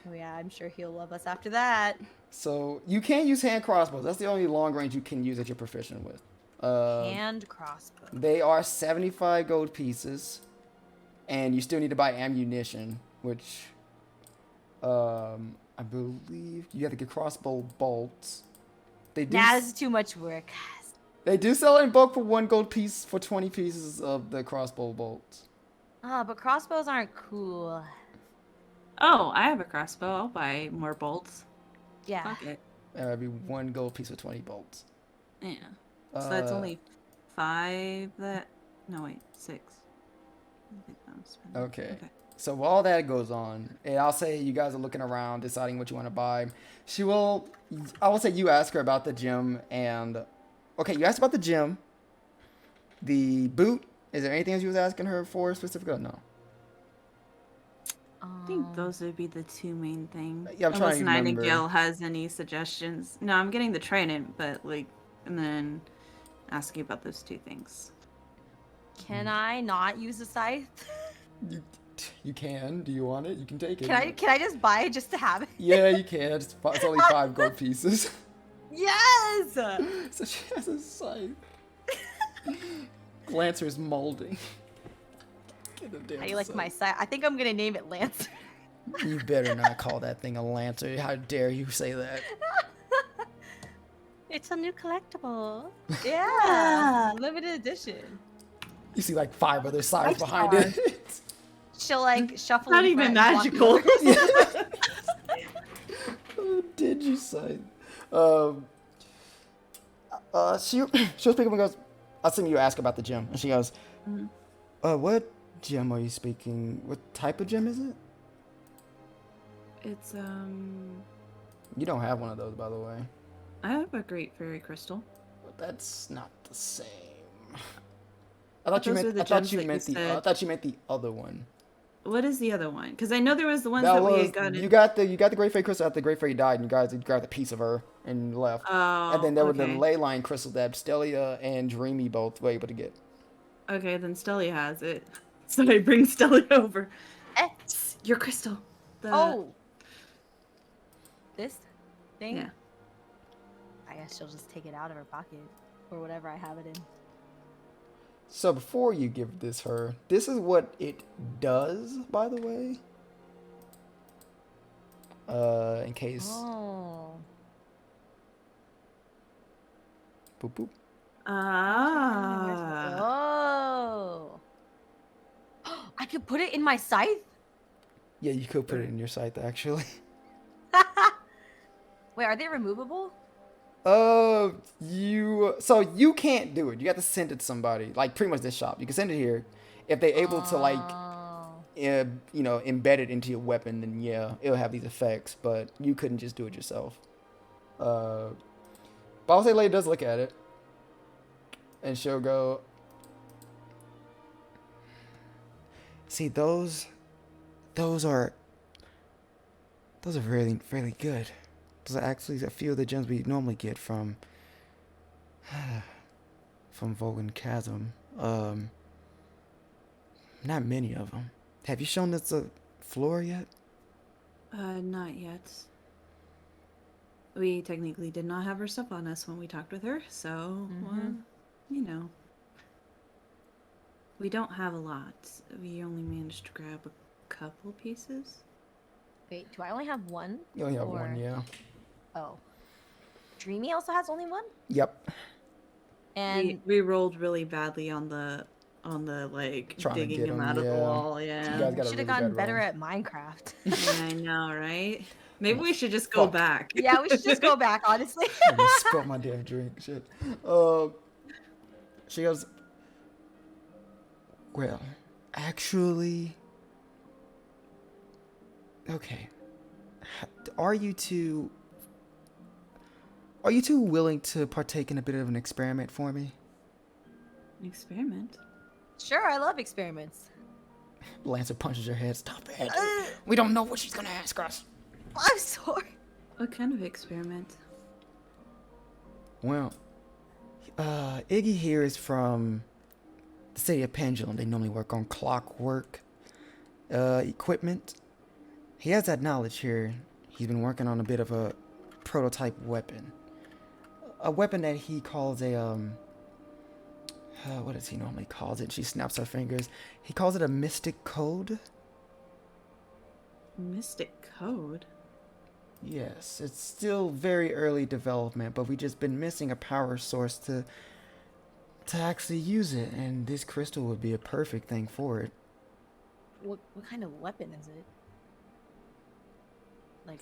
Oh yeah, I'm sure he'll love us after that. So you can't use hand crossbows. That's the only long range you can use that you're proficient with. Hand crossbow. They are 75 gold pieces, and you still need to buy ammunition, which I believe you have to get crossbow bolts. They do. Nah, this is too much work. They do sell it in bulk for 1 gold piece for 20 pieces of the crossbow bolts. Oh, but crossbows aren't cool. Oh, I have a crossbow. I'll buy more bolts. Yeah. Fuck it. That'd be 1 gold piece for 20 bolts. Yeah. So that's only 5 that... No, wait. 6. I think I'm spending. Okay. So while that goes on, and I'll say you guys are looking around, deciding what you want to buy. I will say you ask her about the gym and... Okay, you asked about the gym. The boot. Is there anything else you was asking her for specifically or no? I think those would be the 2 main things. Yeah, I'm trying to Unless remember. Nightingale has any suggestions. No, I'm getting the training, but and then asking about those 2 things. Can I not use a scythe? You can. Do you want it? You can take it. Can I just buy it just to have it? Yeah, you can. It's only 5 gold pieces. Yes! So she has a scythe. Lancer's molding. Get a damn How do you like scythe. my scythe? I think I'm gonna name it Lancer. You better not call that thing a lancer. How dare you say that? It's a new collectible. Yeah, limited edition. You see like 5 other scythes behind Five it. She'll like shuffle. Not in even front and walk magical. Oh, did you say? She was speaking and goes, I assume you ask about the gym. And she goes, what gym are you speaking? What type of gym is it? It's You don't have one of those, by the way. I have a great fairy crystal. But that's not the same. I thought Those are the gems that you I said. thought you meant the other one. What is the other one? Because I know there was the ones That that we was had gotten. you got the Great Fairy crystal after the Great Fairy died, and you guys grabbed a piece of her and left. Oh, And then there were the okay. ley line crystal that Stelli'a and Dreamy both were able to get. Okay, then Stelli'a has it. So I bring Stelli'a over. Eh. Your crystal. Oh. This thing? Yeah. I guess she'll just take it out of her pocket or whatever I have it in. So before you give this her, this is what it does, by the way. In case. Oh. Boop boop. Ah. Oh. I could put it in my scythe? Yeah, you could put it in your scythe actually. Wait, are they removable? You can't do it. You have to send it to somebody, like pretty much this shop. You can send it here. If they're able to embed it into your weapon, then yeah, it'll have these effects. But you couldn't just do it yourself. But I'll say Lady does look at it, and she'll go. See, those are really, really good. Those are actually a few of the gems we normally get from Vogan Chasm. Not many of them. Have you shown this to Flora yet? Not yet. We technically did not have her stuff on us when we talked with her, so, we don't have a lot. We only managed to grab a couple pieces. Wait, do I only have one? You only have one, yeah. Oh. Dreamy also has only one? Yep. And We rolled really badly on the on the like Trying to digging get him 'em, out of the yeah. wall. You Yeah. guys got a Should really have gotten bad better roll. at Minecraft. Yeah, I know, right? Maybe we should just go Fuck. back. Yeah, we should just go back, honestly. I just spilled my damn drink. Shit. She goes, well, actually, okay. Are you two willing to partake in a bit of an experiment for me? An experiment. Sure, I love experiments. Lancer punches her head. Stop it. We don't know what she's gonna ask us. I'm sorry. What kind of experiment? Well, Iggy here is from the city of Pendulum. They normally work on clockwork equipment. He has that knowledge here. He's been working on a bit of a prototype weapon. A weapon that he calls a, what does he normally call it? She snaps her fingers. He calls it a mystic code. Mystic code? Yes, it's still very early development, but we just been missing a power source to actually use it, and this crystal would be a perfect thing for it. What kind of weapon is it? Like,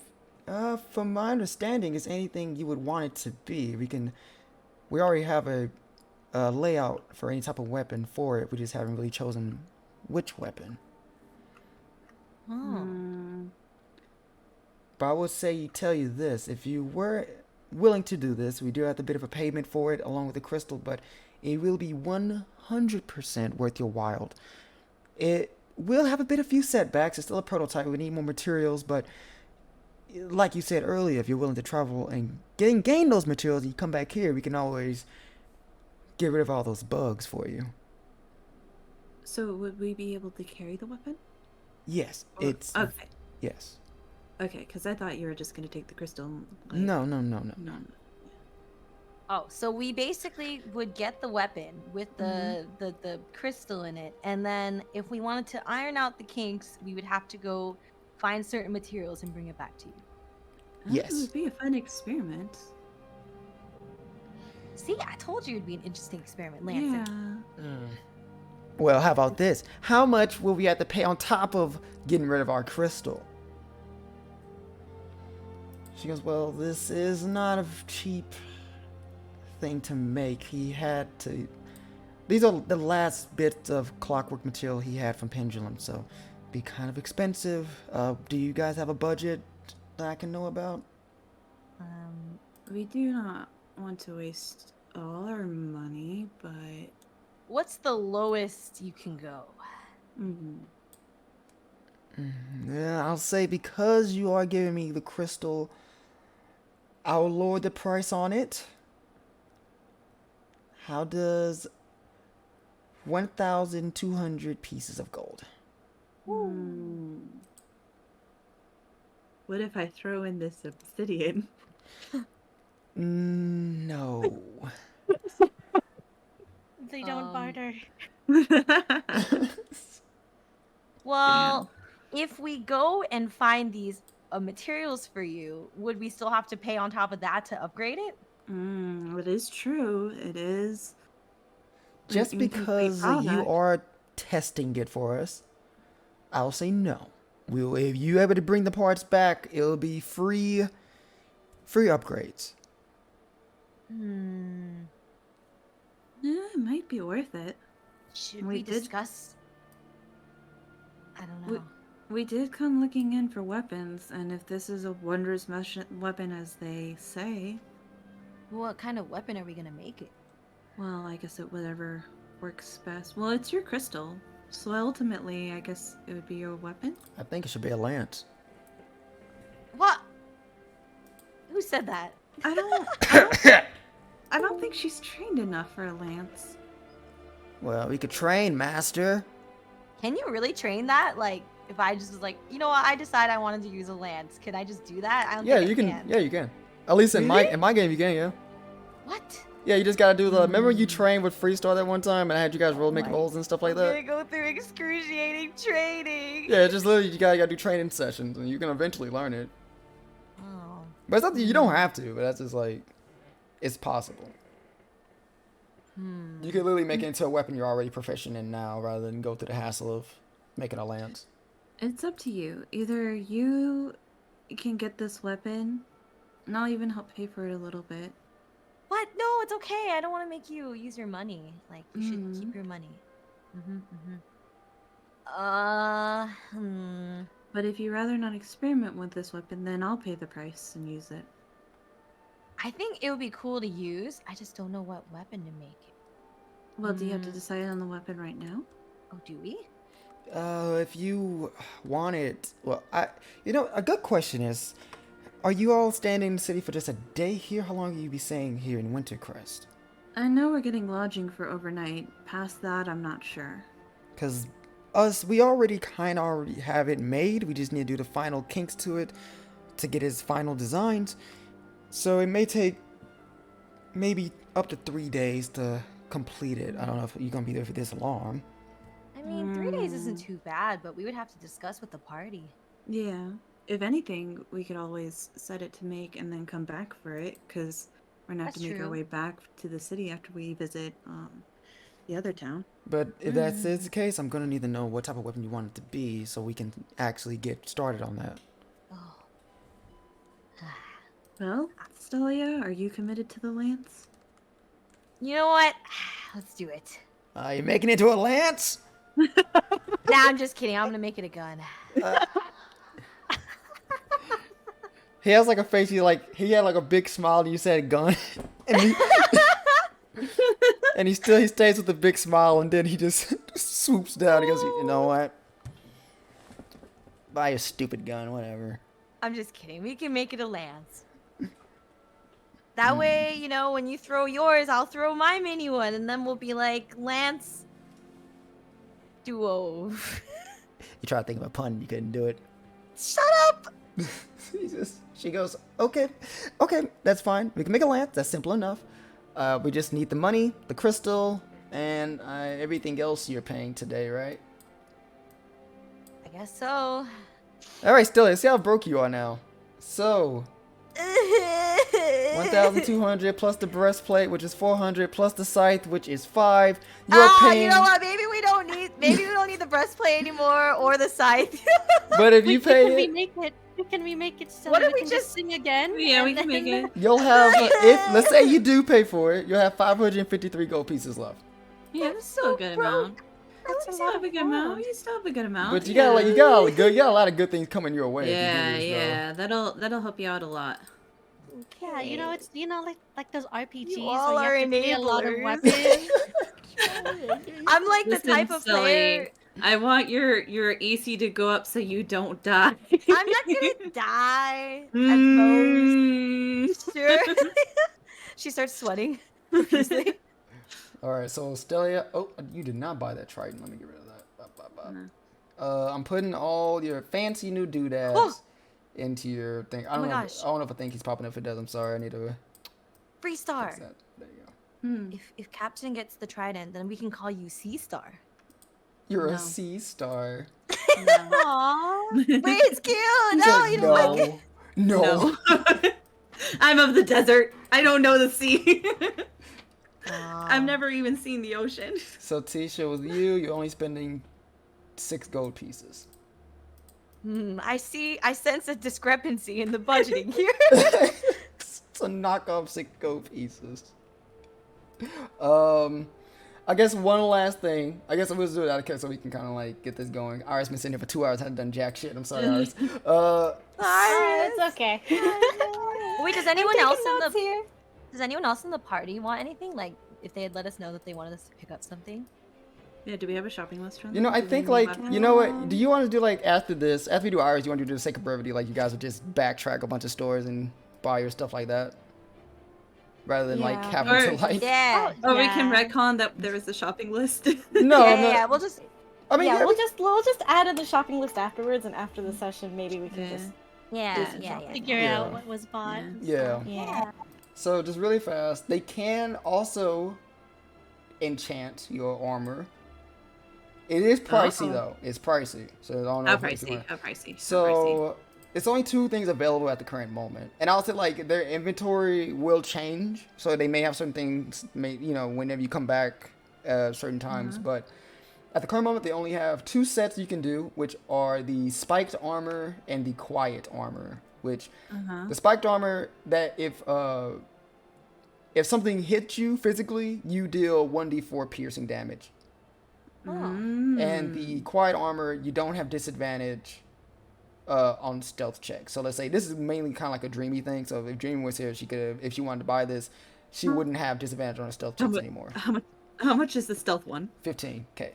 From my understanding, it's anything you would want it to be. We already have a layout for any type of weapon for it. We just haven't really chosen which weapon. But I would tell you this, if you were willing to do this, we do have a bit of a payment for it along with the crystal, but it will be 100% worth your while. It will have a few setbacks. It's still a prototype. We need more materials, but like you said earlier, if you're willing to travel and gain those materials and you come back here, we can always get rid of all those bugs for you. So would we be able to carry the weapon? Yes, it's... Okay. Yes. Okay, because I thought you were just going to take the crystal. Like... No. No. oh, so we basically would get the weapon with the crystal in it, and then if we wanted to iron out the kinks, we would have to go find certain materials and bring it back to you. Yes. It would be a fun experiment. See, I told you it'd be an interesting experiment, Lance. Yeah. Well, how about this? How much will we have to pay on top of getting rid of our crystal? She goes, well, this is not a cheap thing to make. He had to... These are the last bits of clockwork material he had from Pendulum, so be kind of expensive. Do you guys have a budget that I can know about? We do not want to waste all our money, but... What's the lowest you can go? Yeah, I'll say because you are giving me the crystal, I'll lower the price on it. How does 1,200 pieces of gold? What if I throw in this obsidian? No. They don't barter. Well, if we go and find these materials for you, would we still have to pay on top of that to upgrade it? It is true. It is. Just an because incomplete you product. are testing it for us, I'll say no. If you able to bring the parts back, it'll be free upgrades. Yeah, it might be worth it. Should We we did- discuss? I don't know. We did come looking in for weapons, and if this is a wondrous weapon as they say, What kind of weapon are we gonna make it? well, I guess it whatever works best. Well, it's your crystal, so ultimately, I guess it would be your weapon. I think it should be a lance. What? Who said that? I don't think she's trained enough for a lance. Well, we could train, master. Can you really train that? Like, if I just was like, you know what, I decide I wanted to use a lance. Can I just do that? I don't Yeah, think you I can. Yeah, you can. At least in Really? my game, you can. Yeah. What? Yeah, you just gotta do the. Remember you trained with Freestar that one time, and I had you guys make my- rolls and stuff like I'm gonna that. go through excruciating training. Yeah, just literally you gotta do training sessions, and you can eventually learn it. Oh. But it's not that you don't have to. But that's just like, it's possible. You could literally make it into a weapon you're already proficient in now, rather than go through the hassle of making a lance. It's up to you. Either you can get this weapon, and I'll even help pay for it a little bit. What? No, it's okay. I don't want to make you use your money. Like, you should keep your money. But if you rather not experiment with this weapon, then I'll pay the price and use it. I think it would be cool to use. I just don't know what weapon to make. Well, do you have to decide on the weapon right now? Oh, do we? If you want it, well, a good question is, are you all staying in the city for just a day here? How long will you be staying here in Wintercrest? I know we're getting lodging for overnight. Past that, I'm not sure. Because we already have it made. We just need to do the final kinks to it to get his final designs. So it may take maybe up to 3 days to complete it. I don't know if you're going to be there for this long. I mean, 3 days isn't too bad, but we would have to discuss with the party. Yeah. If anything, we could always set it to make and then come back for it, because we're going to have to make our way back to the city after we visit the other town. But if that is the case, I'm going to need to know what type of weapon you want it to be so we can actually get started on that. Well, Stelli'a, are you committed to the lance? You know what? Let's do it. Are you making it into a lance? Nah, I'm just kidding. I'm gonna make it a gun. He has like a face. He had like a big smile, and you said gun, and he stays with a big smile, and then he just swoops down. He goes, you know what? Buy a stupid gun, whatever. I'm just kidding. We can make it a lance. That way, you know, when you throw yours, I'll throw my mini one, and then we'll be like Lance Duo. You try to think of a pun, you couldn't do it. Shut up! She goes, okay, that's fine. We can make a lance. That's simple enough. We just need the money, the crystal, and everything else you're paying today, right? I guess so. All right, Stelli'a, see how broke you are now. So, 1,200 plus the breastplate, which is 400, plus the scythe, which is 5. You're paying. You know what? Maybe we don't need the breastplate anymore or the scythe. But if you pay Can it, we make it so What if we we can just sing again? Yeah, we can make it. you'll have. Let's say you do pay for it, you'll have 553 gold pieces left. Yeah, that's still a good amount. That's You still have a good amount. You still have a good amount. But you got a lot of good things coming your way. Yeah, if you do this, that'll help you out a lot. Yeah, you know, it's like those RPGs You all where are you have to play a lot of enablers. weapons. I'm like the Listen, type of Sully, player. I want your AC to go up so you don't die. I'm not gonna die at most. Sure. She starts sweating profusely. All right, so Stelli'a, oh, you did not buy that trident. Let me get rid of that. I'm putting all your fancy new doodads into your thing. I don't know. gosh. I don't know if a thing keeps popping up. If it does, I'm sorry. I need to fix Freestar. that. There you go. If Captain gets the trident, then we can call you Sea Star. You're No. a sea star. Aww. Wait, it's cute. He's No, like, you don't like it. No. I'm of the desert. I don't know the sea. Aw. I've never even seen the ocean. So Tisha, with you're only spending 6 gold pieces. I sense a discrepancy in the budgeting here. It's a knockoff 6 gold pieces. I guess one last thing. I guess we'll do it out of care so we can kind of like get this going. Iris been sitting here for 2 hours, hadn't done jack shit. I'm sorry, Iris. It's okay. Wait, does anyone else here? Does anyone else in the party want anything? Like, if they had let us know that they wanted us to pick up something? Yeah, do we have a shopping list from You know, them? I Do we think know like, about you know what? Do you want to do like after we do ours, you want to do the sake of brevity, like you guys would just backtrack a bunch of stores and buy your stuff like that? Rather than like having to Or- like. Yeah. Or we can retcon that there was a shopping list. No, yeah. We'll just. I mean, Yeah, we'll just add in the shopping list afterwards, and after the session, maybe we can just. Yeah. Figure Yeah. out what was bought. Yeah. Yeah. So just really fast, they can also enchant your armor. It is pricey though. It's pricey. So I don't know How if you pricey? want- How pricey? So it's only 2 things available at the current moment, and I'll say like their inventory will change, so they may have certain things, whenever you come back, certain times. But at the current moment, they only have 2 sets you can do, which are the spiked armor and the quiet armor. Which the spiked armor, that if something hits you physically, you deal 1d4 piercing damage. And the quiet armor, you don't have disadvantage on stealth checks. So let's say this is mainly kind of like a Dreamy thing. So if Dreamy was here, she could, if she wanted to buy this, she wouldn't have disadvantage on her stealth checks anymore. How much is the stealth one? 15k.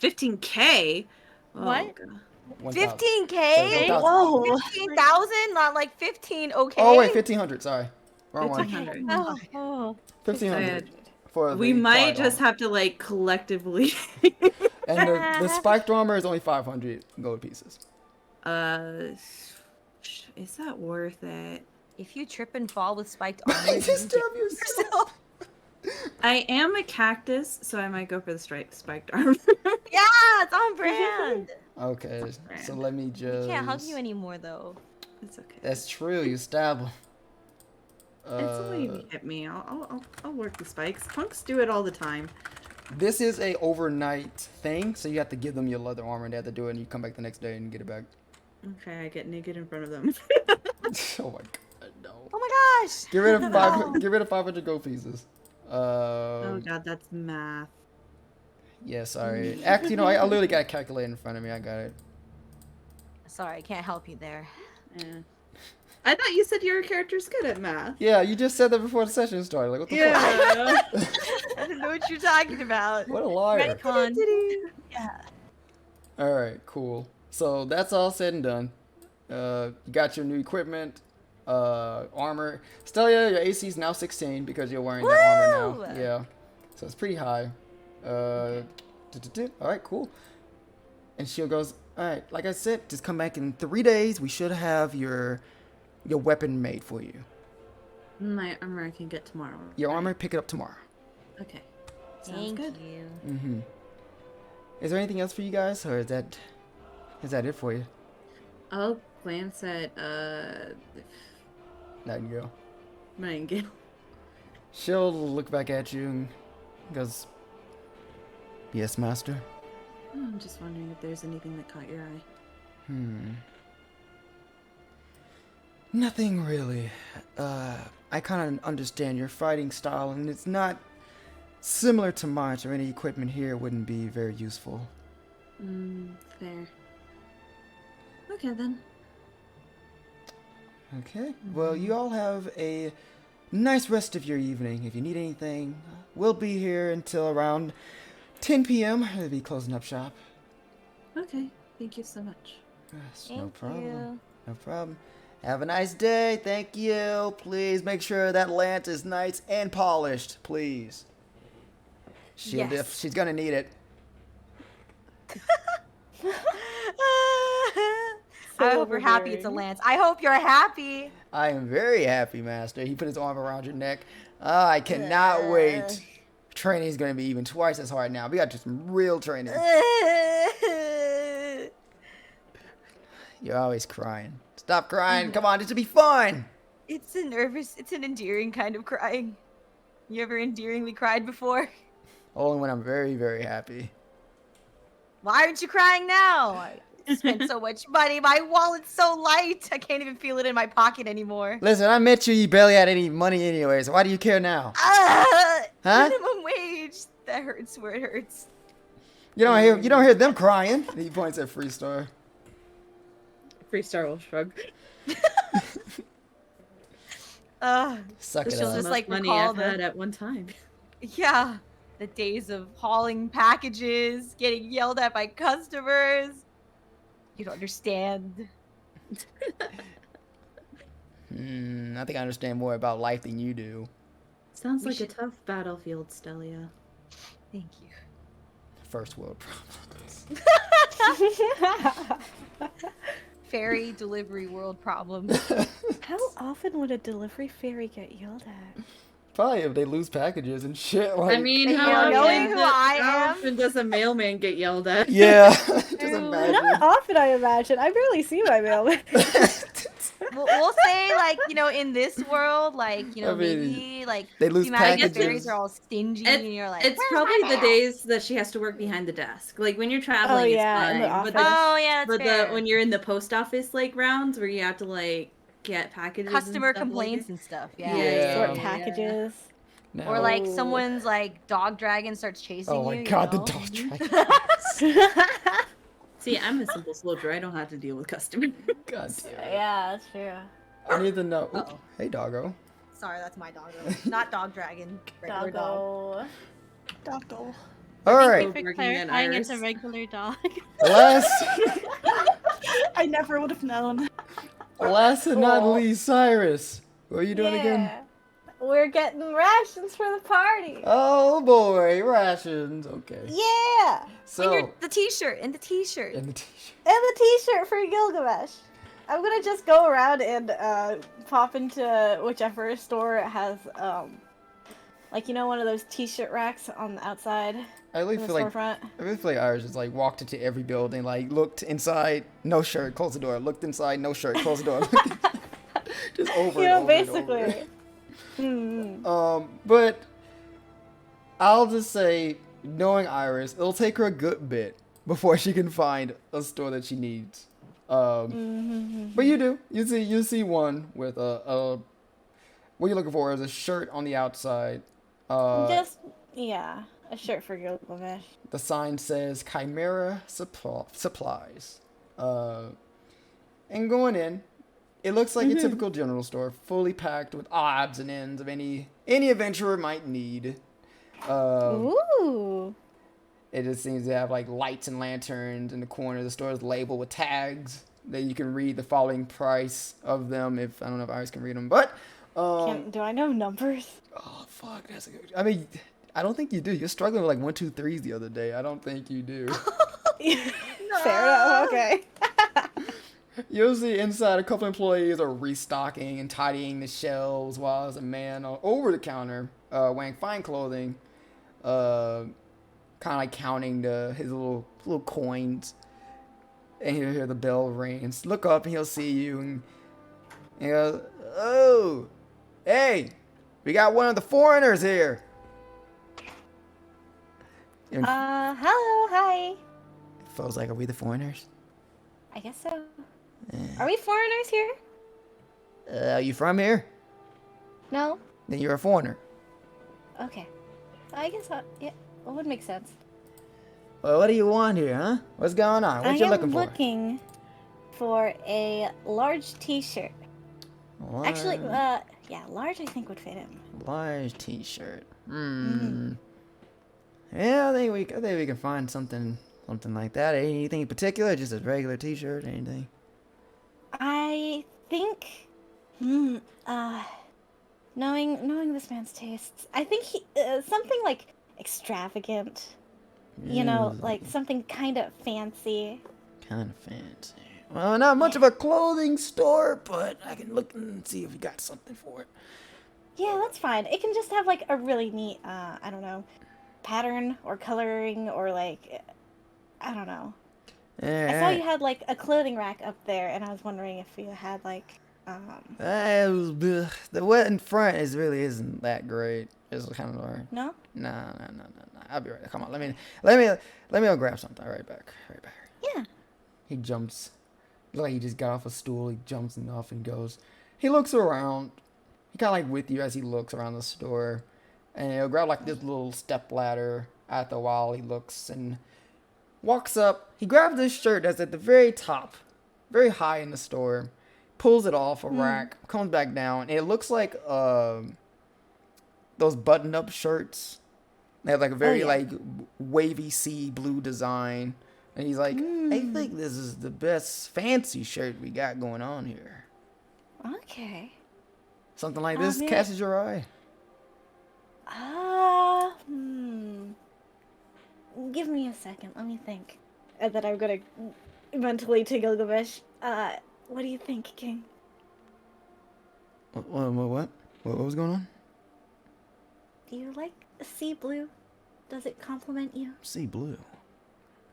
15k? What? 15k? Whoa. 15,000? Not like 15, okay? Oh wait, 1500. Sorry, wrong one. 1500. Oh. 1500. For We the might quiet just armor. have to like collectively. And the spiked armor is only 500 gold pieces. Is that worth it? If you trip and fall with spiked armor, Just stab yourself. I am a cactus, so I might go for the spiked armor. Yeah, it's on brand. Okay, so let me just. I can't hug you anymore though. It's okay. That's true. You stab him. It's only if you hit me. I'll work the spikes. Punks do it all the time. This is a overnight thing, so you have to give them your leather armor, and they have to do it, and you come back the next day and get it back. Okay, I get naked in front of them. Oh my god, no. Oh my gosh. Get rid of 500. Get rid of 500 gold pieces. Oh god, that's math. Yeah, sorry. Actually, I literally got a calculator in front of me. I got it. Sorry, I can't help you there. Yeah. I thought you said your character's good at math. Yeah, you just said that before the session started. Like, what the fuck? Yeah. I don't know what you're talking about. What a liar. Retcon. Yeah. All right, cool. So that's all said and done. You got your new equipment, armor. Stelli'a, your AC is now 16 because you're wearing that armor Woo! now. Yeah, so it's pretty high. All right, cool. And she goes, all right, like I said, just come back in 3 days. We should have your weapon made for you. My armor I can get tomorrow. Your armor, pick it up tomorrow. Okay. Sounds Thank good. you. Mm-hmm. Is there anything else for you guys, or is that it for you? I'll glance at Nightingale. Nightingale. She'll look back at you and goes, yes, master. I'm just wondering if there's anything that caught your eye. Nothing really. I kind of understand your fighting style, and it's not similar to mine, or any equipment here wouldn't be very useful. Fair. Okay then. Okay. Well, you all have a nice rest of your evening. If you need anything, we'll be here until around 10 p.m. We'll be closing up shop. Okay. Thank you so much. Yes, Thank no problem. you. No problem. Have a nice day. Thank you. Please make sure that lance is nice and polished, please. Yes. She's gonna need it. I hope you're happy it's a lance. I hope you're happy. I am very happy, master. He put his arm around your neck. I cannot wait. Training is gonna be even twice as hard now. We got to do some real training. You're always crying. Stop crying. Come on, this will be fun. It's an endearing kind of crying. You ever endearingly cried before? Only when I'm very, very happy. Why aren't you crying now? I spent so much money. My wallet's so light. I can't even feel it in my pocket anymore. Listen, I met you. You barely had any money anyway, so why do you care now? Huh? Minimum wage. That hurts where it hurts. You don't hear them crying. He points at Freestar. Freestar will shrug. Suck it she'll up. just like money recall I've the had at one time. yeah, the days of hauling packages, getting yelled at by customers. You don't understand. I think I understand more about life than you do. Sounds like a tough battlefield, Stelli'a. Thank you. First world problems. Fairy delivery world problems. How often would a delivery fairy get yelled at? Probably if they lose packages and shit. Like, I mean, Hey, how knowing who I how am- often does a mailman get yelled at? yeah. I imagine. Not often, I imagine. I barely see my mailman. We'll say like in this world like I mean, maybe like they lose you imagine packages. fairies are all stingy and you're like It's "Where's probably my the mail?" days that she has to work behind the desk. Like when you're traveling, yeah, in it's the fine. office. Oh yeah, that's fair. When you're in the post office like rounds where you have to like get packages, Customer and stuff complaints like and stuff. Yeah, Yeah. Sort yeah. packages. No. Or like Oh. someone's like dog dragon starts chasing Oh you. my you god, the know? dog dragon. See, I'm a simple soldier. I don't have to deal with customers. God damn it. Yeah, that's true. I need to know. Uh-oh. Hey, doggo. Sorry, that's my doggo. Not dog dragon. Regular dog. Doggo. Doggo. All right. For Working at clarifying, it's a Iris. regular dog. Last I never would have known. but not Cool. least, Cyrus. What are you doing again? We're getting rations for the party. Oh boy, rations. Okay. Yeah. So, The t-shirt. And the t-shirt. in the t-shirt. And the t-shirt for Gilgamesh. I'm gonna just go around and pop into whichever store has like one of those t-shirt racks on the outside I really in the feel like storefront. Irish just like walked into every building, like looked inside, no shirt, closed the door. Looked inside, no shirt, closed the door. Just over and over Basically. and over. Hmm. But I'll just say, knowing Iris, it'll take her a good bit before she can find a store that she needs. But you do. You see one with a what you're looking for is a shirt on the outside. A shirt for Gilgamesh. The sign says Chimera Supplies. And going in, it looks like a typical general store, fully packed with odds and ends of any adventurer might need. Ooh. It just seems to have like lights and lanterns in the corner of the store is labeled with tags that you can read the following price of them. If I don't know if Iris can read them, but Do I know numbers? oh fuck, that's a good. I mean, I don't think you do. You're struggling with like 1, 2, 3s the other day. I don't think you do. Fair enough. Okay. You'll see inside a couple employees are restocking and tidying the shelves while there's a man over the counter wearing fine clothing, kind of like counting his little coins. And he'll hear the bell rings. Look up and he'll see you and he goes, "Oh, hey, we got one of the foreigners here." And Hello, hi. Fo's like, "Are we the foreigners? I guess so. Are we foreigners here? Are you from here? No? Then you're a foreigner." Okay. I guess yeah, that would make sense. Well, what do you want here, huh? What's going on? What you looking for? I am looking for a large t-shirt. Actually, large I think would fit him. Large t-shirt. Yeah, I think we can find something like that. Anything in particular? Just a regular t-shirt? Anything? I think, knowing this man's tastes, I think he something like extravagant. Like something kind of fancy. Kind of fancy. Well, not much of a clothing store, but I can look and see if we got something for it. Yeah, that's fine. It can just have like a really neat, I don't know, pattern or coloring or like, I don't know. I saw you had like a clothing rack up there, and I was wondering if you had like, the wet in front isn't that great. It's kind of hard. No? No. I'll be right. Come on, let me go grab something. Right back. Yeah. He jumps. Looks like he just got off a stool. He jumps off and goes. He looks around. He kind of like with you as he looks around the store, and he'll grab like this little step ladder. After a while, he looks and walks up. He grabs this shirt that's at the very top, very high in the store. Pulls it off a rack. Comes back down, and it looks like those button-up shirts. They have like a very like wavy sea blue design. And he's like, I think this is the best fancy shirt we got going on here. Okay. Something like this catches your eye. Give me a second. Let me think. And then I'm gonna mentally to Gilgamesh. What do you think, King? What? What was going on? Do you like sea blue? Does it compliment you? Sea blue.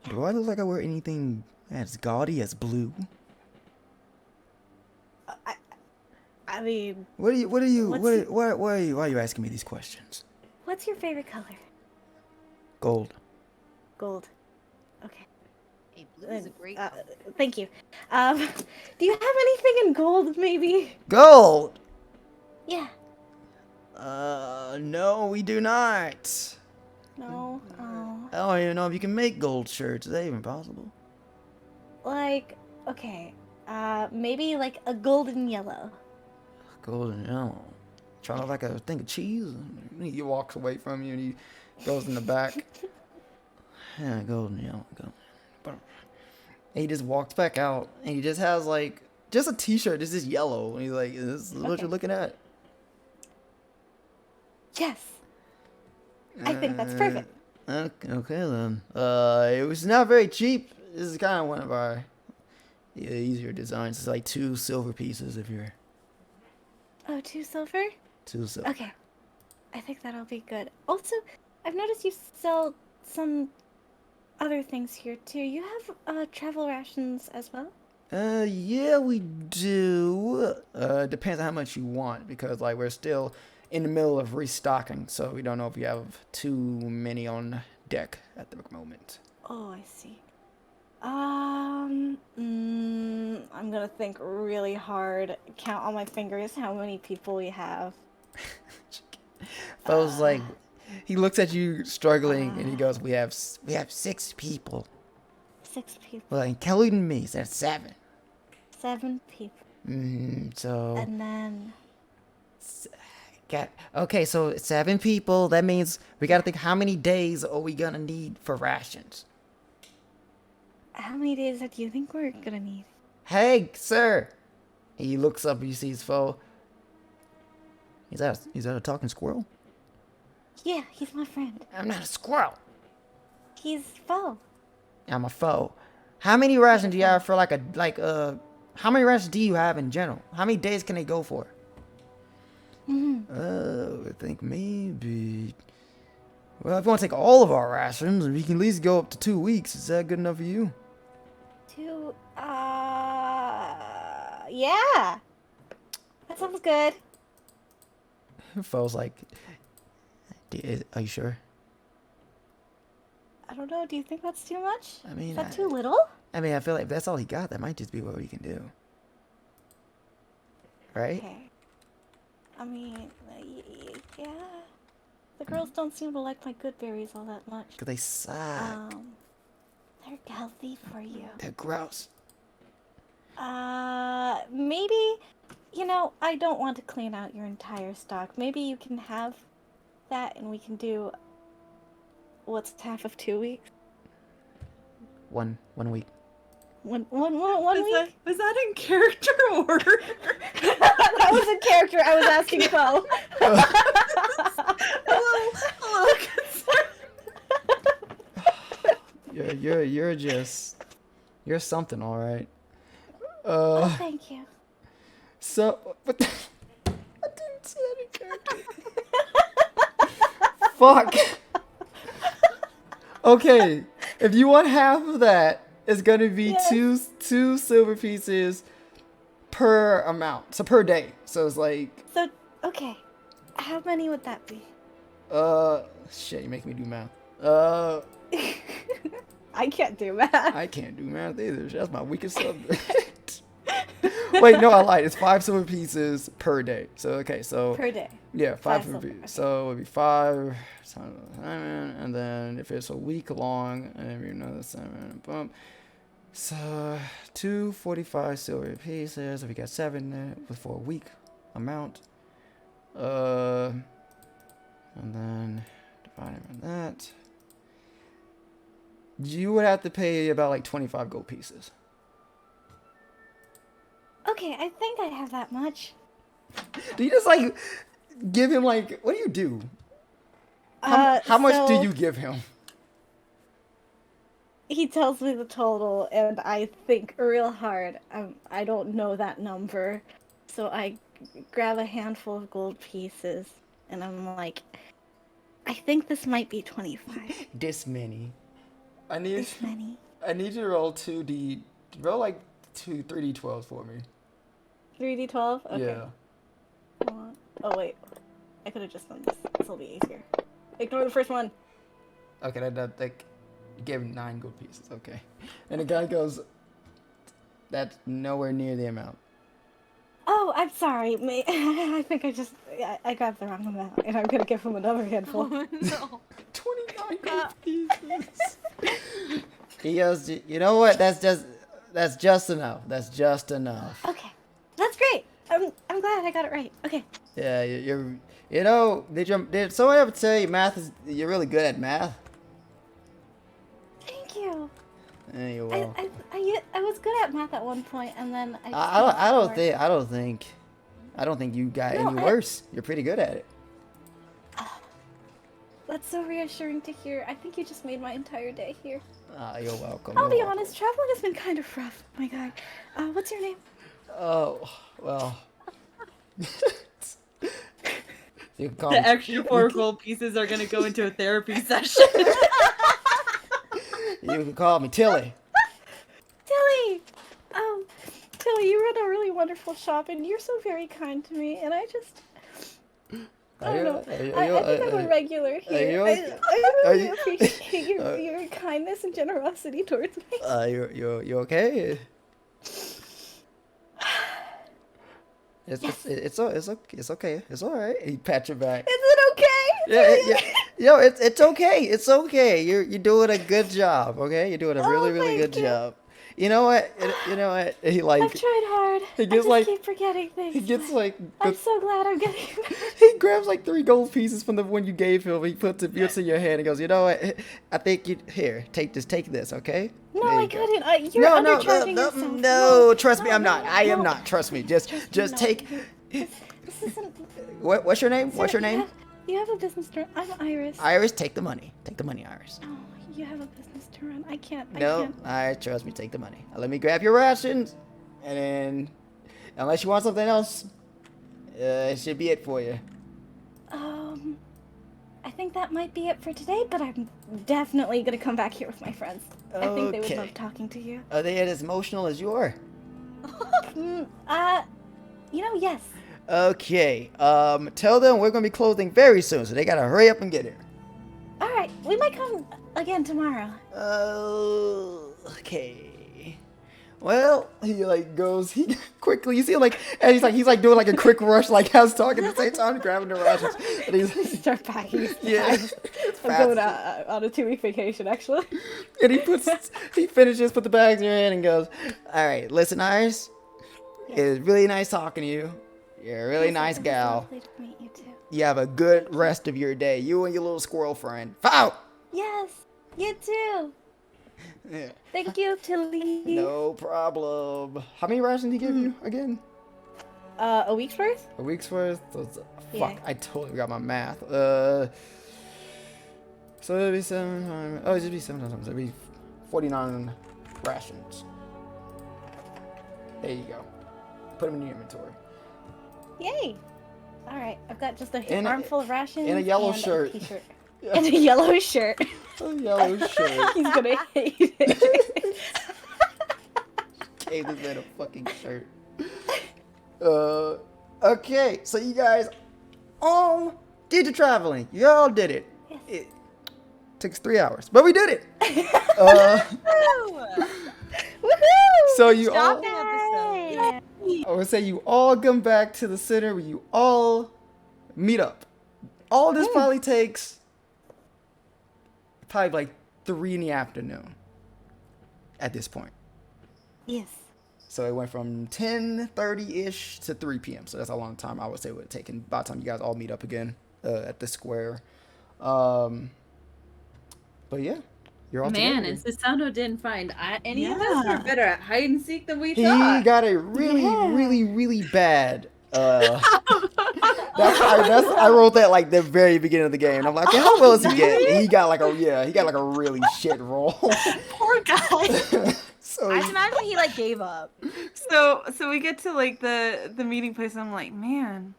Do I look like I wear anything as gaudy as blue? I mean, What are you, What's- why are you asking me these questions? what's your favorite color? Gold. Gold. Okay. Hey, blue is a great color. Thank you. Do you have anything in gold, maybe? Gold! Yeah. No, we do not. No. Oh. I don't even know if you can make gold shirts. Is that even possible? Like, okay. Maybe like a golden yellow. Golden yellow. Trying to look like a thing of cheese. He walks away from you and he goes in the back. Yeah, golden yellow. And he just walks back out and he just has like just a t-shirt. It's just yellow. And he's like, "This is what Okay. you're looking at." Yes. I think that's perfect. Okay then. It was not very cheap. This is kind of one of our easier designs. It's like 2 silver pieces if you're Oh, 2 silver? 2 silver. Okay. I think that'll be good. Also, I've noticed you sell some other things here too. You have travel rations as well? Yeah, we do. Depends on how much you want because like we're still in the middle of restocking, so we don't know if we have too many on deck at the moment. Oh, I see. I'm gonna think really hard, count on my fingers how many people we have. Fo's like, he looks at you struggling and he goes, "We have 6 people. 6 people. Well, including me, so that's 7. 7 people. So And then okay, so 7 people. That means we gotta think how many days are we gonna need for rations. how many days do you think we're gonna need? Hey, sir. He looks up. He sees Fo. Is that a talking squirrel? Yeah, he's my friend. I'm not a squirrel. He's Fo. I'm a foe. How many rations do you have for how many rations do you have in general? How many days can they go for? I think maybe. Well, if you want to take all of our rations, we can at least go up to 2 weeks. Is that good enough for you? 2, yeah. That sounds good. Fo's like, are you sure? I don't know, do you think that's too much? I mean, Is that too little? I feel like if that's all he got, that might just be what we can do. Right? Okay. I mean, yeah. The girls don't seem to like my good berries all that much. Because they suck. They're healthy for you. They're gross. Maybe, I don't want to clean out your entire stock. Maybe you can have that and we can do, what's half of 2 weeks? 1 week. One week? Was that in character or? That was a character I was asking Fo. Hello. You're something, all right. Oh, thank you. So, but I didn't say that in character. Fuck. Okay, if you want half of that, it's gonna be Yes. two silver pieces per amount, so per day. So it's like, So, okay. How many would that be? shit, you make me do math. I can't do math. I can't do math either. That's my weakest subject. Wait, no, I lied. It's 5 silver pieces per day. So okay, so Per day. yeah, 5 5 silver silver, pieces. So it would be 5 times 7, and then if it's a week long, and then another 7, boom. So 245 silver pieces. If we got 7 there for a week amount, and then divided by that, you would have to pay about like 25 gold pieces. Okay, I think I have that much. Do you just like give him like, what do you do? How much do so you give him? He tells me the total, and I think real hard. I don't know that number, so I grab a handful of gold pieces, and I'm like, I think this might be 25. This many. I need this many. I need you to roll 2D. Roll like 3D12s for me. 3d12? Okay. Yeah. Oh, wait. I could have just done this. This will be easier. Ignore the first one. Okay, that like, you gave him 9 gold pieces. Okay. And the guy goes, that's nowhere near the amount. Oh, I'm sorry. I think I grabbed the wrong amount, and I'm gonna give him another handful. Oh, no. 29 gold pieces. He goes, you know what? That's just enough. That's just enough. Okay, that's great. I'm glad I got it right. Okay. Yeah, you know, did someone ever tell you you're really good at math? Thank you. Yeah, you're welcome. I was good at math at one point, and then I don't think you got any worse. You're pretty good at it. That's so reassuring to hear. I think you just made my entire day here. You're welcome. I'll be honest, traveling has been kind of rough. Oh my God. What's your name? Oh, well. You can call The me, extra 4 gold pieces are gonna go into a therapy session. you can call me Tilly. Tilly! Tilly, you run a really wonderful shop, and you're so very kind to me, and I don't know. I think I'm a regular here. I really appreciate your kindness and generosity towards me. You okay? It's okay. It's all right. He pats your back. Is it okay? Yeah. Yo, it's okay. It's okay. You're doing a good job. Okay, you're doing a really good job. You know what? He like. I've tried hard. He gets I just keep forgetting things. He gets like. I'm so glad I'm getting. He grabs like 3 gold pieces from the one you gave him. He puts it in your hand and goes, you know what? I think take this, okay? No, I couldn't. You're undercharging yourself. No, trust me, I'm not. I am not. Trust me. Just take. This isn't. What's your name? What's your name? You have a business to run. I'm Iris. Iris, take the money. Take the money, Iris. Oh, you have a business to run. I can't. No, Iris, trust me. Take the money. Let me grab your rations, and then, unless you want something else, it should be it for you. I think that might be it for today, but I'm definitely gonna come back here with my friends. I think they would love talking to you. Are they as emotional as you are? Yes. Okay. Tell them we're gonna be closing very soon, so they gotta hurry up and get here. All right, we might come again tomorrow. Okay. Well, he like goes. He quickly. You see him like, and he's like doing like a quick rush, like I was talking at the same time, grabbing the rations. And he's start packing. Yeah. I'm going on a 2-week vacation actually. And he finishes, put the bags in your hand, and goes, "All right, listen, Iris. It was really nice talking to you. You're a really nice gal. Lovely to meet you too. You have a good rest of your day. You and your little squirrel friend. Foul!" Yes, you too. Yeah. Thank you, Tilly. No problem. How many rations did he give you again? A week's worth? A week's worth? Yeah. Fuck, I totally got my math. So it'd be 7 times. Oh, it'd be 7 times. It'd be 49 rations. There you go. Put them in your inventory. Yay! All right, I've got just a armful of rations and a yellow and shirt. A t-shirt. Yeah. And a yellow shirt. A yellow shirt. He's gonna hate it. Gave this man a fucking shirt. Okay, so you guys all did the traveling. You all did it. Yes. It took us 3 hours, but we did it. Woohoo! So you all. Episode. I would say you all come back to the center where you all meet up. All this probably takes like 3 in the afternoon at this point. Yes. So it went from 10:30-ish to 3 p.m. So that's a long time I would say it would have taken by the time you guys all meet up again at the square. But yeah, you're all together. Man, and Susanoo didn't find any of us were better at hide and seek than we He thought. got a really bad. I wrote that like the very beginning of the game. And I'm like, okay, how well is he getting? He got like a really shit roll. Poor guy. So I imagine he like gave up. So we get to like the meeting place and I'm like, man,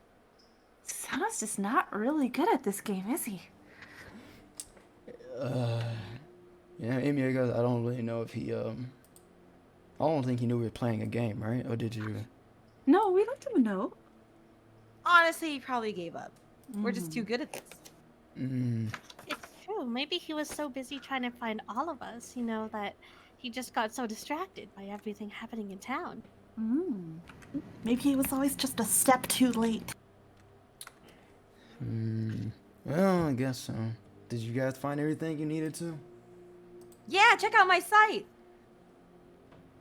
Susanoo's just not really good at this game, is he? Yeah, Emir goes, I don't really know if he, I don't think he knew we were playing a game, right? Or did you? No, we left him a note. Honestly, he probably gave up. We're just too good at this. Mm. It's true. Maybe he was so busy trying to find all of us, you know, that he just got so distracted by everything happening in town. Maybe he was always just a step too late. Well, I guess so. Did you guys find everything you needed to? Yeah, check out my site.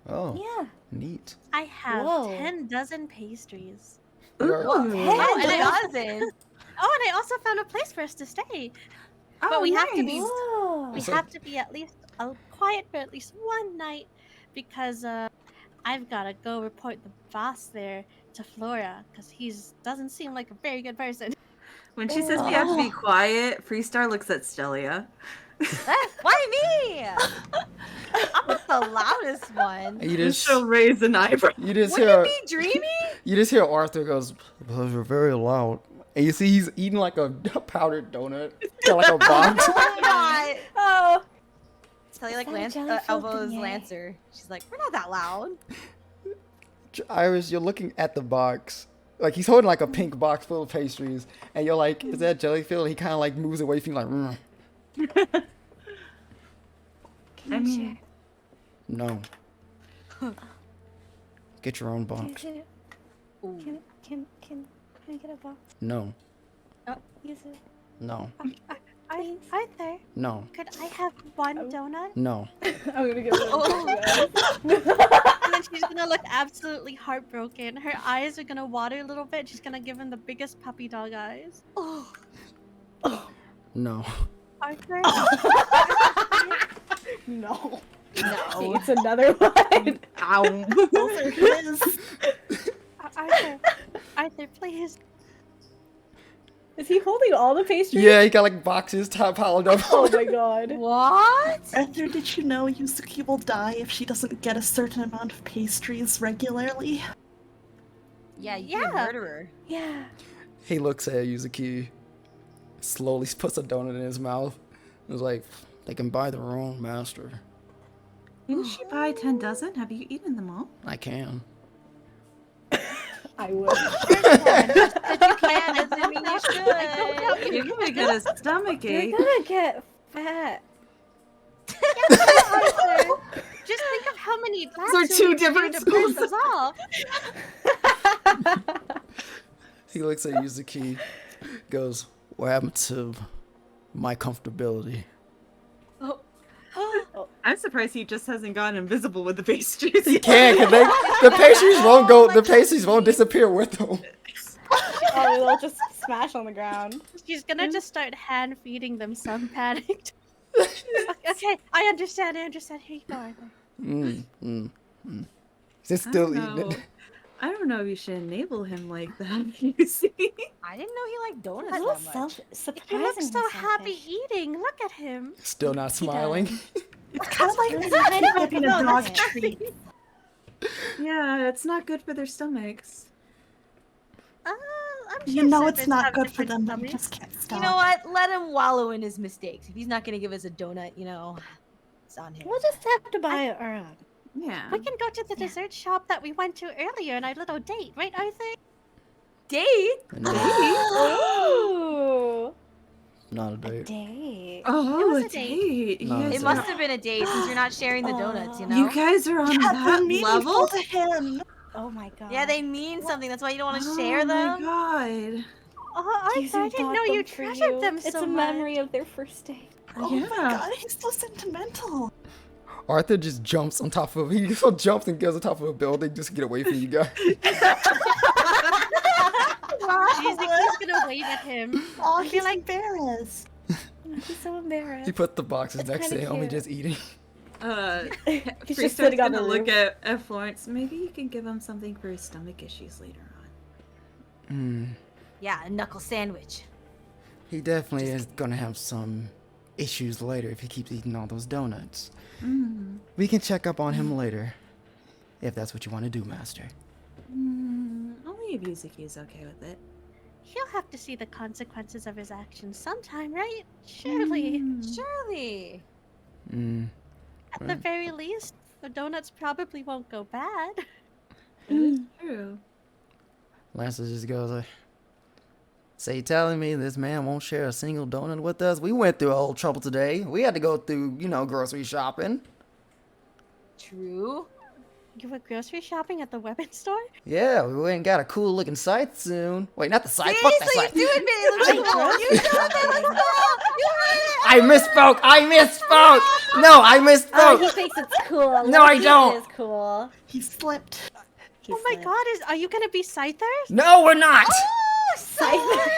Oh, Yeah. neat. I have Whoa. 10 dozen pastries. You're- Oh, and I- dozen. Oh, and I also found a place for us to stay. Oh, But we have to nice. be Whoa. we So- have to be at least quiet for at least one night because I've gotta go report the boss there to Flora because doesn't seem like a very good person. When she says we have to be quiet, Freestar looks at Stelli'a. Why me? I'm not the loudest one. You just, She'll raise an eyebrow. you just Would hear, it be Dreamy? you just hear Arthur goes, those are very loud. And you see he's eating like a powdered donut, got like a box. Oh my god. Oh. Tell you like that a Lance, jelly filled Elbows beignet? Lancer. She's like, we're not that loud. Iris, you're looking at the box. Like he's holding like a pink box full of pastries, and you're like, "Is that jelly filled?" He kind of like moves away from you, like, I mean, no. Get your own box. Can I get a box? No, Use it. no, Arthur, no, could I have one donut? no. I'm gonna give it And then she's gonna look absolutely heartbroken. Her eyes are gonna water a little bit. She's gonna give him the biggest puppy dog eyes. Oh, No. Arthur, No. no. It's another one. ow. Those are his. Arthur, please. Is he holding all the pastries? Yeah, he got like boxes piled up. Oh my god. What? Arthur, did you know Yuzuki will die if she doesn't get a certain amount of pastries regularly? Yeah, you're a murderer. Yeah. He looks at Yuzuki, slowly puts a donut in his mouth. He's like, they can buy their own, master. Didn't she buy 10 dozen? Have you eaten them all? I can. I would. But you can, doesn't mean you should. You're gonna get a stomach You're ache. gonna get fat. Arthur, just think of how many Those are laps two you'll need to do different to burn those off. He looks at Yuzuki, goes, what happened to my comfortability? I'm surprised he just hasn't gone invisible with the pastries. He can, cause the pastries won't go. The pastries won't disappear with them. Oh, they'll just smash on the ground. She's gonna just start hand feeding them some panicked. Okay, I understand. Here you go, Arthur. Is it still I don't eating know. it? I don't know if you should enable him like that, you see. I didn't know he liked donuts A that little much. He looks so surprisingly happy selfish. eating. Look at him. Still not smiling. It's kind of like really giving nice. a dog treat. Yeah, it's not good for their stomachs. I'm You sure know it's servants not have good for different them, but you stomachs. just can't stop. You know what? Let him wallow in his mistakes. If he's not gonna give us a donut, you know, it's on him. We'll just have to buy our own. Yeah. We can go to the dessert shop that we went to earlier on our little date, right, Arthur? Date? Ooh. Not a date. Date. Oh, It was a a date. date. No, You it's It guys must are- have been a date since you're not sharing the donuts, you know? You guys are on Yeah, that they're meaningful level? to him. Oh my god. Yeah, they mean something. That's why you don't want to share Oh my them. god. Oh, These Arthur, are I didn't bought know you them for treasured them so It's a much. memory of their first date. Oh Yeah. my god, he's so sentimental. Arthur just jumps on top of. He just jumps and goes on top of a building just to get away from you guys. She's gonna wave at him. Oh, feel he's like- embarrassed. He's so embarrassed. He put the boxes It's next to kinda him, cute. just eating. He's Freestar's just sitting on gonna the look roof. at Florence. Maybe you can give him something for his stomach issues later on. Yeah, a knuckle sandwich. He definitely is gonna have some issues later if he keeps eating all those donuts. We can check up on him later, if that's what you want to do, Master. Only if Yuzuki is okay with it. He'll have to see the consequences of his actions sometime, right? Surely. Surely. At the very least, the donuts probably won't go bad. It's true. Lancer just goes like, so you telling me this man won't share a single donut with us? We went through a whole trouble today. We had to go through, grocery shopping. True. You were grocery shopping at the weapon store? Yeah, we went and got a cool looking site soon. Wait, not the site. Fuck that site. You doing me? Look cool. You know that. I misspoke. No, I Oh, misspoke. he thinks it's cool. No, I Loki don't. Is cool. He slipped. He Oh my slipped. god, are you gonna be Scythers? No, we're not. Scyther.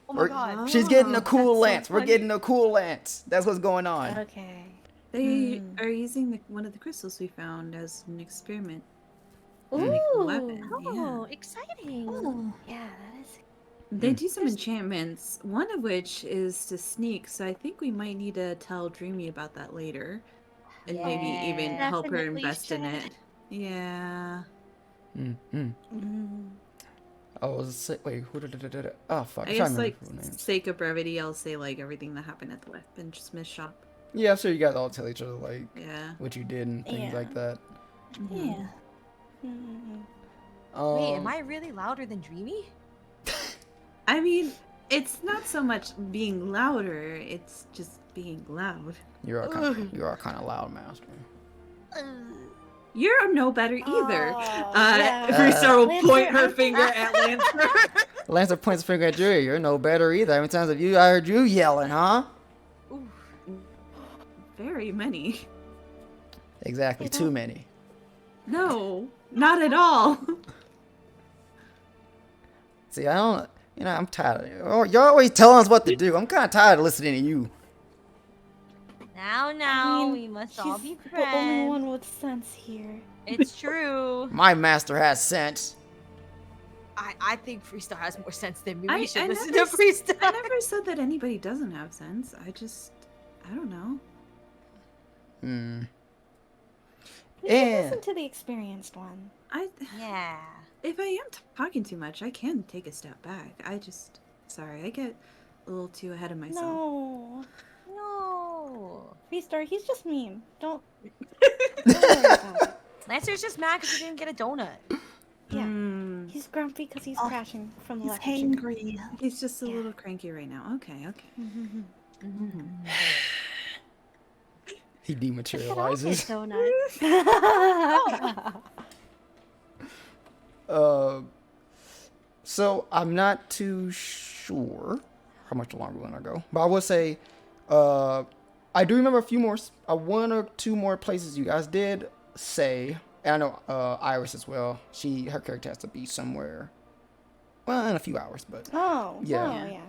Oh my god. She's getting a cool that's so lance. We're funny. getting a cool lance. That's what's going on. Okay. They are using one of the crystals we found as an experiment. Ooh. To make a weapon. Oh, exciting. Oh. Yeah, that is. They do some enchantments, one of which is to sneak, so I think we might need to tell Dreamy about that later. And maybe even Yeah. help her Definitely invest in should. it. Yeah. Oh, wait, who did it? Oh, fuck. I I'm trying guess, to like, remember the names. sake of brevity, I'll say, like, everything that happened at the weaponsmith shop. Yeah, I'm sure you guys all tell each other, like, Yeah. what you did and things Yeah. like that. Yeah. Wait, am I really louder than Dreamy? I mean, it's not so much being louder, it's just being loud. You are kind of loud, master. You're no better either. yeah. Freestar will Lancer, point her I finger at Lancer. Lancer points a finger at you. You're no better either. How many times have I heard you yelling, huh? Very many. Exactly, too many. No, not at all. See, I don't, I'm tired of it. Oh, you're always telling us what to do. I'm kind of tired of listening to you. Now, we must all be The only friends. one with sense here. It's true. My master has sense. I think Freestar has more sense than me. I We should listen never to Freestar. I never said that anybody doesn't have sense. I don't know. We Yeah. can listen to the experienced one. Yeah. If I am talking too much, I can take a step back. Sorry, I get a little too ahead of myself. No. No. Freestar, he's just mean. Don't worry about it. Lancer's just mad because he didn't get a donut. Yeah. Mm, He's grumpy because he's crashing from the He's left. cheek. hangry. he's just a little cranky right now. Okay. He Get off dematerializes. it, donut. So I'm not too sure how much longer we're gonna go, but I will say, I do remember a few more, one or two more places you guys did say, and I know Iris as well. Her character has to be somewhere, well, in a few hours, but Oh. Yeah.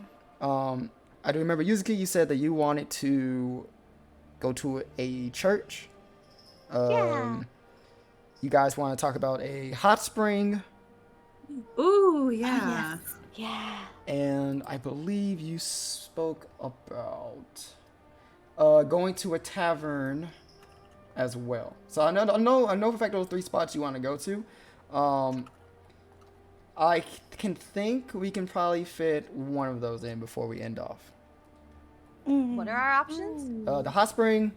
Oh, yeah. I do remember Yuzuki. You said that you wanted to go to a church. Yeah. You guys want to talk about a hot spring. Ooh, yeah. Yeah. And I believe you spoke about going to a tavern as well. So I know for a fact those 3 spots you want to go to. I can think we can probably fit one of those in before we end off. What are our options? The hot spring,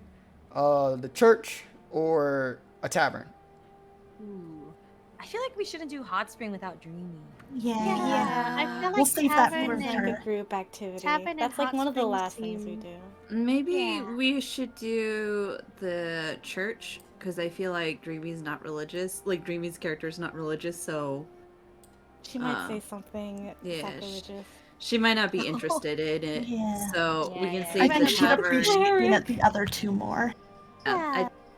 the church, or a tavern. Ooh. I feel like we shouldn't do hot spring without Dreamy. Yeah. I feel like We'll save that tavern for and- Like her. a group activity. Tavern and That's like hot one of the springs last things we seem- do. Maybe Yeah. we should do the church because I feel like Dreamy's not religious. Like Dreamy's character is not religious, so She might say something sacrilegious. she might not be interested in it. Yeah. So we can Yeah. save I the think she'd tavern. appreciate it the other 2 more.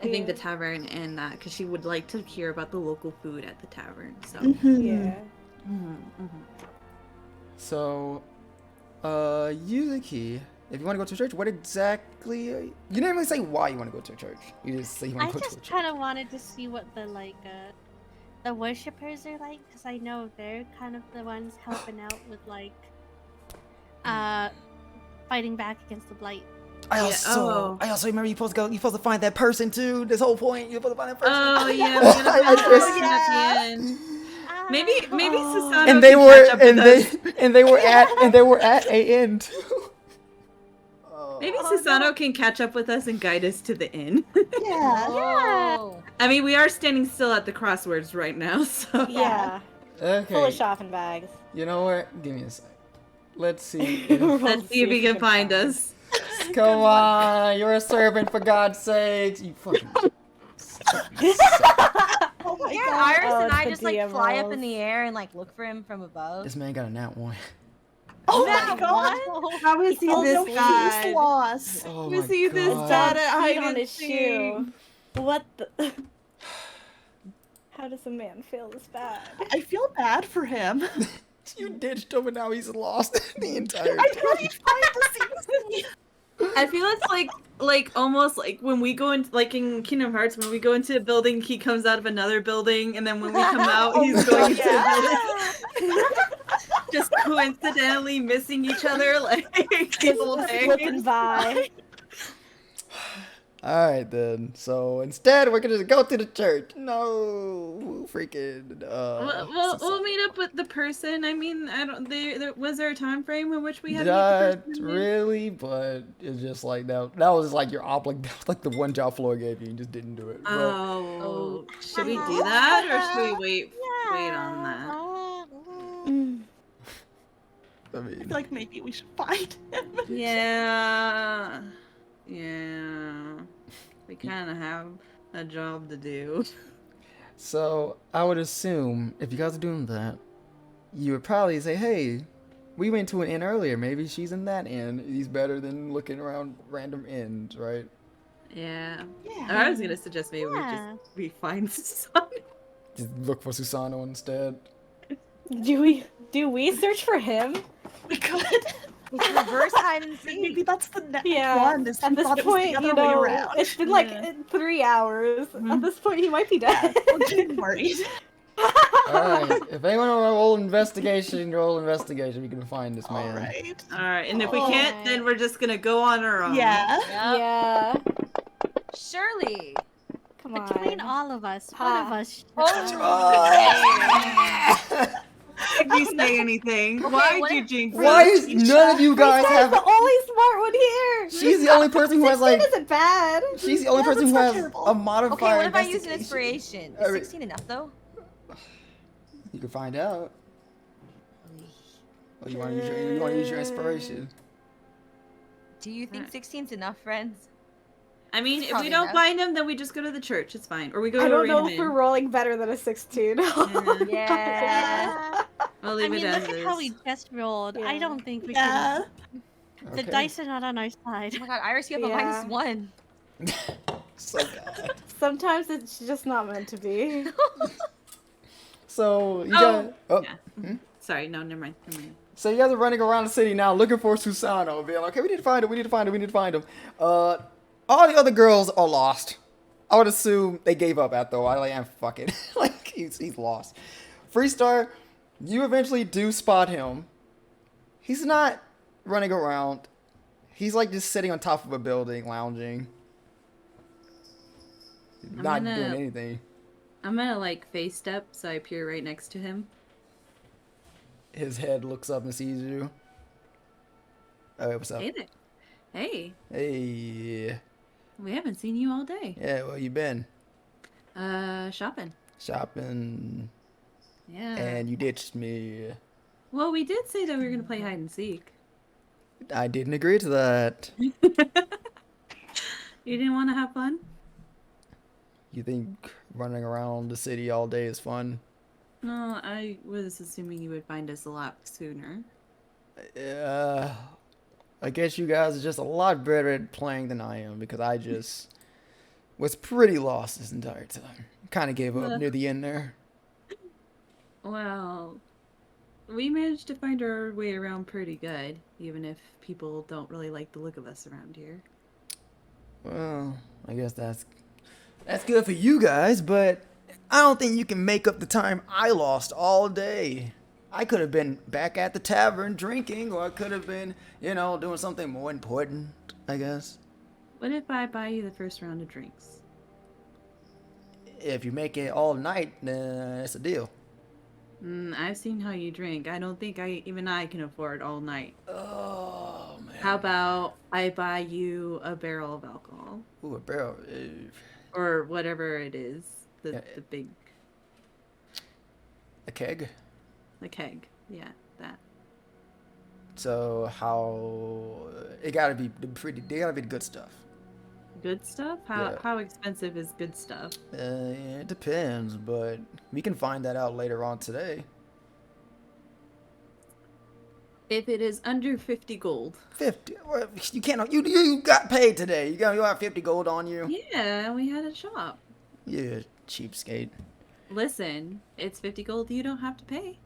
I think the Yeah. tavern and that because she would like to hear about the local food at the tavern. So. Mhm. Yeah. So, Yuzuki, if you want to go to church, what exactly? You didn't really say why you want to go to a church. You just say you I want to go to a just church. kind of wanted to see what the worshippers are like, because I know they're kind of the ones helping out with fighting back against the blight. I also remember you're supposed to find that person too. This whole point, you're supposed to find that person. Oh yeah, we're gonna I find just- person at the end. Maybe Susanoo and they can were catch up with us. and they were at a end too. Maybe Susano can catch up with us and guide us to the inn. Yeah. Oh. I mean, we are standing still at the crosswords right now, so. Yeah. Full Okay. of shopping bags. You know what? Give me a sec. Let's see. Let's see if he can find us. Come on, you're a servant for God's sakes. You fucking. Oh my Yeah, god. Iris and I the just like DM fly up rolls. in the air and like look for him from above. This man got a nat one. Oh That my god. How is he Oh this no, bad? he's lost. Oh We my see this God. bad Feet at hide on and his seek. shoe. What the? How does a man feel this bad? I feel bad for him. You ditched him and now he's lost the entire I time. know he's trying to see me. I feel it's like almost like when we go into like in Kingdom Hearts when we go into a building, he comes out of another building, and then when we come out, he's going into a building. Just coincidentally missing each other like people Flipping by. Alright then. So instead we're gonna go to the church. No freaking We'll meet up with the person. I mean, I don't. Was there a time frame in which we had not to meet the person? really, but it's just like that was like your that was like the one job Floor gave you, you just didn't do it. But Oh, should we do that or should we wait on that? I I mean feel like maybe we should find him. Yeah. We kind of have a job to do. so I would assume if you guys are doing that, you would probably say, hey, we went to an inn earlier, maybe she's in that inn. He's better than looking around random inns, right? Yeah. Yeah. I was gonna suggest maybe Yeah. we find Susan. Just look for Susano instead. Do we search for him? We could. Reverse hide and Maybe seek. that's the next Yeah. one. Is At we this thought it was point, the you other way know, around. it's been like Yeah. 3 hours. At this point, he might be dead. We're getting worried. Alright, if anyone want to roll investigation, we can find this man. Alright. All right, and if we can't, then we're just gonna go on our own. Yeah. Yeah. Surely. Come on. Between all of us, one Ha. of us. If you say anything, why'd what you if- jinx Why us? is none of you guys Freestar's have the only smart one here. She's the only person who has 16 like isn't bad. she's the only Yeah, person who that's not has terrible. a modifier. Okay, what if I use an investigation. inspiration? Is Alright. 16 enough though? You can find out. Oh, you want to use your inspiration? Do you think Alright. 16's enough, friends? I mean, It's if we probably don't enough. find him, then we just go to the church. It's fine, or we go I to a don't know random if we're inn. rolling better than a 16. Yeah. I'll I leave mean, it as look at is. how we just rolled. I Yeah. don't think we Yeah. can. The Okay. dice are not on our side. Oh my god, Iris, you have a Yeah. -1. So bad. Sometimes it's just not meant to be. So you Oh. guys. Oh. Yeah. Sorry, no, never mind. So you guys are running around the city now looking for Susano, being like, okay, we need to find him, we need to find him, we need to find him. All the other girls are lost. I would assume they gave up after a while. Like, fuck it. Like, he's lost. Freestar, you eventually do spot him. He's not running around. He's like just sitting on top of a building, lounging. Not gonna- doing anything. I'm gonna like face step so I appear right next to him. His head looks up and sees you. Oh, what's up? Hey there. Hey, Hey. we haven't seen you all day. Yeah, where you been? Shopping. Shopping. Yeah. And you ditched me. Well, we did say that we were gonna play hide and seek. I didn't agree to that. You didn't want to have fun? You think running around the city all day is fun? No, I was assuming you would find us a lot sooner. I guess you guys are just a lot better at playing than I am because I just was pretty lost this entire time. Kind of gave up near the end there. Well, we managed to find our way around pretty good, even if people don't really like the look of us around here. Well, I guess that's good for you guys, but I don't think you can make up the time I lost all day. I could have been back at the tavern drinking, or I could have been, doing something more important, I guess. What if I buy you the first round of drinks? If you make it all night, then it's a deal. I've seen how you drink. I don't think even I can afford all night. Oh, man. How about I buy you a barrel of alcohol? Ooh, a barrel. Or whatever it is. The Yeah. the big A keg. the keg. Yeah, that. So how it gotta be they gotta be the good stuff. Good stuff? Yeah. How expensive is good stuff? It depends, but we can find that out later on today. If it is under 50 gold. 50. Well, you can't. You got paid today. You have 50 gold on you. Yeah, we had a shop. Yeah, cheapskate. Listen, it's 50 gold you don't have to pay.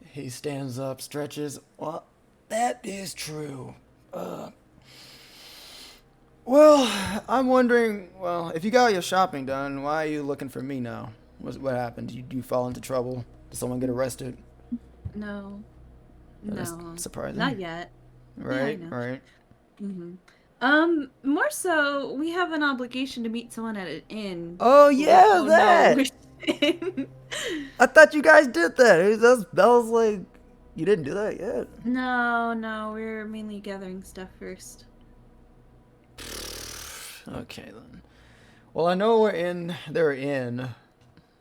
He stands up, stretches. Well, that is true. Well, I'm wondering. Well, if you got your shopping done, why are you looking for me now? What happened? Did you fall into trouble? Did someone get arrested? No. Oh, that's No. surprising. Not yet. Right. know. Right. More so, we have an obligation to meet someone at an inn. Oh yeah, no, that. we're- I thought you guys did that. That was like, you didn't do that yet. No, we're mainly gathering stuff first. Okay then. Well, I know they're in.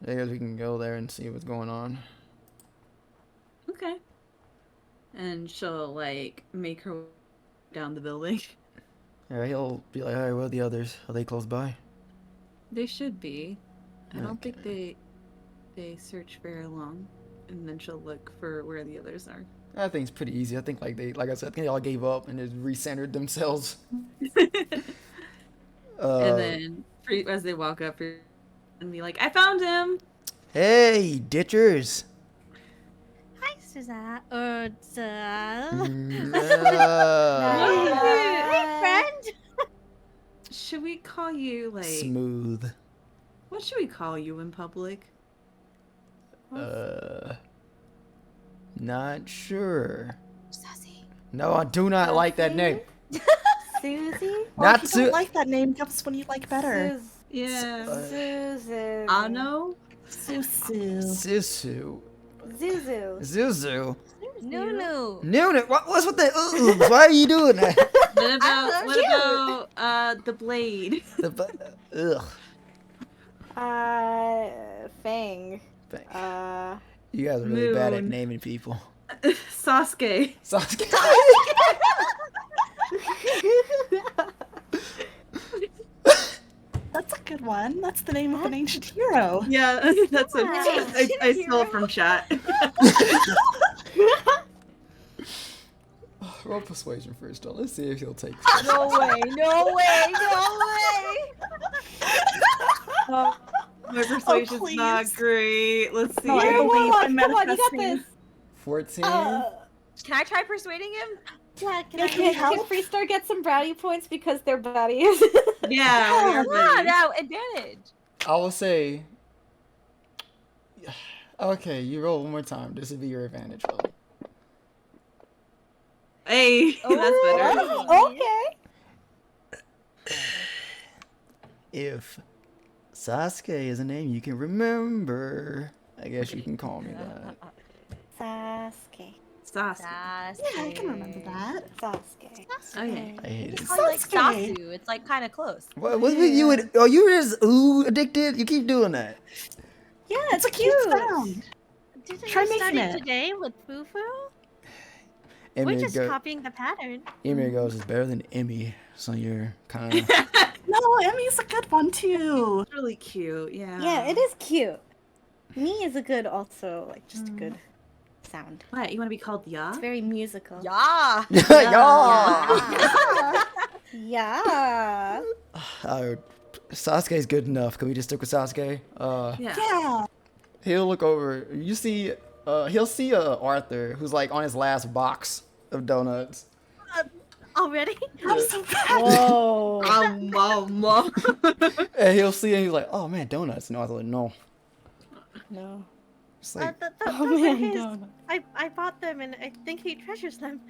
I guess we can go there and see what's going on. Okay. And she'll, like, make her way down the building. Yeah, he'll be like, alright, where are the others? Are they close by? They should be. I don't think Okay. they search very long. And then she'll look for where the others are. I think it's pretty easy. I think like I said, I think they all gave up and just recentered themselves. And then, as they walk up, and be like, I found him! Hey, ditchers. Hi, Suzanne. Or Uh, Hey, friend. Should we call you, like... Smooth. What should we call you in public? Not sure. Sassy. No, I do not like that name. Susie? Well, Not if you don't Su- like that name, give us one you like better. Yeah. Susan. Ano? Susu. Sisu. Zuzu. Zuzu. Nunu. Nunu. What's with the oohs? Why are you doing that? What about the blade? Ugh. Fang. You guys are really bad at Moon. naming people. Sasuke. Sasuke. That's a good one. That's the name of an ancient hero. Yeah, that's what Yeah. I stole it from chat. Roll persuasion first, though. Let's see if he'll take. No way, no way, no way. My persuasion's please. not great. Let's see. No, I Come believe on, I'm come on, you got manifesting. this. 14. Can I try persuading him? Yeah, Yeah, can you help? Can Freestar get some brownie points because they're buddies? Yeah, we are Yeah, ready. now advantage. I will say. Okay, you roll one more time. This would be your advantage roll. Hey, that's better. Oh, okay. If Sasuke is a name you can remember, I guess you can call me that. Sasuke. Sasuke. Yeah, I can remember that. Sasuke. Okay. I hate it. It's like Sasuke. Sasu. It's like kind of close. What with you? Are you just addicted? You keep doing that. Yeah, It's a cute sound. Didn't Try you making start it. it today with Fufu? We're Emmy just copying the pattern. goes is better than Emmy, so you're kind of. No, Emmy's a good one too. It's really cute. Yeah. Yeah, it is cute. Me is a good also, like just a good sound. What? You want to be called Ya? It's very musical. Yeah. Yeah. Yeah. Sasuke's good enough. Can we just stick with Sasuke? Yeah. Yeah. He'll look over. You see, he'll see Arthur, who's like on his last box of donuts. Already? I'm so bad. Whoa. And he'll see, and he's like, "Oh man, donuts." And Arthur's like, "No." No. It's like, Those Oh are man, his. no. I bought them and I think he treasures them.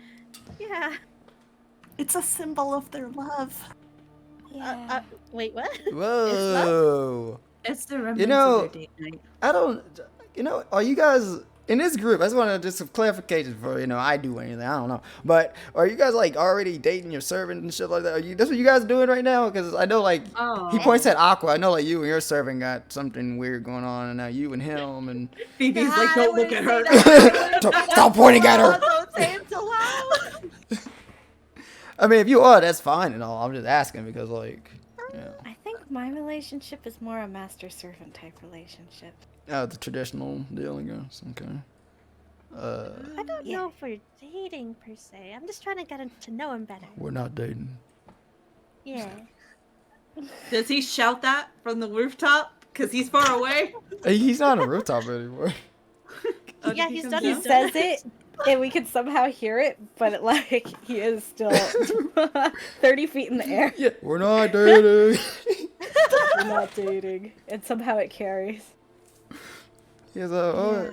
Yeah. It's a symbol of their love. Yeah. Wait, what? whoa. It's the remnants You know- of their date night. I don't. Are you guys in this group, I just want to just some clarification for, I do anything. I don't know. But are you guys, like, already dating your servant and shit like that? That's what you guys are doing right now? Because I know, like, he points at Aqua. I know, like, you and your servant got something weird going on, and now you and him, and... Phoebe's like, don't look at her. Stop pointing at her! Don't say it so loud. I mean, if you are, that's fine and all. I'm just asking because, like, I think my relationship is more a master-servant type relationship. the traditional deal, I guess. Okay. I don't know if we're dating per se. I'm just trying to get to know him better. We're not dating. Yeah. Does he shout that from the rooftop? Because he's far away? He's not on a rooftop anymore. Oh, Yeah, did he's come done He down? says it, and we can somehow hear it, but like he is still 30 feet in the air. Yeah, we're not dating. We're not dating, and somehow it carries. He's I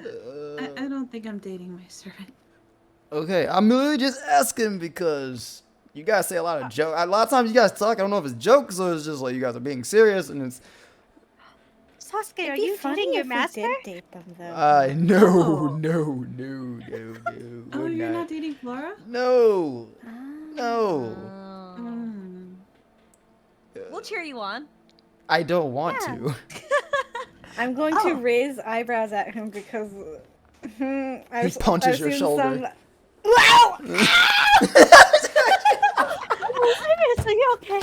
don't think I'm dating my servant. okay, I'm really just asking because you guys say a lot of jokes. A lot of times you guys talk. I don't know if it's jokes or it's just like you guys are being serious, and it's. Sasuke, It'd are be you funny dating your if we master? did date them, though. No. Oh, we're you're not dating Flora? No. No. Oh. Mm. We'll cheer you on. I don't want to. I'm going to raise eyebrows at him because He punches your shoulder. Wow! Seriously, you okay?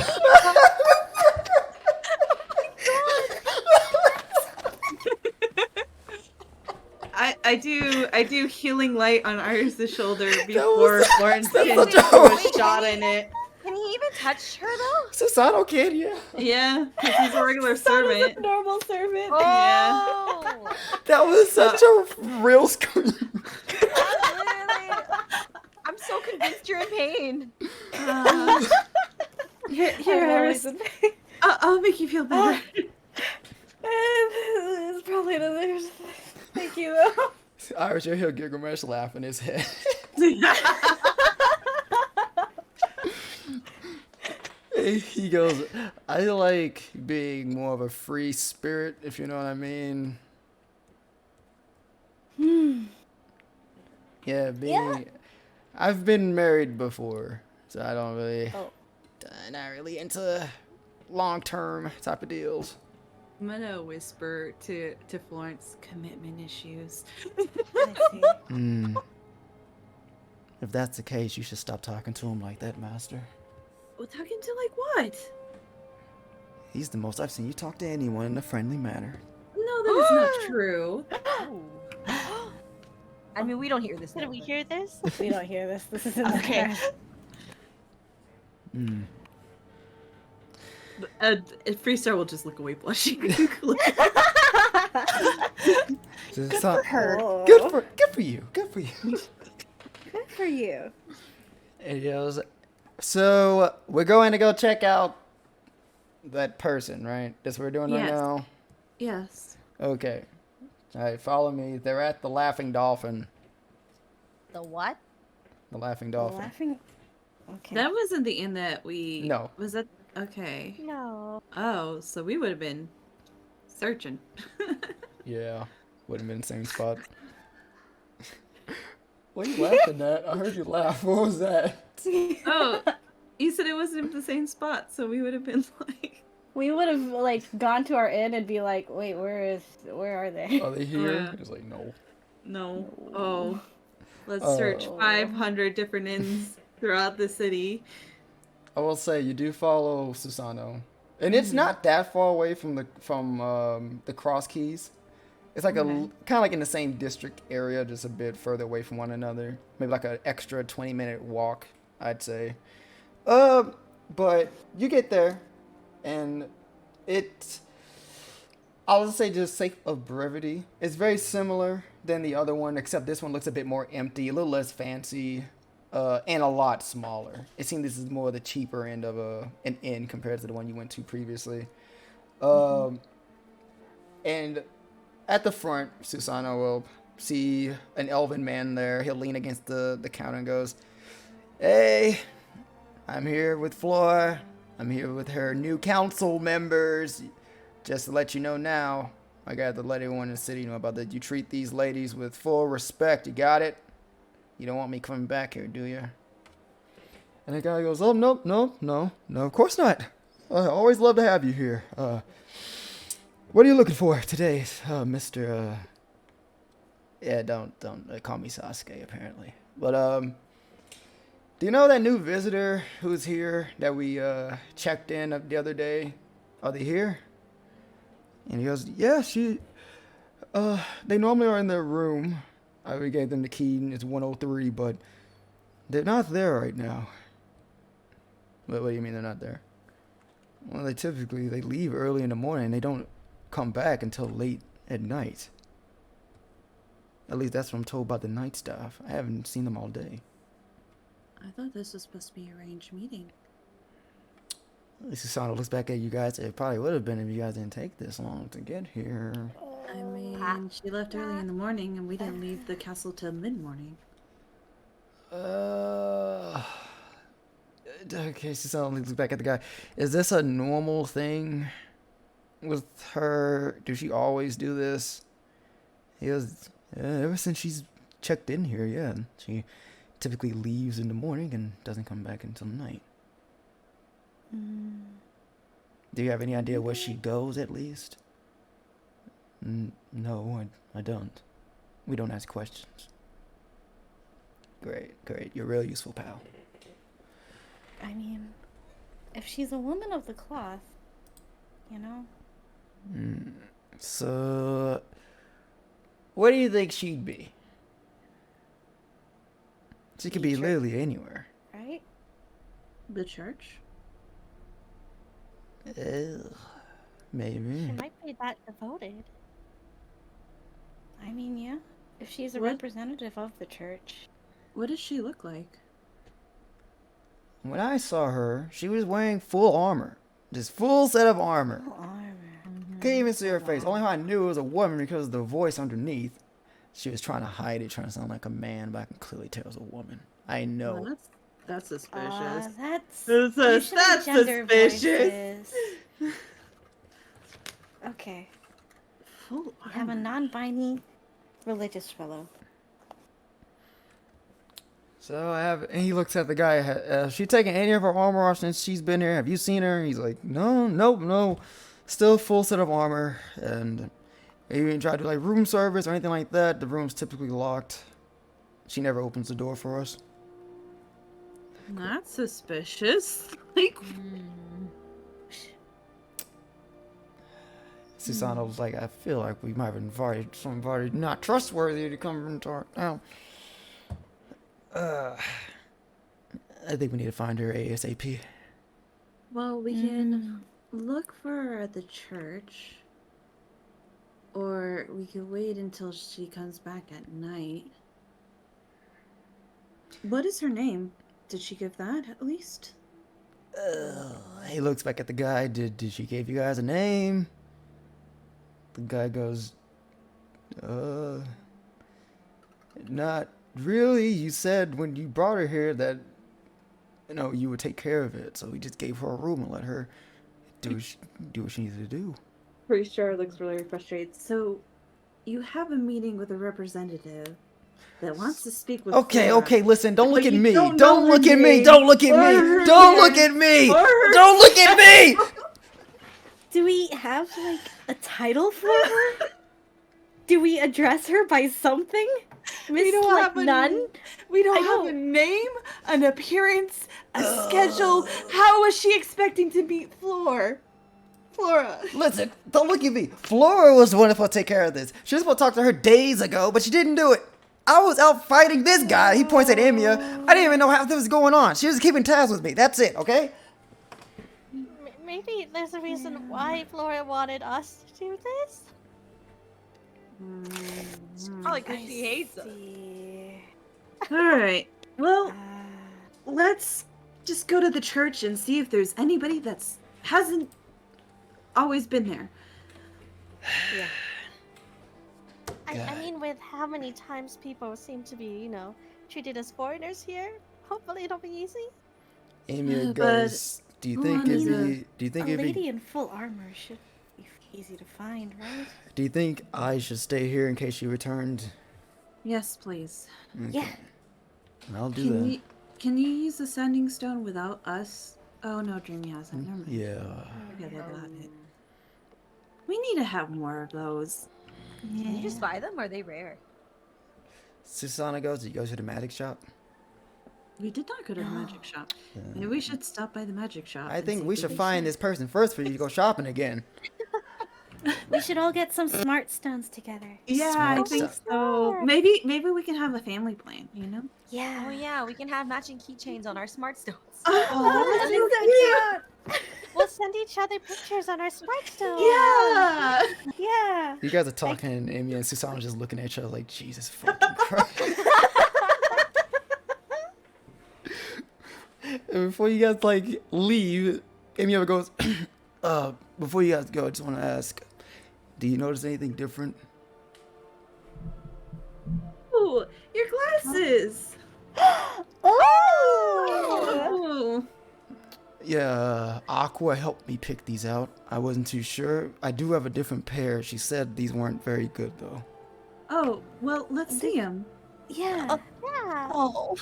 I do healing light on Iris' shoulder before Florence can such a- do a shot in it. Can he even touch her though? Susano can, yeah. Yeah, because he's a regular Son is servant. a normal servant. Oh, That was such a real scream. I'm so convinced you're in pain. Here, I'm Iris. always in pain. I'll make you feel better. It's probably another. Thank you, though. Irish, you'll hear Gilgamesh laugh in his head. He goes, I like being more of a free spirit, if you know what I mean. Yeah, I've been married before, so I don't really, not really into long-term type of deals. I'm gonna whisper to Florence, commitment issues. I see. If that's the case, you should stop talking to him like that, Master. Well, talking to like what? He's the most I've seen you talk to anyone in a friendly manner. No, that is not true. I mean, we don't hear this. Did we hear this? We don't hear this. This is in the Okay. past. Freestar will just look away blushing. Good for her. Oh. Good for you. Good for you. Good for you. And he goes, so we're going to go check out that person, right? That's what we're doing right Yes. now? Yes. Okay. All right, follow me. They're at the Laughing Dolphin. The what? The Laughing Dolphin. Laughing. Okay. That wasn't the inn that we. No. Was that okay? No. Oh, so we would have been searching. Yeah. Would have been the same spot. What are you laughing at? I heard you laugh. What was that? Oh, you said it wasn't the same spot, so we would have been like. We would have like gone to our inn and be like, wait, where are they? Are they here? Yeah. It's like, no. No. Oh. Let's Oh. search 500 different inns throughout the city. I will say you do follow Susano, and it's not that far away from the Cross Keys. It's like kind of like in the same district area, just a bit further away from one another. Maybe like an extra 20-minute walk, I'd say. But you get there, and I'll just say, just sake of brevity, it's very similar than the other one, except this one looks a bit more empty, a little less fancy. And a lot smaller. It seems this is more the cheaper end of an inn compared to the one you went to previously. And at the front, Susano will see an elven man there. He'll lean against the counter and goes, "Hey, I'm here with Flora. I'm here with her new council members. Just to let you know now, I got to let everyone in the city know about that. You treat these ladies with full respect. You got it? You don't want me coming back here, do you? And the guy goes, oh, no, of course not. I always love to have you here. What are you looking for today, Mr. Yeah, don't call me Sasuke, apparently. But, do you know that new visitor who's here that we, checked in the other day? Are they here? And he goes, yeah, they normally are in their room. We gave them the key, and it's 103, but they're not there right now. What do you mean they're not there? Well, they leave early in the morning, and they don't come back until late at night. At least that's what I'm told about the night staff. I haven't seen them all day. I thought this was supposed to be an arranged meeting. Susanoo looks back at you guys. It probably would have been if you guys didn't take this long to get here. I mean, she left early in the morning, and we didn't leave the castle till mid-morning. Okay, Susanoo looks back at the guy. Is this a normal thing with her? Does she always do this? He goes, ever since she's checked in here, yeah. She typically leaves in the morning and doesn't come back until night. Do you have any idea where she goes, at least? No, I don't. We don't ask questions. Great. You're real useful, pal. I mean, if she's a woman of the cloth, you know? So, where do you think she'd be? She could be literally anywhere. Right? The church? Maybe. She might be that devoted. I mean, yeah. If she's a What? representative of the church. What does she look like? When I saw her, she was wearing full armor. Just full set of armor. Full armor. Can't even see her face. Only how I knew it was a woman because of the voice underneath. She was trying to hide it, trying to sound like a man, but I can clearly tell it was a woman. I know. Well, that's suspicious. That's That's gender suspicious. voices. Okay. Full We have a non-binary religious fellow. So and he looks at the guy. Has she taken any of her armor off since she's been here? Have you seen her? He's like, no. Still full set of armor. And he even tried to room service or anything like that. The room's typically locked. She never opens the door for us. That's suspicious. Like, Susanoo was like, I feel like we might have invited somebody not trustworthy to come into our town. I think we need to find her ASAP. well, we can look for her at the church, or we could wait until she comes back at night. What is her name? Did she give that at least? He looks back at the guy. Did she give you guys a name? The guy goes, not really. You said when you brought her here that, you would take care of it. So we just gave her a room and let her do what she needed to do. Freestar looks really frustrated. So, you have a meeting with a representative that wants to speak with Okay, Flora, listen, don't look but at you me. don't Don't know look her at me. name Don't look at or me. her Don't name look at me. or her Don't look at me. Do we have, a title for her? Do we address her by something? We don't have a none? We don't I have know. a name, an appearance, a schedule. How was she expecting to meet Flora? Listen, don't look at me. Flora was the one supposed to take care of this. She was supposed to talk to her days ago, but she didn't do it. I was out fighting this guy. He points at Emiya. I didn't even know how this was going on. She was keeping tabs with me. That's it, okay? Maybe there's a reason why Flora wanted us to do this. Probably because she hates us. Alright. Well, let's just go to the church and see if there's anybody that's hasn't always been there. I mean, with how many times people seem to be, treated as foreigners here, hopefully it'll be easy. Emiya But- goes, do you think I it'd mean, be, do you think A it'd lady be, in full armor should be easy to find, right? Do you think I should stay here in case she returned? Yes, please. Okay. Yeah. I'll do Can that. you can you use the sending stone without us? Oh no, Dreamy hasn't. Never mind. Yeah. Forget about it. We need to have more of those. Can you just buy them? Or are they rare? Susana goes, did you go to the magic shop? We did not go to the magic shop. Maybe we should stop by the magic shop. I and think see we if should can find share. this person first for you to go shopping again. We should all get some smart stones together. Yeah, I Smart think stuff. so. Maybe we can have a family plan. You know. Yeah. Oh yeah, we can have matching keychains on our smart stones. Oh, We'll send each other pictures on our smart stone. yeah. Yeah. You guys are talking, and Amy and Susana just looking at each other like, Jesus fucking Christ. And before you guys like leave, Amy ever goes, before you guys go, I just want to ask, do you notice anything different? Ooh, your glasses. Oh! Ooh. Yeah, Aqua helped me pick these out. I wasn't too sure. I do have a different pair. She said these weren't very good though. Oh, well, let's see them. Yeah. Yeah. Oh,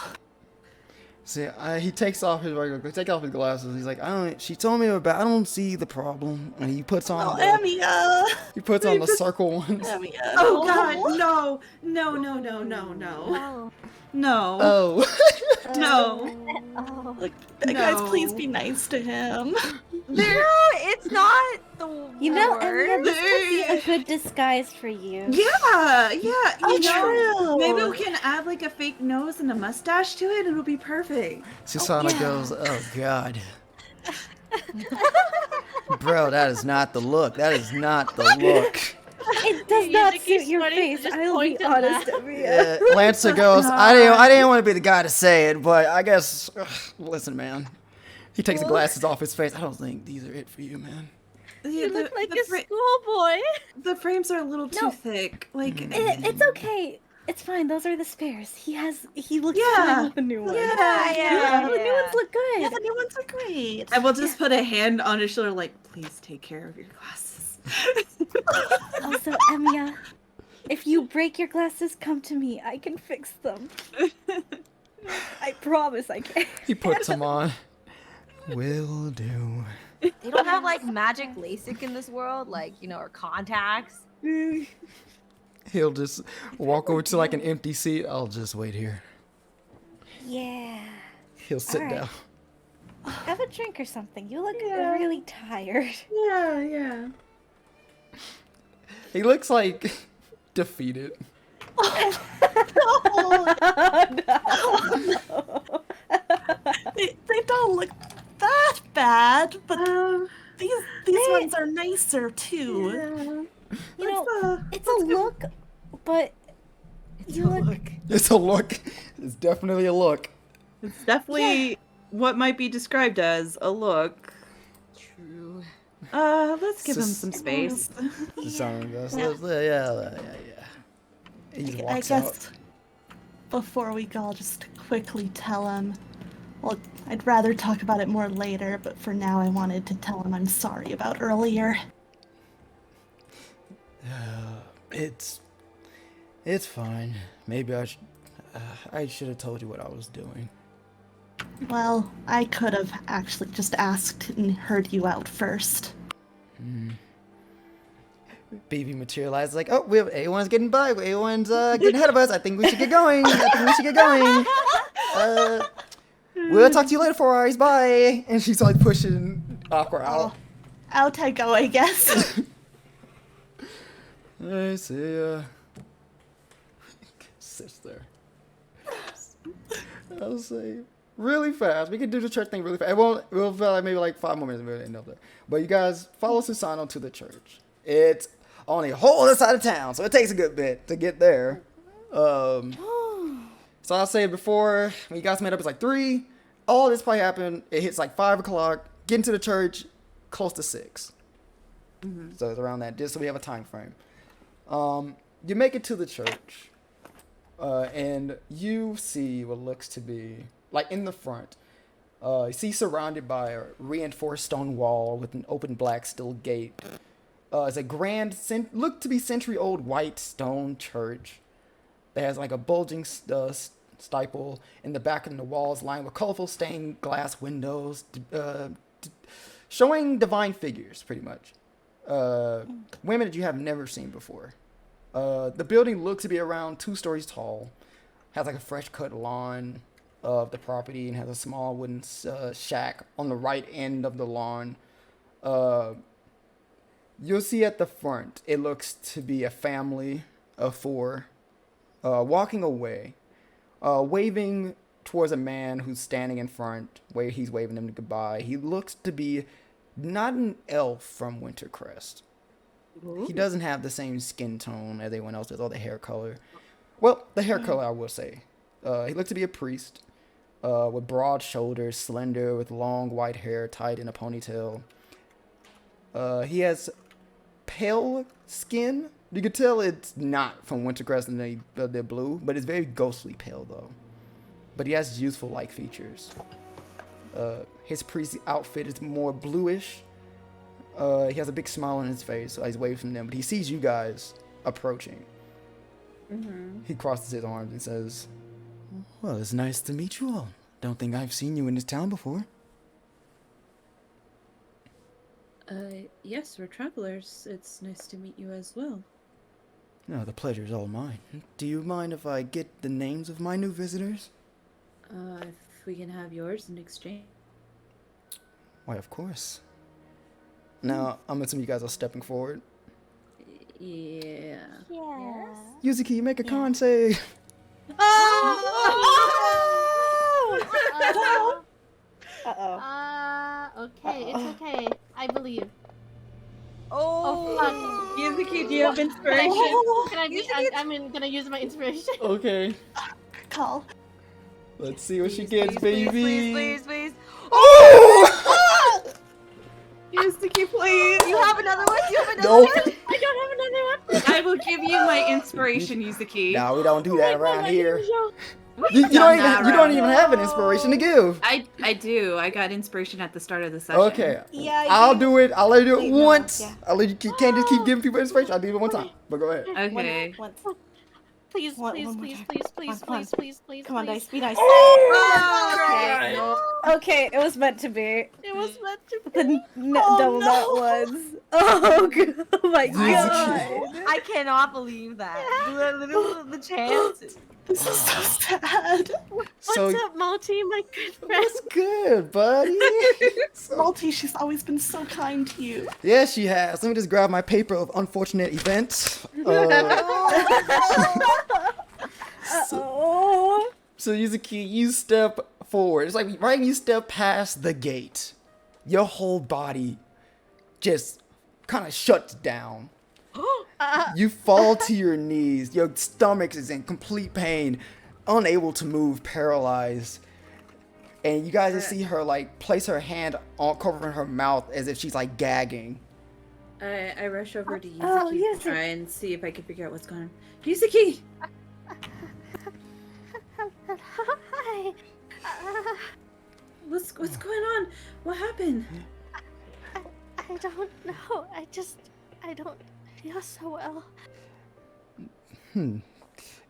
See, he takes off his glasses. He's like, she told me about, I don't see the problem. And he puts on Emmia. he puts on the circle ones. Emmia. Oh God, no, no, no, no, no, no, Oh. no, Oh. no. Oh. Look, guys, No. please be nice to him. No, it's not the You know, word. Emma, this could be a good disguise for you. Yeah, you know, true. maybe we can add like a fake nose and a mustache to it, and it'll be perfect. Susana yeah. goes, oh God. Bro, that is not the look. That is not the look. It does not Yuzuki's suit your funny, face. just I'll be point at honest, that. Emma. Lancer goes, I didn't want to be the guy to say it, but I guess, listen, man. He takes the glasses off his face. I don't think these are it for you, man. You look like a schoolboy. The frames are a little too No. thick. Like, It's okay. It's fine. Those are the spares. He looks Yeah. fine with the new ones. yeah. The new ones look good. Yeah, the new ones are great. I will just put a hand on his shoulder, like, please take care of your glasses. Also, Emiya, if you break your glasses, come to me. I can fix them. I promise I can. He puts them on. Will do. They don't have like magic LASIK in this world, like, you know, or contacts. He'll just walk over to like an empty seat. I'll just wait here. Yeah. He'll sit Alright. down. Have a drink or something. You look really tired. Yeah. He looks like defeated. They don't look that bad, but Um, these ones are nicer too. You know, it's a look, but you look. It's a look. It's definitely a look. it's definitely what might be described as a look. True. Let's give him Sus- some space. Susana goes, yeah. He just I walks guess out. before we go, I'll just quickly tell him. Well, I'd rather talk about it more later, but for now I wanted to tell him I'm sorry about earlier. It's fine. Maybe I should have told you what I was doing. Well, I could have actually just asked and heard you out first. BB materializes like, oh, A1's getting by. A1's getting ahead of us. I think we should get going. We'll talk to you later, 4 hours. Bye. And she's like pushing Aqua out. Out I go, I guess. I see. Sits there. I'll say really fast. We can do the church thing really fast. We'll feel like maybe like 5 more minutes. We'll end up there. But you guys follow Susano to the church. It's on the whole other side of town, so it takes a good bit to get there. So I'll say before when you guys met up, it's like 3. All this probably happened. It hits like 5 o'clock. Get into the church close to 6. So it's around that. Just so we have a time frame. You make it to the church, and you see what looks to be like in the front. You see surrounded by a reinforced stone wall with an open black steel gate. It's a grand, look to be century-old white stone church that has like a bulging steeple in the back, and the walls lined with colorful stained glass windows, showing divine figures, pretty much. Women that you have never seen before. The building looks to be around 2 stories tall, has like a fresh cut lawn of the property, and has a small wooden shack on the right end of the lawn. You'll see at the front, it looks to be a family of 4 walking away, waving towards a man who's standing in front, where he's waving them goodbye. He looks to be not an elf from Wintercrest. Ooh. He doesn't have the same skin tone as everyone else does, or the hair color. Well, the hair color, I will say. He looks to be a priest, with broad shoulders, slender, with long white hair tied in a ponytail. He has pale skin. You could tell it's not from Wintercrest and they're blue, but it's very ghostly pale though. But he has youthful-like features. His priest outfit is more bluish. He has a big smile on his face, so he's waving from them, but he sees you guys approaching. He crosses his arms and says, "Well, it's nice to meet you all. Don't think I've seen you in this town before." Yes, we're travelers. It's nice to meet you as well. No, the pleasure's all mine. Do you mind if I get the names of my new visitors? If we can have yours in exchange. Why, of course. Now, I'm assuming you guys are stepping forward. Yeah. Yes. Yuzuki, make a con save. Okay, it's okay. I believe. Oh, fuck. Yuzuki, do you have inspiration? Can I be, I'm gonna use my inspiration. Okay. Call. Let's see what she please, gets, please, baby. please. Oh! Yuzuki, please. You have another one? You have another Nope. one? I don't have another one. I will give you my inspiration, Yuzuki. No, we don't do that around here. We've done that You don't around even have an inspiration to give. I do. I got inspiration at the start of the session. Okay. Yeah, I'll do it. I'll let you do it Wait, no, once. yeah. I'll let you can't just keep giving people inspiration. I'll do it one time. But go ahead. Okay. Once. Please, One please, more please, time. please, please, Come on. please, please, please, Come on, please. dice. Be nice. Okay, no. Okay, it was meant to be. It was meant to The be. double nut ones. Oh, God. Oh my god. I cannot believe that. The chances. This is so sad. What's So- up, Multi, my good friend? What's good, buddy? Malty, she's always been so kind to you. Yeah, she has. Let me just grab my paper of unfortunate events. Oh. So Yuzuki, you step forward. It's like right when you step past the gate, your whole body just kind of shuts down. You fall to your knees. Your stomach is in complete pain, unable to move, paralyzed. And you guys just see her like place her hand on covering her mouth as if she's like gagging. I rush over to Yuzuki Oh, to Yuzuki. try and see if I can figure out what's going on. Yuzuki! Hi. What's going on? What happened? I don't know. I don't feel so well.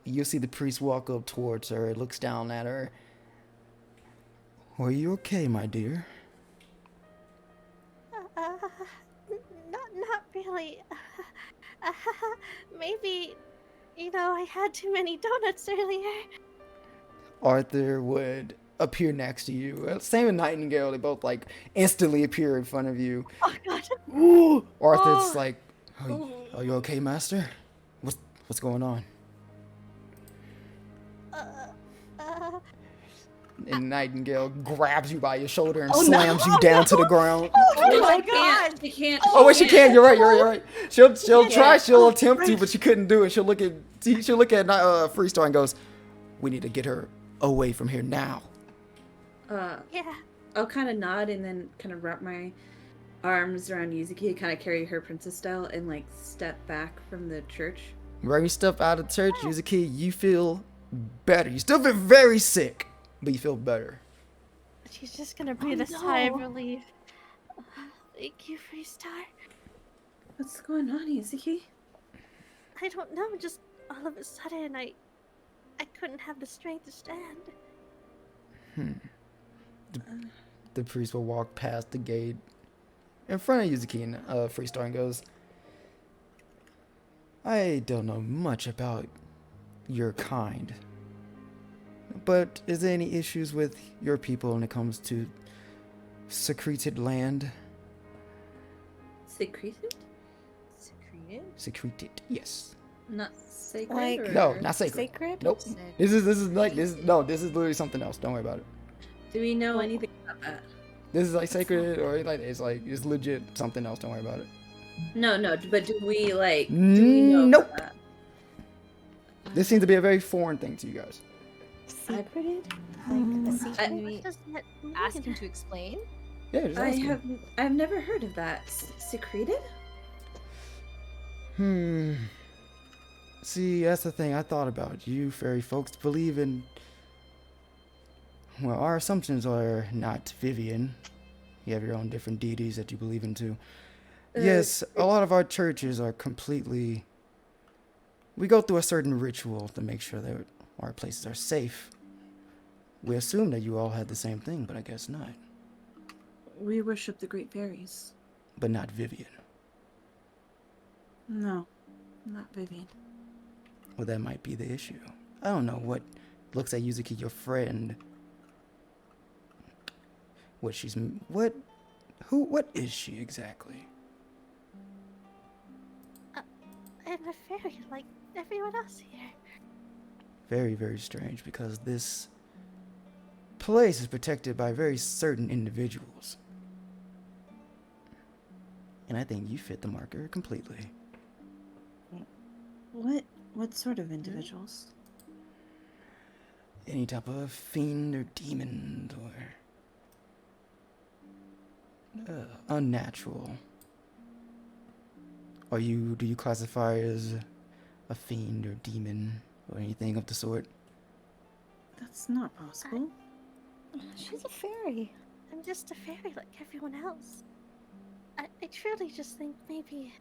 You see the priest walk up towards her, looks down at her. Are you okay, my dear? Not really. Maybe, I had too many donuts earlier. Arthur would appear next to you. Same with Nightingale. They both like instantly appear in front of you. Oh God. Ooh. Arthur's like, are you okay, master? What's going on? And Nightingale grabs you by your shoulder and slams you down to the ground. Oh my God! She can't. Oh wait, she can't. You're right. She'll try. She'll attempt to, but she couldn't do it. She'll look at Freestar and goes, "We need to get her away from here now." Yeah. I'll kind of nod and then kind of wrap my arms around Yuzuki and kind of carry her princess style and like step back from the church. Right when you step out of the church, Yuzuki, you feel better. You still feel very sick, but you feel better. She's just gonna breathe a sigh of relief. Thank you, Freestar. What's going on, Yuzuki? I don't know, just all of a sudden I couldn't have the strength to stand. The priest will walk past the gate in front of Yuzuki and Freestar and goes, I don't know much about your kind, but is there any issues with your people when it comes to secreted land? Secreted? Secreted? Secreted, yes. Not sacred? Like- or... No, not sacred. Sacred? Nope. This is this is literally something else. Don't worry about it. Do we know anything about that? This is like sacred or like it's legit something else. Don't worry about it. No, but do we know Nope. about that? This seems to be a very foreign thing to you guys. Secreted? Like a secret? Can we What does that mean? ask him to explain? Yeah, just ask him. I've never heard of that. Secreted? See, that's the thing I thought about. You fairy folks believe in... Well, our assumptions are not Vivian. You have your own different deities that you believe in too. Yes, a lot of our churches are completely... We go through a certain ritual to make sure that our places are safe. We assume that you all had the same thing, but I guess not. We worship the great fairies. But not Vivian. No, not Vivian. Well, that might be the issue. I don't know what looks at Yuzuki, your friend. What is she exactly? I'm a fairy like everyone else here. Very, very strange because this place is protected by very certain individuals. And I think you fit the marker completely. What sort of individuals? Any type of fiend or demon or unnatural. Do you classify as a fiend or demon or anything of the sort? That's not possible. She's a fairy. I'm just a fairy like everyone else. I truly just think maybe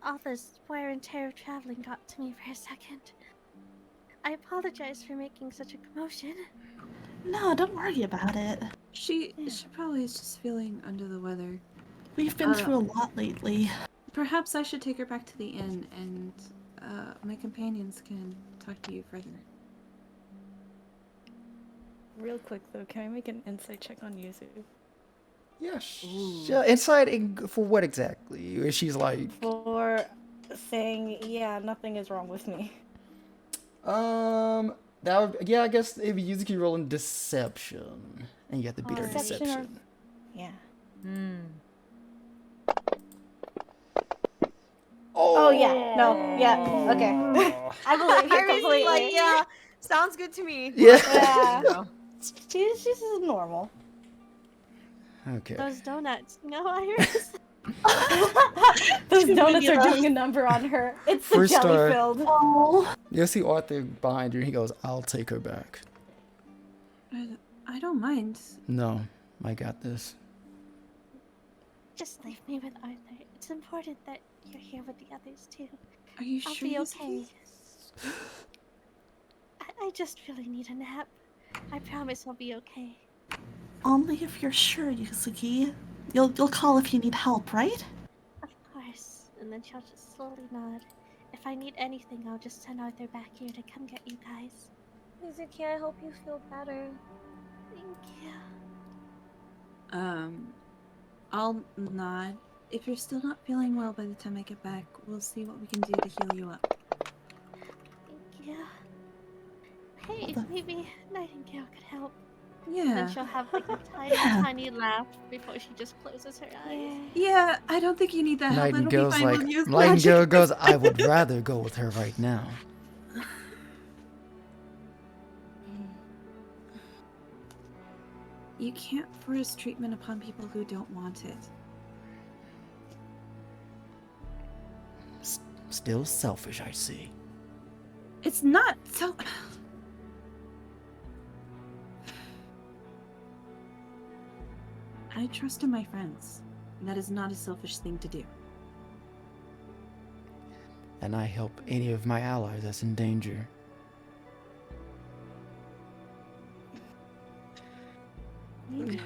all this wear and tear of traveling got to me for a second. I apologize for making such a commotion. No, don't worry about it. She probably is just feeling under the weather. We've been through a lot lately. Perhaps I should take her back to the inn and my companions can talk to you further. Real quick though, can I make an insight check on Yuzu? Yeah, inside for what exactly? She's like... For saying, yeah, nothing is wrong with me. That would, yeah, I guess it'd be Yuzuki rolling deception. And you have to beat her Deception deception. Yeah. Oh, yeah. No. Yeah. Okay. I believe you completely. Like, yeah, sounds good to me. Yeah. Yeah. She's just normal. Okay. Those donuts, no Iris. Those donuts are doing a number on her. It's the Freestar. jelly filled. Oh, You'll see Arthur behind you. He goes, I'll take her back. I don't mind. No, I got this. Just leave me with Arthur. It's important that you're here with the others too. Are you I'll sure? be Yuzuki? okay. I just really need a nap. I promise I'll be okay. only if you're sure, Yuzuki. You'll call if you need help, right? Of course. And then she'll just slowly nod. If I need anything, I'll just send Arthur back here to come get you guys. Yuzuki, I hope you feel better. Thank you. I'll nod. If you're still not feeling well by the time I get back, we'll see what we can do to heal you up. Thank you. Hey, maybe Nightingale could help. Yeah. Then she'll have like a tiny laugh before she just closes her eyes. Yeah, I don't think you need that help. It'll be Nightingale's fine. like, We'll use Nightingale magic. goes, I would rather go with her right now. You can't force treatment upon people who don't want it. Still selfish, I see. It's not so. I trust in my friends. That is not a selfish thing to do. and I help any of my allies that's in danger. Maybe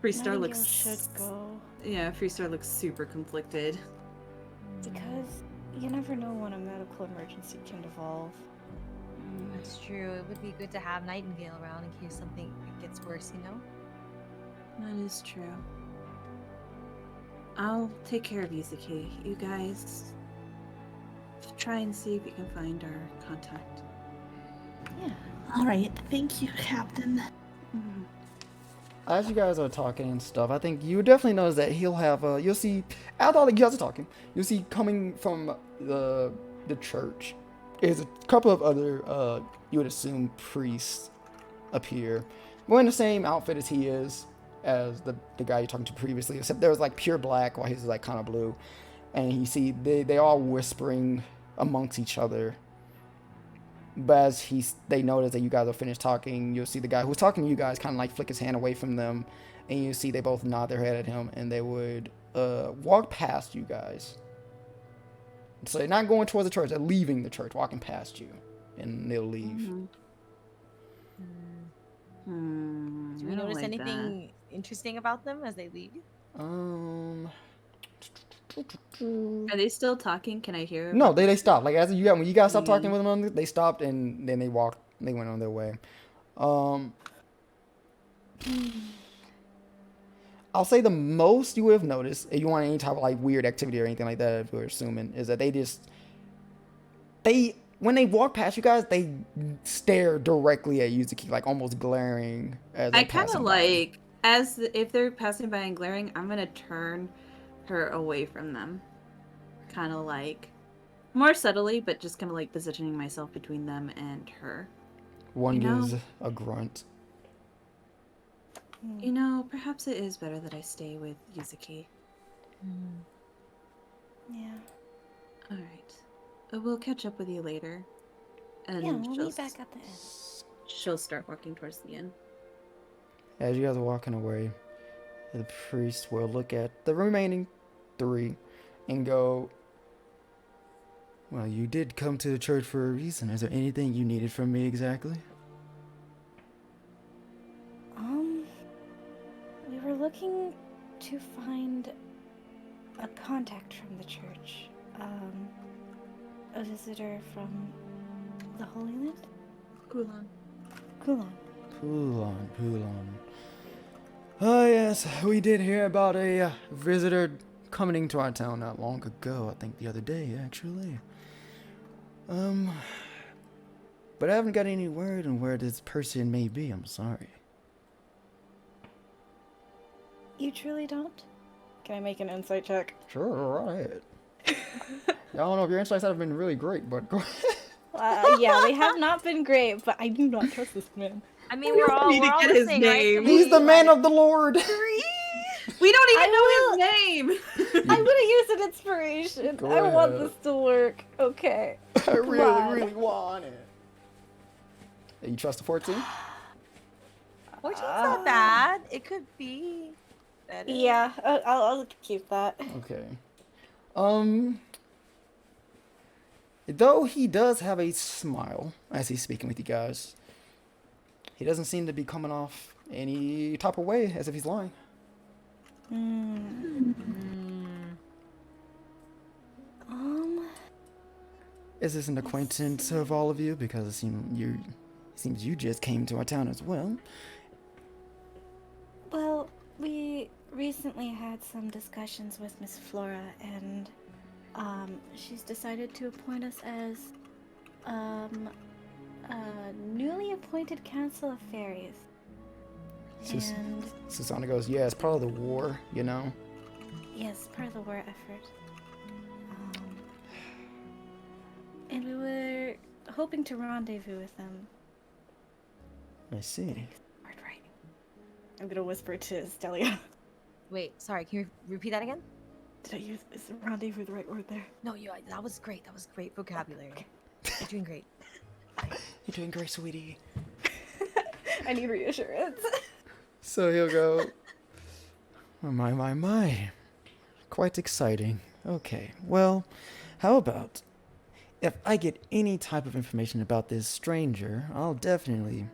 Freestar Nightingale looks. should go Yeah, Freestar looks super conflicted. because you never know when a medical emergency can evolve. That's true. It would be good to have Nightingale around in case something gets worse, you know? That is true. I'll take care of Yuzuki. You guys try and see if you can find our contact. Yeah. All right, thank you, Captain. As you guys are talking and stuff, I think you definitely notice that he'll have you'll see, after all you guys are talking, you'll see coming from the church is a couple of other you would assume priests appear, wearing the same outfit as he is, as the guy you're talking to previously, except there was like pure black while his was like kind of blue. And you see they all whispering amongst each other. But as they notice that you guys are finished talking, you'll see the guy who's talking to you guys kind of like flick his hand away from them, and you see they both nod their head at him, and they would walk past you guys. So they're not going towards the church, they're leaving the church, walking past you, and they'll leave. Do we notice anything interesting about them as they leave? Are they still talking? Can I hear? No, they stopped. Like when you guys stopped talking with them, they stopped and then they walked. They went on their way. I'll say the most you would have noticed, if you want any type of like weird activity or anything like that, if we're assuming, is that when they walk past you guys, they stare directly at Yuzuki, like almost glaring. As I kind of like if they're passing by and glaring, I'm gonna turn her away from them, kind of like more subtly, but just kind of like positioning myself between them and her. One gives a grunt. You know, perhaps it is better that I stay with Yuzuki. Yeah. All right, we'll catch up with you later. And Yeah, we'll meet back at the end. She'll start walking towards the end. As you guys are walking away, the priest will look at the remaining 3 and go, well, you did come to the church for a reason. Is there anything you needed from me exactly? We were looking to find a contact from the church. A visitor from the Holy Land? Kulan. Oh yes, we did hear about a visitor coming to our town not long ago. I think the other day, actually. But I haven't got any word on where this person may be. I'm sorry. You truly don't? Can I make an insight check? Sure, right. I don't know if your insights have been really great, but go Yeah, they have not been great, but I do not trust this man. I mean, we're all listening, right? He's the man of the Lord. We don't even know his name. I'm gonna use an inspiration. Go I want ahead. this to work. Okay. I really, Come on. really want it. You trust the 14? 14's not bad. It could be better. Yeah, I'll keep that. Okay. Though he does have a smile as he's speaking with you guys, he doesn't seem to be coming off any type of way as if he's lying. Is this an acquaintance of all of you? Because it seems you just came to our town as well. Well, we recently had some discussions with Miss Flora, and she's decided to appoint us as a newly appointed Council of Fairies. And Susanna goes, yeah, it's part of the war, you know? yes, part of the war effort. And we were hoping to rendezvous with them. I see. Right. I'm gonna whisper to Stelli'a. Wait, sorry. Can you repeat that again? Did I use is rendezvous the right word there? No, that was great. That was great vocabulary. Okay. You're doing great. You're doing great, sweetie. I need reassurance. So he'll go, oh, my. Quite exciting. Okay, well, how about if I get any type of information about this stranger, I'll definitely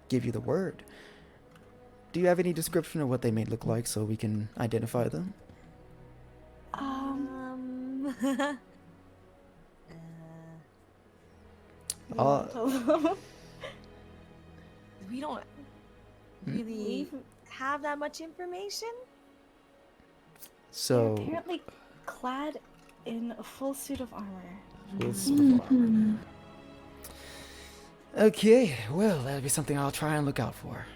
give you the word. Do you have any description of what they may look like so we can identify them? We don't really have that much information. So, Apparently clad in a full suit of armor. full suit of armor. Okay, well, that'll be something I'll try and look out for.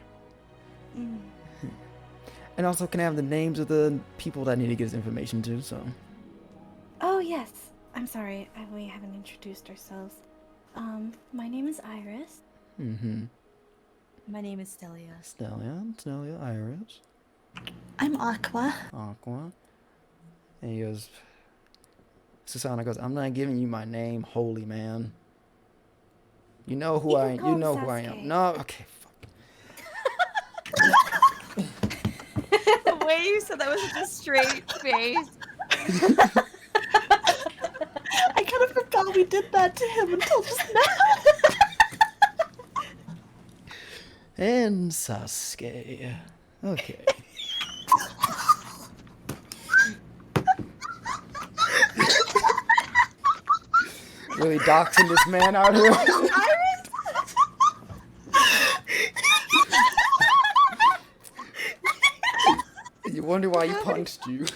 And also, can I have the names of the people that I need to give this information to? So. Oh yes. I'm sorry, we haven't introduced ourselves. My name is Iris. My name is Stelli'a. Stelli'a, Iris. I'm Aqua. Aqua. And he goes, Susanna goes, I'm not giving you my name, holy man. You know who I am. You know who I am. No, okay, fuck. The way you said that was such a straight face. I kind of forgot we did that to him until just now. And Sasuke. Okay. Really doxing this man out here. You wonder why he punched you. It's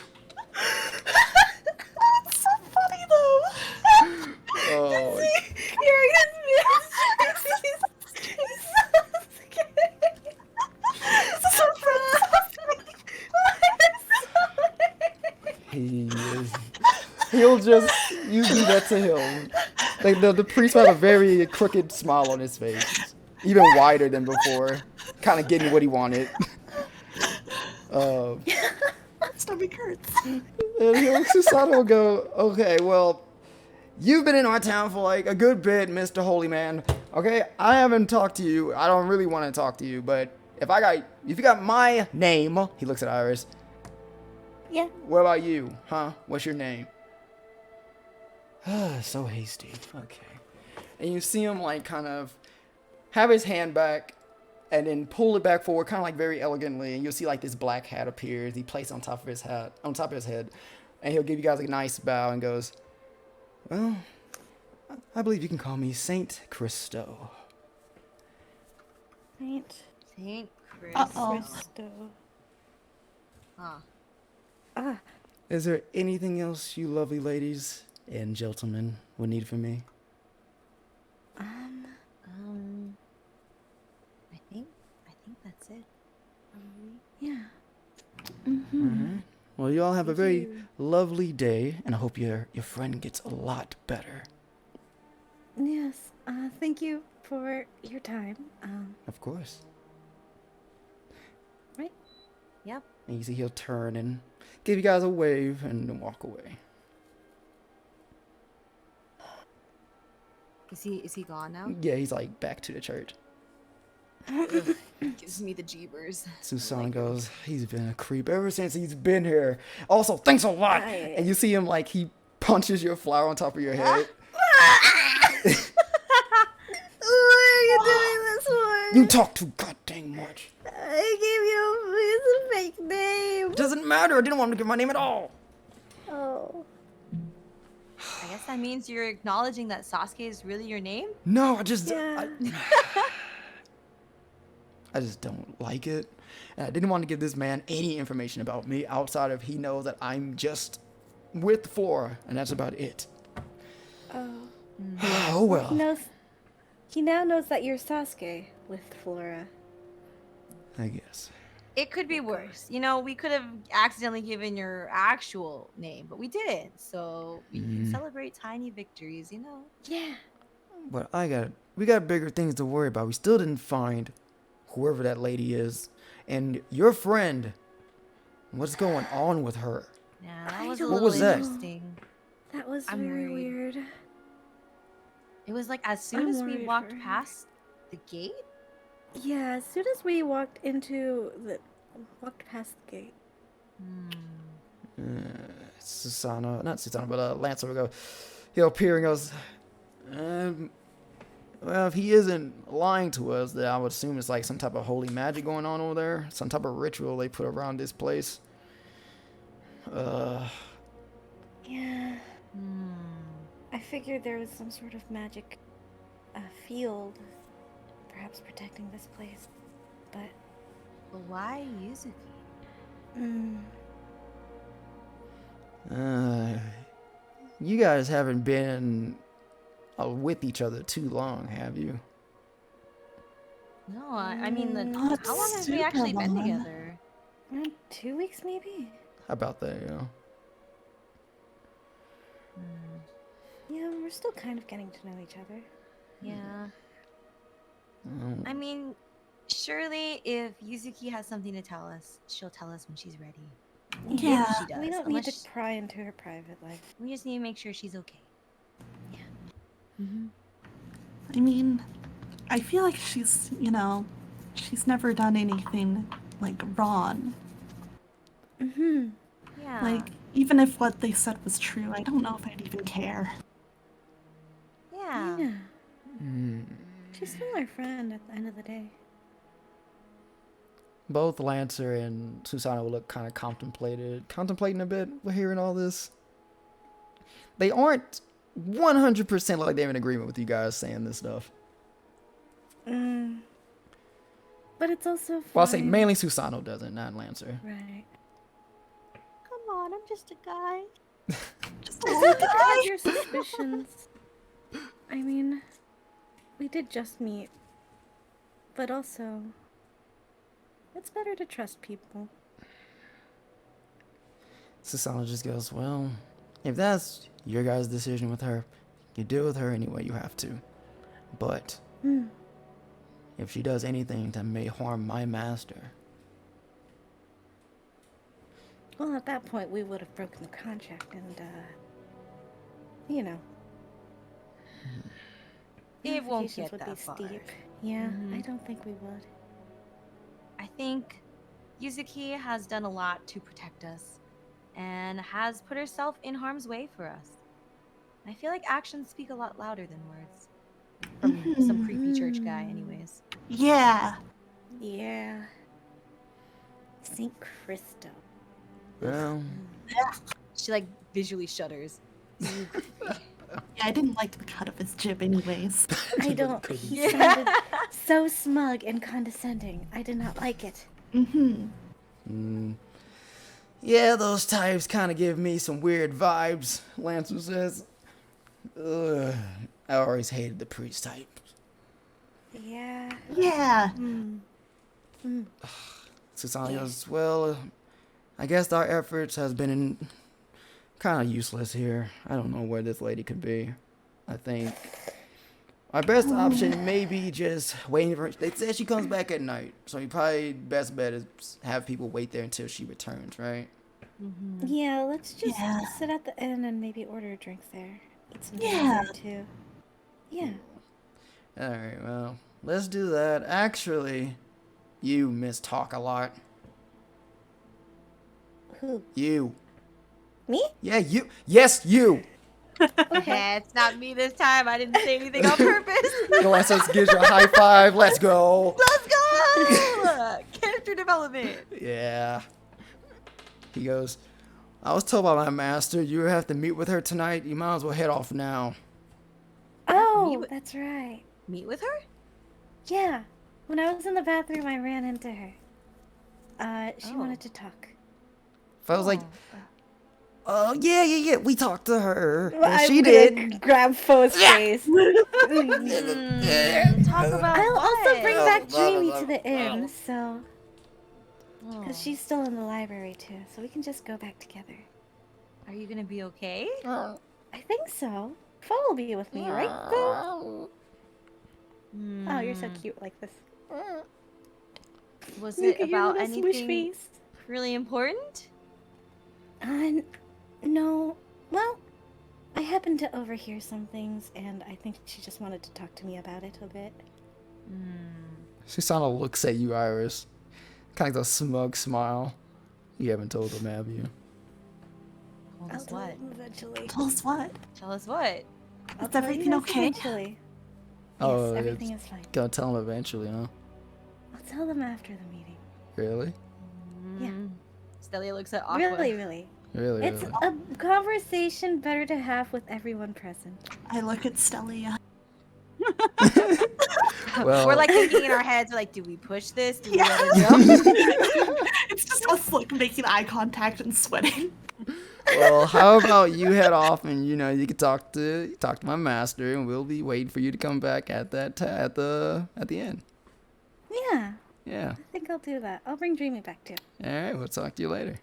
so funny though. Oh. He is. He'll just, you do that to him. Like the priest will have a very crooked smile on his face, even wider than before, kind of getting what he wanted. Stomach hurts. And Susanna will go, okay, well, you've been in our town for like a good bit, Mr. Holy Man. Okay, I haven't talked to you. I don't really want to talk to you, but if you got my name, he looks at Iris. Yeah. What about you? Huh? What's your name? So hasty. Okay. And you see him like kind of have his hand back and then pull it back forward, kind of like very elegantly, and you'll see like this black hat appears. He places on top of his head, and he'll give you guys a nice bow and goes, well, I believe you can call me Saint Christo. Saint Uh-oh. Christo. Ah. Is there anything else you lovely ladies and gentlemen would need from me? I think that's it. Yeah. Alright. Well, you all have a very lovely day, and I hope your friend gets a lot better. Yes. Thank you for your time. Of course. Right? Yep. And you see he'll turn and give you guys a wave and then walk away. Is he gone now? Yeah, he's like back to the church. Gives me the jeebers. Susanna goes, he's been a creep ever since he's been here. Also, thanks a lot. And you see him like he punches your flower on top of your head. What are you doing this for? You talk too goddamn much. I gave you a fake name. It doesn't matter. I didn't want him to give my name at all. Oh. I guess that means you're acknowledging that Sasuke is really your name? No, I just Yeah. I just don't like it. And I didn't want to give this man any information about me outside of he knows that I'm just with Flora, and that's about it. Oh. Oh well. He now knows that you're Sasuke with Flora. I guess. It could be worse. You know, we could have accidentally given your actual name, but we didn't. So we can celebrate tiny victories, you know? Yeah. But we got bigger things to worry about. We still didn't find whoever that lady is. And your friend, what's going on with her? Yeah, that was a What little was that? interesting. That was I'm very worried. weird. It was like as soon I'm as we worried walked for her. past the gate. Yeah, as soon as we walked past the gate. Not Susanna, but Lancer will go. He'll appear and goes, Well, if he isn't lying to us, then I would assume it's like some type of holy magic going on over there. Some type of ritual they put around this place. Yeah. I figured there was some sort of magic field, perhaps protecting this place. But why Yuzuki? You guys haven't been with each other too long, have you? No, I mean, Not how long have we super actually been long. together? around 2 weeks, maybe. How about that, you know? Yeah, we're still kind of getting to know each other. Yeah. Mm. I mean, surely if Yuzuki has something to tell us, she'll tell us when she's ready. Yeah. If she does. We don't unless need to pry into her private life. we just need to make sure she's okay. I mean, I feel like she's, she's never done anything, like, wrong. Yeah. Like, even if what they said was true, I don't know if I'd even care. Yeah. Yeah. Mm. She's still our friend at the end of the day. Both Lancer and Susanna look kind of contemplating a bit with hearing all this. They aren't 100% like they're in agreement with you guys saying this stuff. But it's also fine. Well, I'll say mainly Susanna doesn't, not Lancer. Right. Come on, I'm just a guy. Just a I little think you guy. have your suspicions. I mean, we did just meet. But also, it's better to trust people. Susanna just goes, well, if that's your guys' decision with her, you deal with her any way you have to. But if she does anything that may harm my master, Well, at that point, we would have broken the contract and, It won't ramifications get would that be far. steep. Yeah, I don't think we would. I think Yuzuki has done a lot to protect us and has put herself in harm's way for us. I feel like actions speak a lot louder than words. From some creepy church guy, anyways. Yeah. Yeah. St. Cristo. well, She like visually shudders. Yeah, I didn't like the cut of his jib anyways. I don't. He sounded so smug and condescending. I did not like it. yeah, those types kind of give me some weird vibes, Lancer says. Ugh, I always hated the priest type. Yeah. Yeah. Susanna goes, well, I guess our efforts has been kind of useless here. I don't know where this lady could be. I think our best option may be just waiting for her. They said she comes back at night, so you probably best bet is have people wait there until she returns, right? Yeah, let's just Yeah. sit at the inn and maybe order drinks there. Eat some Yeah. dinner too. Yeah. Alright, well, let's do that. Actually, you miss talk a lot. Who? You. Me? Yeah, you. Yes, you. Yeah, it's not me this time. I didn't say anything on purpose. Lancer gives you a high five. Let's go. Let's go! Character development. Yeah. He goes, I was told by my master you have to meet with her tonight. You might as well head off now. Oh, that's right. Meet with her? Yeah. When I was in the bathroom, I ran into her. She Oh. wanted to talk. I was like, oh, yeah. We talked to her. Well, And I'm she gonna did. grab Foe's face. Talk about I'll also what? bring back Dreamy to the inn, so. Oh. Because she's still in the library too, so we can just go back together. Are you gonna be okay? I think so. Foe will be with me, right, Foe? Oh, you're so cute like this. Was Look it at your about little swoosh anything face. really important? No. Well, I happened to overhear some things, and I think she just wanted to talk to me about it a bit. Susanna looks at you, Iris. Kind of like a smug smile. You haven't told them, have you? Told I'll us tell what? them eventually. Tell us what? Tell us what? I'll Is tell you everything guys okay? Eventually. Oh, Yes, everything it's- is fine. Gonna tell him eventually, huh? I'll tell them after the meeting. Really? Yeah. Stelli'a looks at Aqua. Really. Really? It's really? a conversation better to have with everyone present. I look at Stelli'a. Well, We're like thinking in our heads, we're like, do we push this? Do we Yeah. let it go? It's just us like making eye contact and sweating. well, how about you head off and you can talk to my master, and we'll be waiting for you to come back at that at the end. Yeah, Yeah. I think I'll do that. I'll bring Dreamy back too. All right. We'll talk to you later.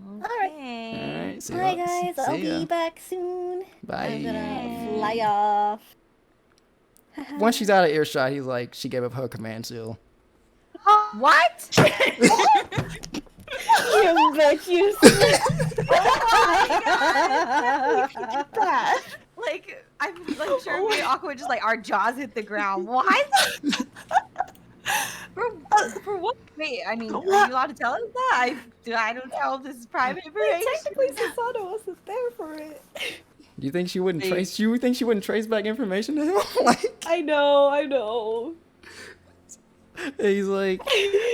All right. All right. See Bye, ya. guys. I'll See ya. be back soon. Bye. I'm gonna fly off. Once she's out of earshot, he's like, she gave up her command seal. What? You bet you. Like, I'm like sure me and Aqua would just like our jaws hit the ground. What? For what? Wait, I mean, are you allowed to tell us that? I don't know if this is private information. Technically, Susanoo wasn't there for it. Do you think she wouldn't trace? You think she wouldn't trace back information to him? Like, I know. he's like,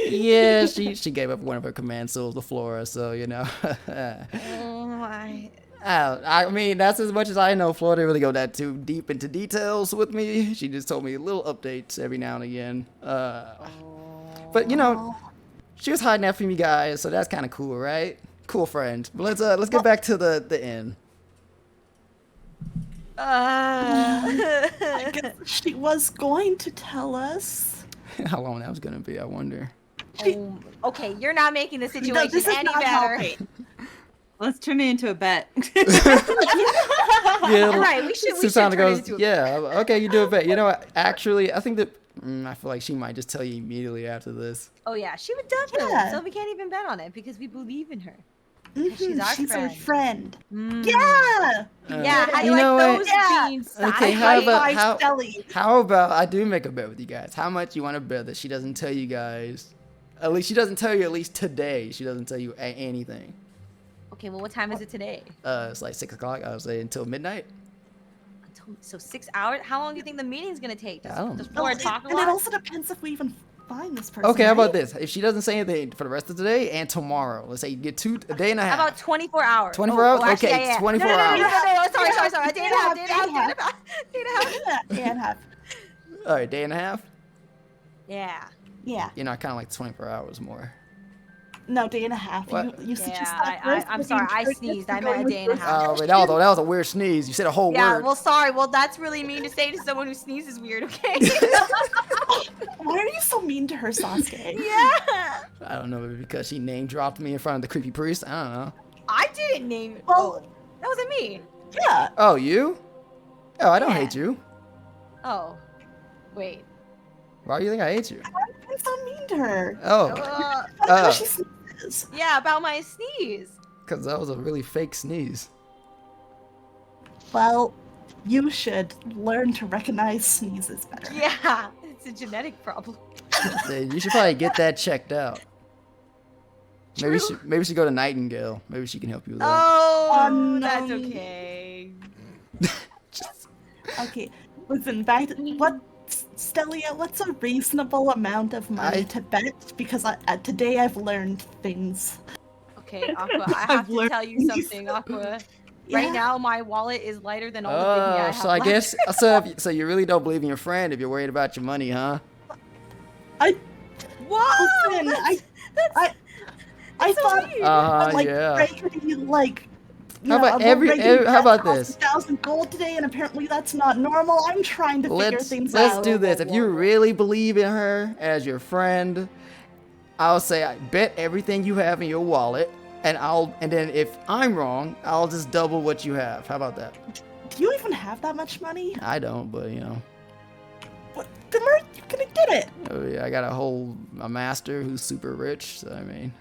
yeah, she gave up one of her command seals to Flora, so Oh my. I mean, that's as much as I know. Flora didn't really go that too deep into details with me. She just told me little updates every now and again. But she was hiding that from you guys, so that's kind of cool, right? Cool friend. But let's get back to the inn. I guess she was going to tell us. How long that was gonna be, I wonder. Okay, you're not making the situation No, this is any not better. helping. Let's turn it into a bet. Yeah, Right, we should Susanoo turn it goes, into a yeah, okay, you do a bet. You know what? Actually, I think that I feel like she might just tell you immediately after this. Oh yeah, she would definitely. Yeah. So we can't even bet on it because we believe in her. She's our Our friend. Mm. Yeah. Yeah, how do you know like what? those Yeah. beans? Okay, High how five, about Stelly. how about I do make a bet with you guys? How much you want to bet that she doesn't tell you guys? At least she doesn't tell you. At least today, she doesn't tell you anything. Okay, well, what time is it today? It's like 6 o'clock. I would say until midnight. So 6 hours? How long do you think the meeting's gonna take? I don't Does know. Flora talk a And it lot? also depends if we even find this person. Okay, how about right? this? If she doesn't say anything for the rest of today and tomorrow, let's say you get a day and a half. How about 24 hours? 24 hours? actually, Okay, yeah, yeah. 24 no, hours. Sorry. A day and a half. Day and a half. All right, day and a half. Yeah. Yeah. You're not kind of like 24 hours more. No, day and a half. What? You said you Yeah, stopped first, I'm but sorry, you I encouraged us sneezed. to I go meant a with day and a first half. Oh, wait, that was a weird sneeze. You said a whole Yeah, word. well, sorry. Well, that's really mean to say to someone who sneezes weird, okay? Why are you so mean to her, Sasuke? Yeah. I don't know, maybe because she name dropped me in front of the creepy priest. I don't know. I didn't name it. Well, That wasn't me. yeah. Oh, you? Oh, I don't Yeah. hate you. Oh. Wait. Why do you think I hate you? Why are you so mean to her? Oh, Because she sneezes. Yeah, about my sneeze. because that was a really fake sneeze. Well, you should learn to recognize sneezes better. Yeah. It's a genetic problem. You should probably get that checked out. Maybe she go to Nightingale. Maybe she can help you with that. Oh, no. that's okay. Okay, listen, back to Stelli'a, what's a reasonable amount of money to bet? Because today I've learned things. Okay, Aqua, I have to tell you something, Aqua. Right Yeah. now, my wallet is lighter than all the Vivia I have So I left. guess so you really don't believe in your friend if you're worried about your money, huh? Whoa! Listen, I thought Yeah. Ray could be like. How about how about this? 1,000 gold today, and apparently that's not normal. I'm trying to figure things out. Let's do this. If you really believe in her as your friend, I'll say I bet everything you have in your wallet, and then if I'm wrong, I'll just double what you have. How about that? Do you even have that much money? I don't, but Then where are you gonna get it? oh yeah, I got a master who's super rich. So I mean,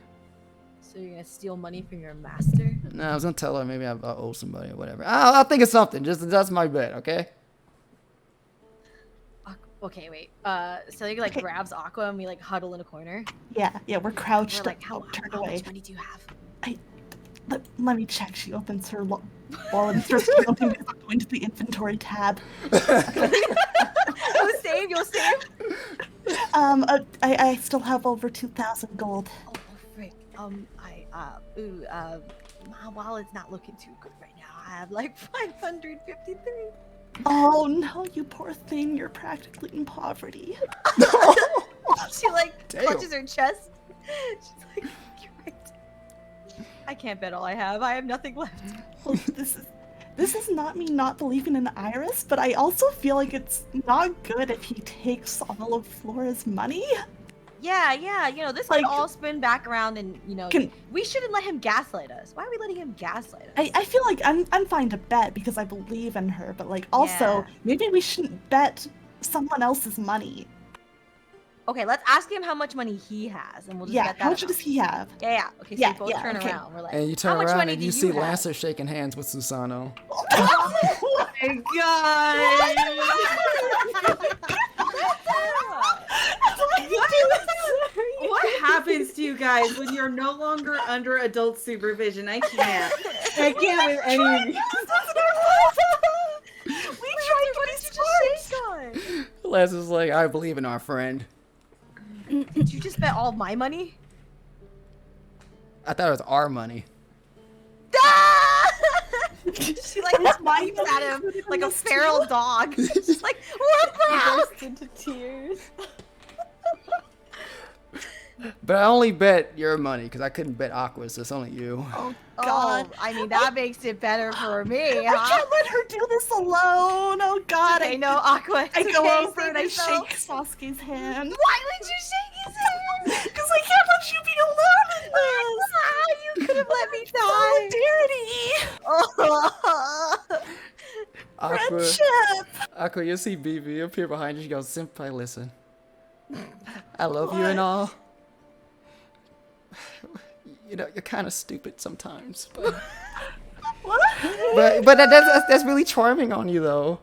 So you're gonna steal money from your master? no, I was gonna tell her maybe I owe somebody or whatever. I'll think of something. That's my bet, okay? Okay, wait. So you like grabs Aqua and we like huddle in a corner. Yeah, we're crouched. We're like, how turned much away. money do you have? Let me check. She opens her Well, it's just counting because I'm going to the inventory tab. You'll save. I still have over 2,000 gold. Oh, frick. My wallet's not looking too good right now. I have like 553. Oh no, you poor thing! You're practically in poverty. She like Damn. clutches her chest. She's like, "You're right. I can't bet all I have. I have nothing left." Well, this is not me not believing in Iris, but I also feel like it's not good if he takes all of Flora's money. Yeah. You know, this Like- could all spin back around, and you know, we shouldn't let him gaslight us. Why are we letting him gaslight us? I feel like I'm fine to bet because I believe in her, but like also maybe we shouldn't bet someone else's money. Okay, let's ask him how much money he has, and we'll just Yeah, bet that how much amount. does he have? Yeah. Okay, so Yeah, we both yeah, turn okay. around. We're like, And you how turn much around money and do you see have? Lancer shaking hands with Susano. Oh my god! What happens to you guys when you're no longer under adult supervision? I can't with any of you. We tried. What did you just shake on? Lancer's like, I believe in our friend. Did you just bet all my money? I thought it was our money. She like leaps at him like a feral dog. She's like, what the hell? Burst into tears. But I only bet your money because I couldn't bet Aqua, so it's only you. Oh God! Oh, I mean, that makes it better for me, I huh? can't let her do this alone. Oh God! I know, Aqua. I it's go okay, over save and I yourself. shake Sasuke's hand. Why would you shake his hand? Because I can't let you be alone in this. Ah, you could have let me die. Solidarity. Aqua, Friendship. Aqua, you see BB up here behind you. She goes, Senpai, listen. I love you and all. You know, you're kind of stupid sometimes. But What? but that's really charming on you, though.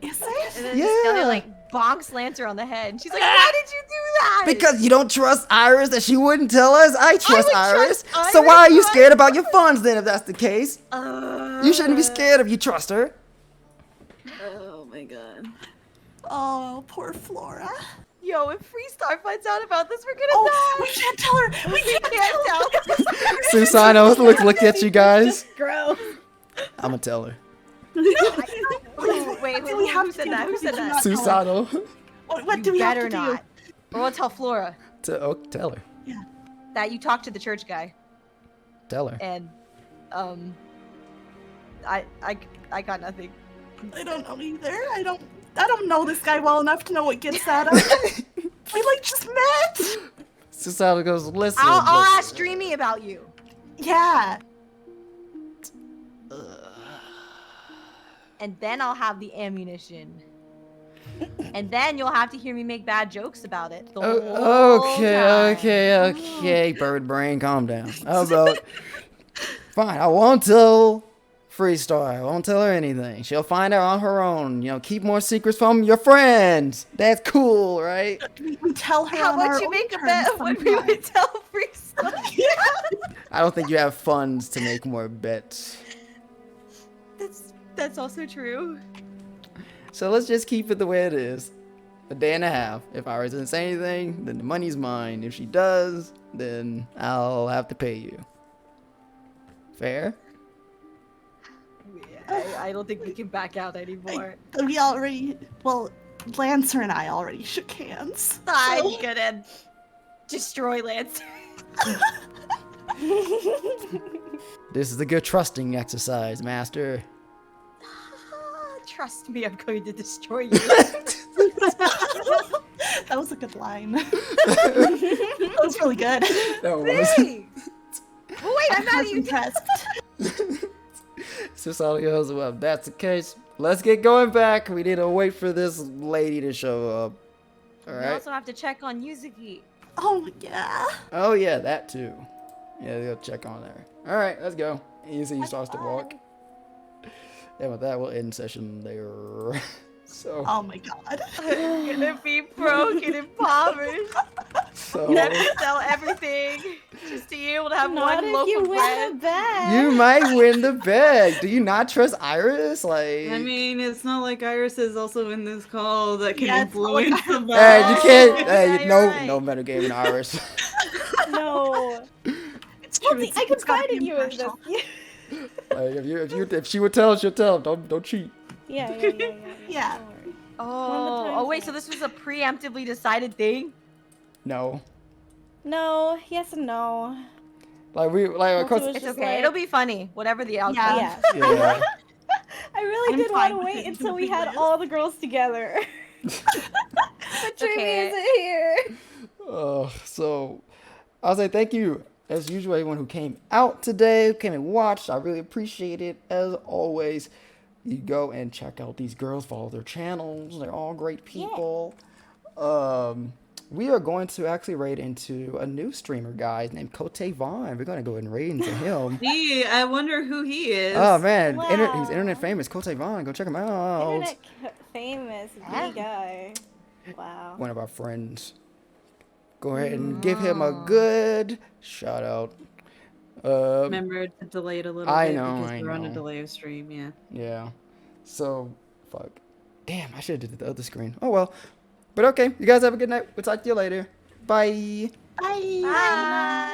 Is it? And then Yeah. Stelli'a like bonks Lancer on the head. And she's like, why did you do that? Because you don't trust Iris that she wouldn't tell us. I trust would Iris. trust So why are you Iris, scared about your funds then if that's the case? You shouldn't be Uh. scared if you trust her. Oh my god. Oh, poor Flora. Yo, if Freestar finds out about this, we're gonna Oh, die. we can't tell her. We can't can't tell. Susano looked at you guys. Gross. I'm gonna tell her. Oh, wait, Do we have who to said do that? Who we said do that? not- Susano. What You do we have better to do? not. Or we'll tell Flora Tell her. that you talked to the church guy, Tell her. and I got nothing. I don't know either. I don't know this guy well enough to know what gets at him. We like just met. Susano goes, listen. I'll listen. ask Dreamy about you. Yeah. And then I'll have the ammunition. And then you'll have to hear me make bad jokes about it. The whole time. Okay, bird brain, calm down. How about, fine, I won't tell Freestar. I won't tell her anything. She'll find out on her own. You know, keep more secrets from your friends. That's cool, right? We tell her How on our about you own make a terms bet of what we sometime. would tell Freestar? I don't think you have funds to make more bets. That's also true. So let's just keep it the way it is. A day and a half. If Iris doesn't say anything, then the money's mine. If she does, then I'll have to pay you. Fair? I don't think we can back out anymore. We already, well, Lancer and I already shook hands. I'm gonna destroy Lancer. This is a good trusting exercise, Master. Trust me, I'm going to destroy you. That was a good line. That was really good. That was. Thanks. Well, wait, I'm I not was even. impressed. Susano goes, well, if that's the case, let's get going back. We need to wait for this lady to show up. We Alright? also have to check on Yuzuki. Oh, yeah. Oh, yeah, that too. Yeah, go check on her. Alright, let's go. And you see he starts to walk. And with that, we'll end session there. So, Oh, my God. I'm gonna be broke and impoverished. so Never sell everything just to you. be able to have Not one if loaf you of win bread. the bet. You might win the bag. Do you not trust Iris? Like, I mean, it's not like Iris is also in this call that can Yeah, it's not like influence the vote. hey, you can't. Oh, Hey, yeah, you're no, right. no metagaming, Iris. No. It's true. Lindsay, I it's gotta be confided you in this. impartial. Like, if she would tell, she'll tell. Don't cheat. Yeah. Yeah. Don't worry. Oh, wait, so this was a preemptively decided thing? No. No, yes and no. Like of course. was It's just okay. like- It'll be funny, whatever the outcome. Yeah. Yeah. I really I'm did fine want to with wait it. until we You had lose. all the girls together. But Dreamy Okay. isn't here. So I'll say thank you as usual everyone who came out today, who came and watched. I really appreciate it. As always, you go and check out these girls, follow their channels. They're all great people. We are going to actually raid into a new streamer, guys, named Cote Vaughn. We're going to go and raid into him. I wonder who he is. Oh man, Wow. he's internet famous. Cote Vaughn, go check him out. Internet famous big guy. Wow. One of our friends. Go ahead and give him a good shout out. Remember to delay it a little I bit know, because I we're on a know. delay of stream, yeah. Yeah. So, fuck. Damn, I should have did the other screen. Oh well. But okay, you guys have a good night. We'll talk to you later. Bye. Bye. Bye.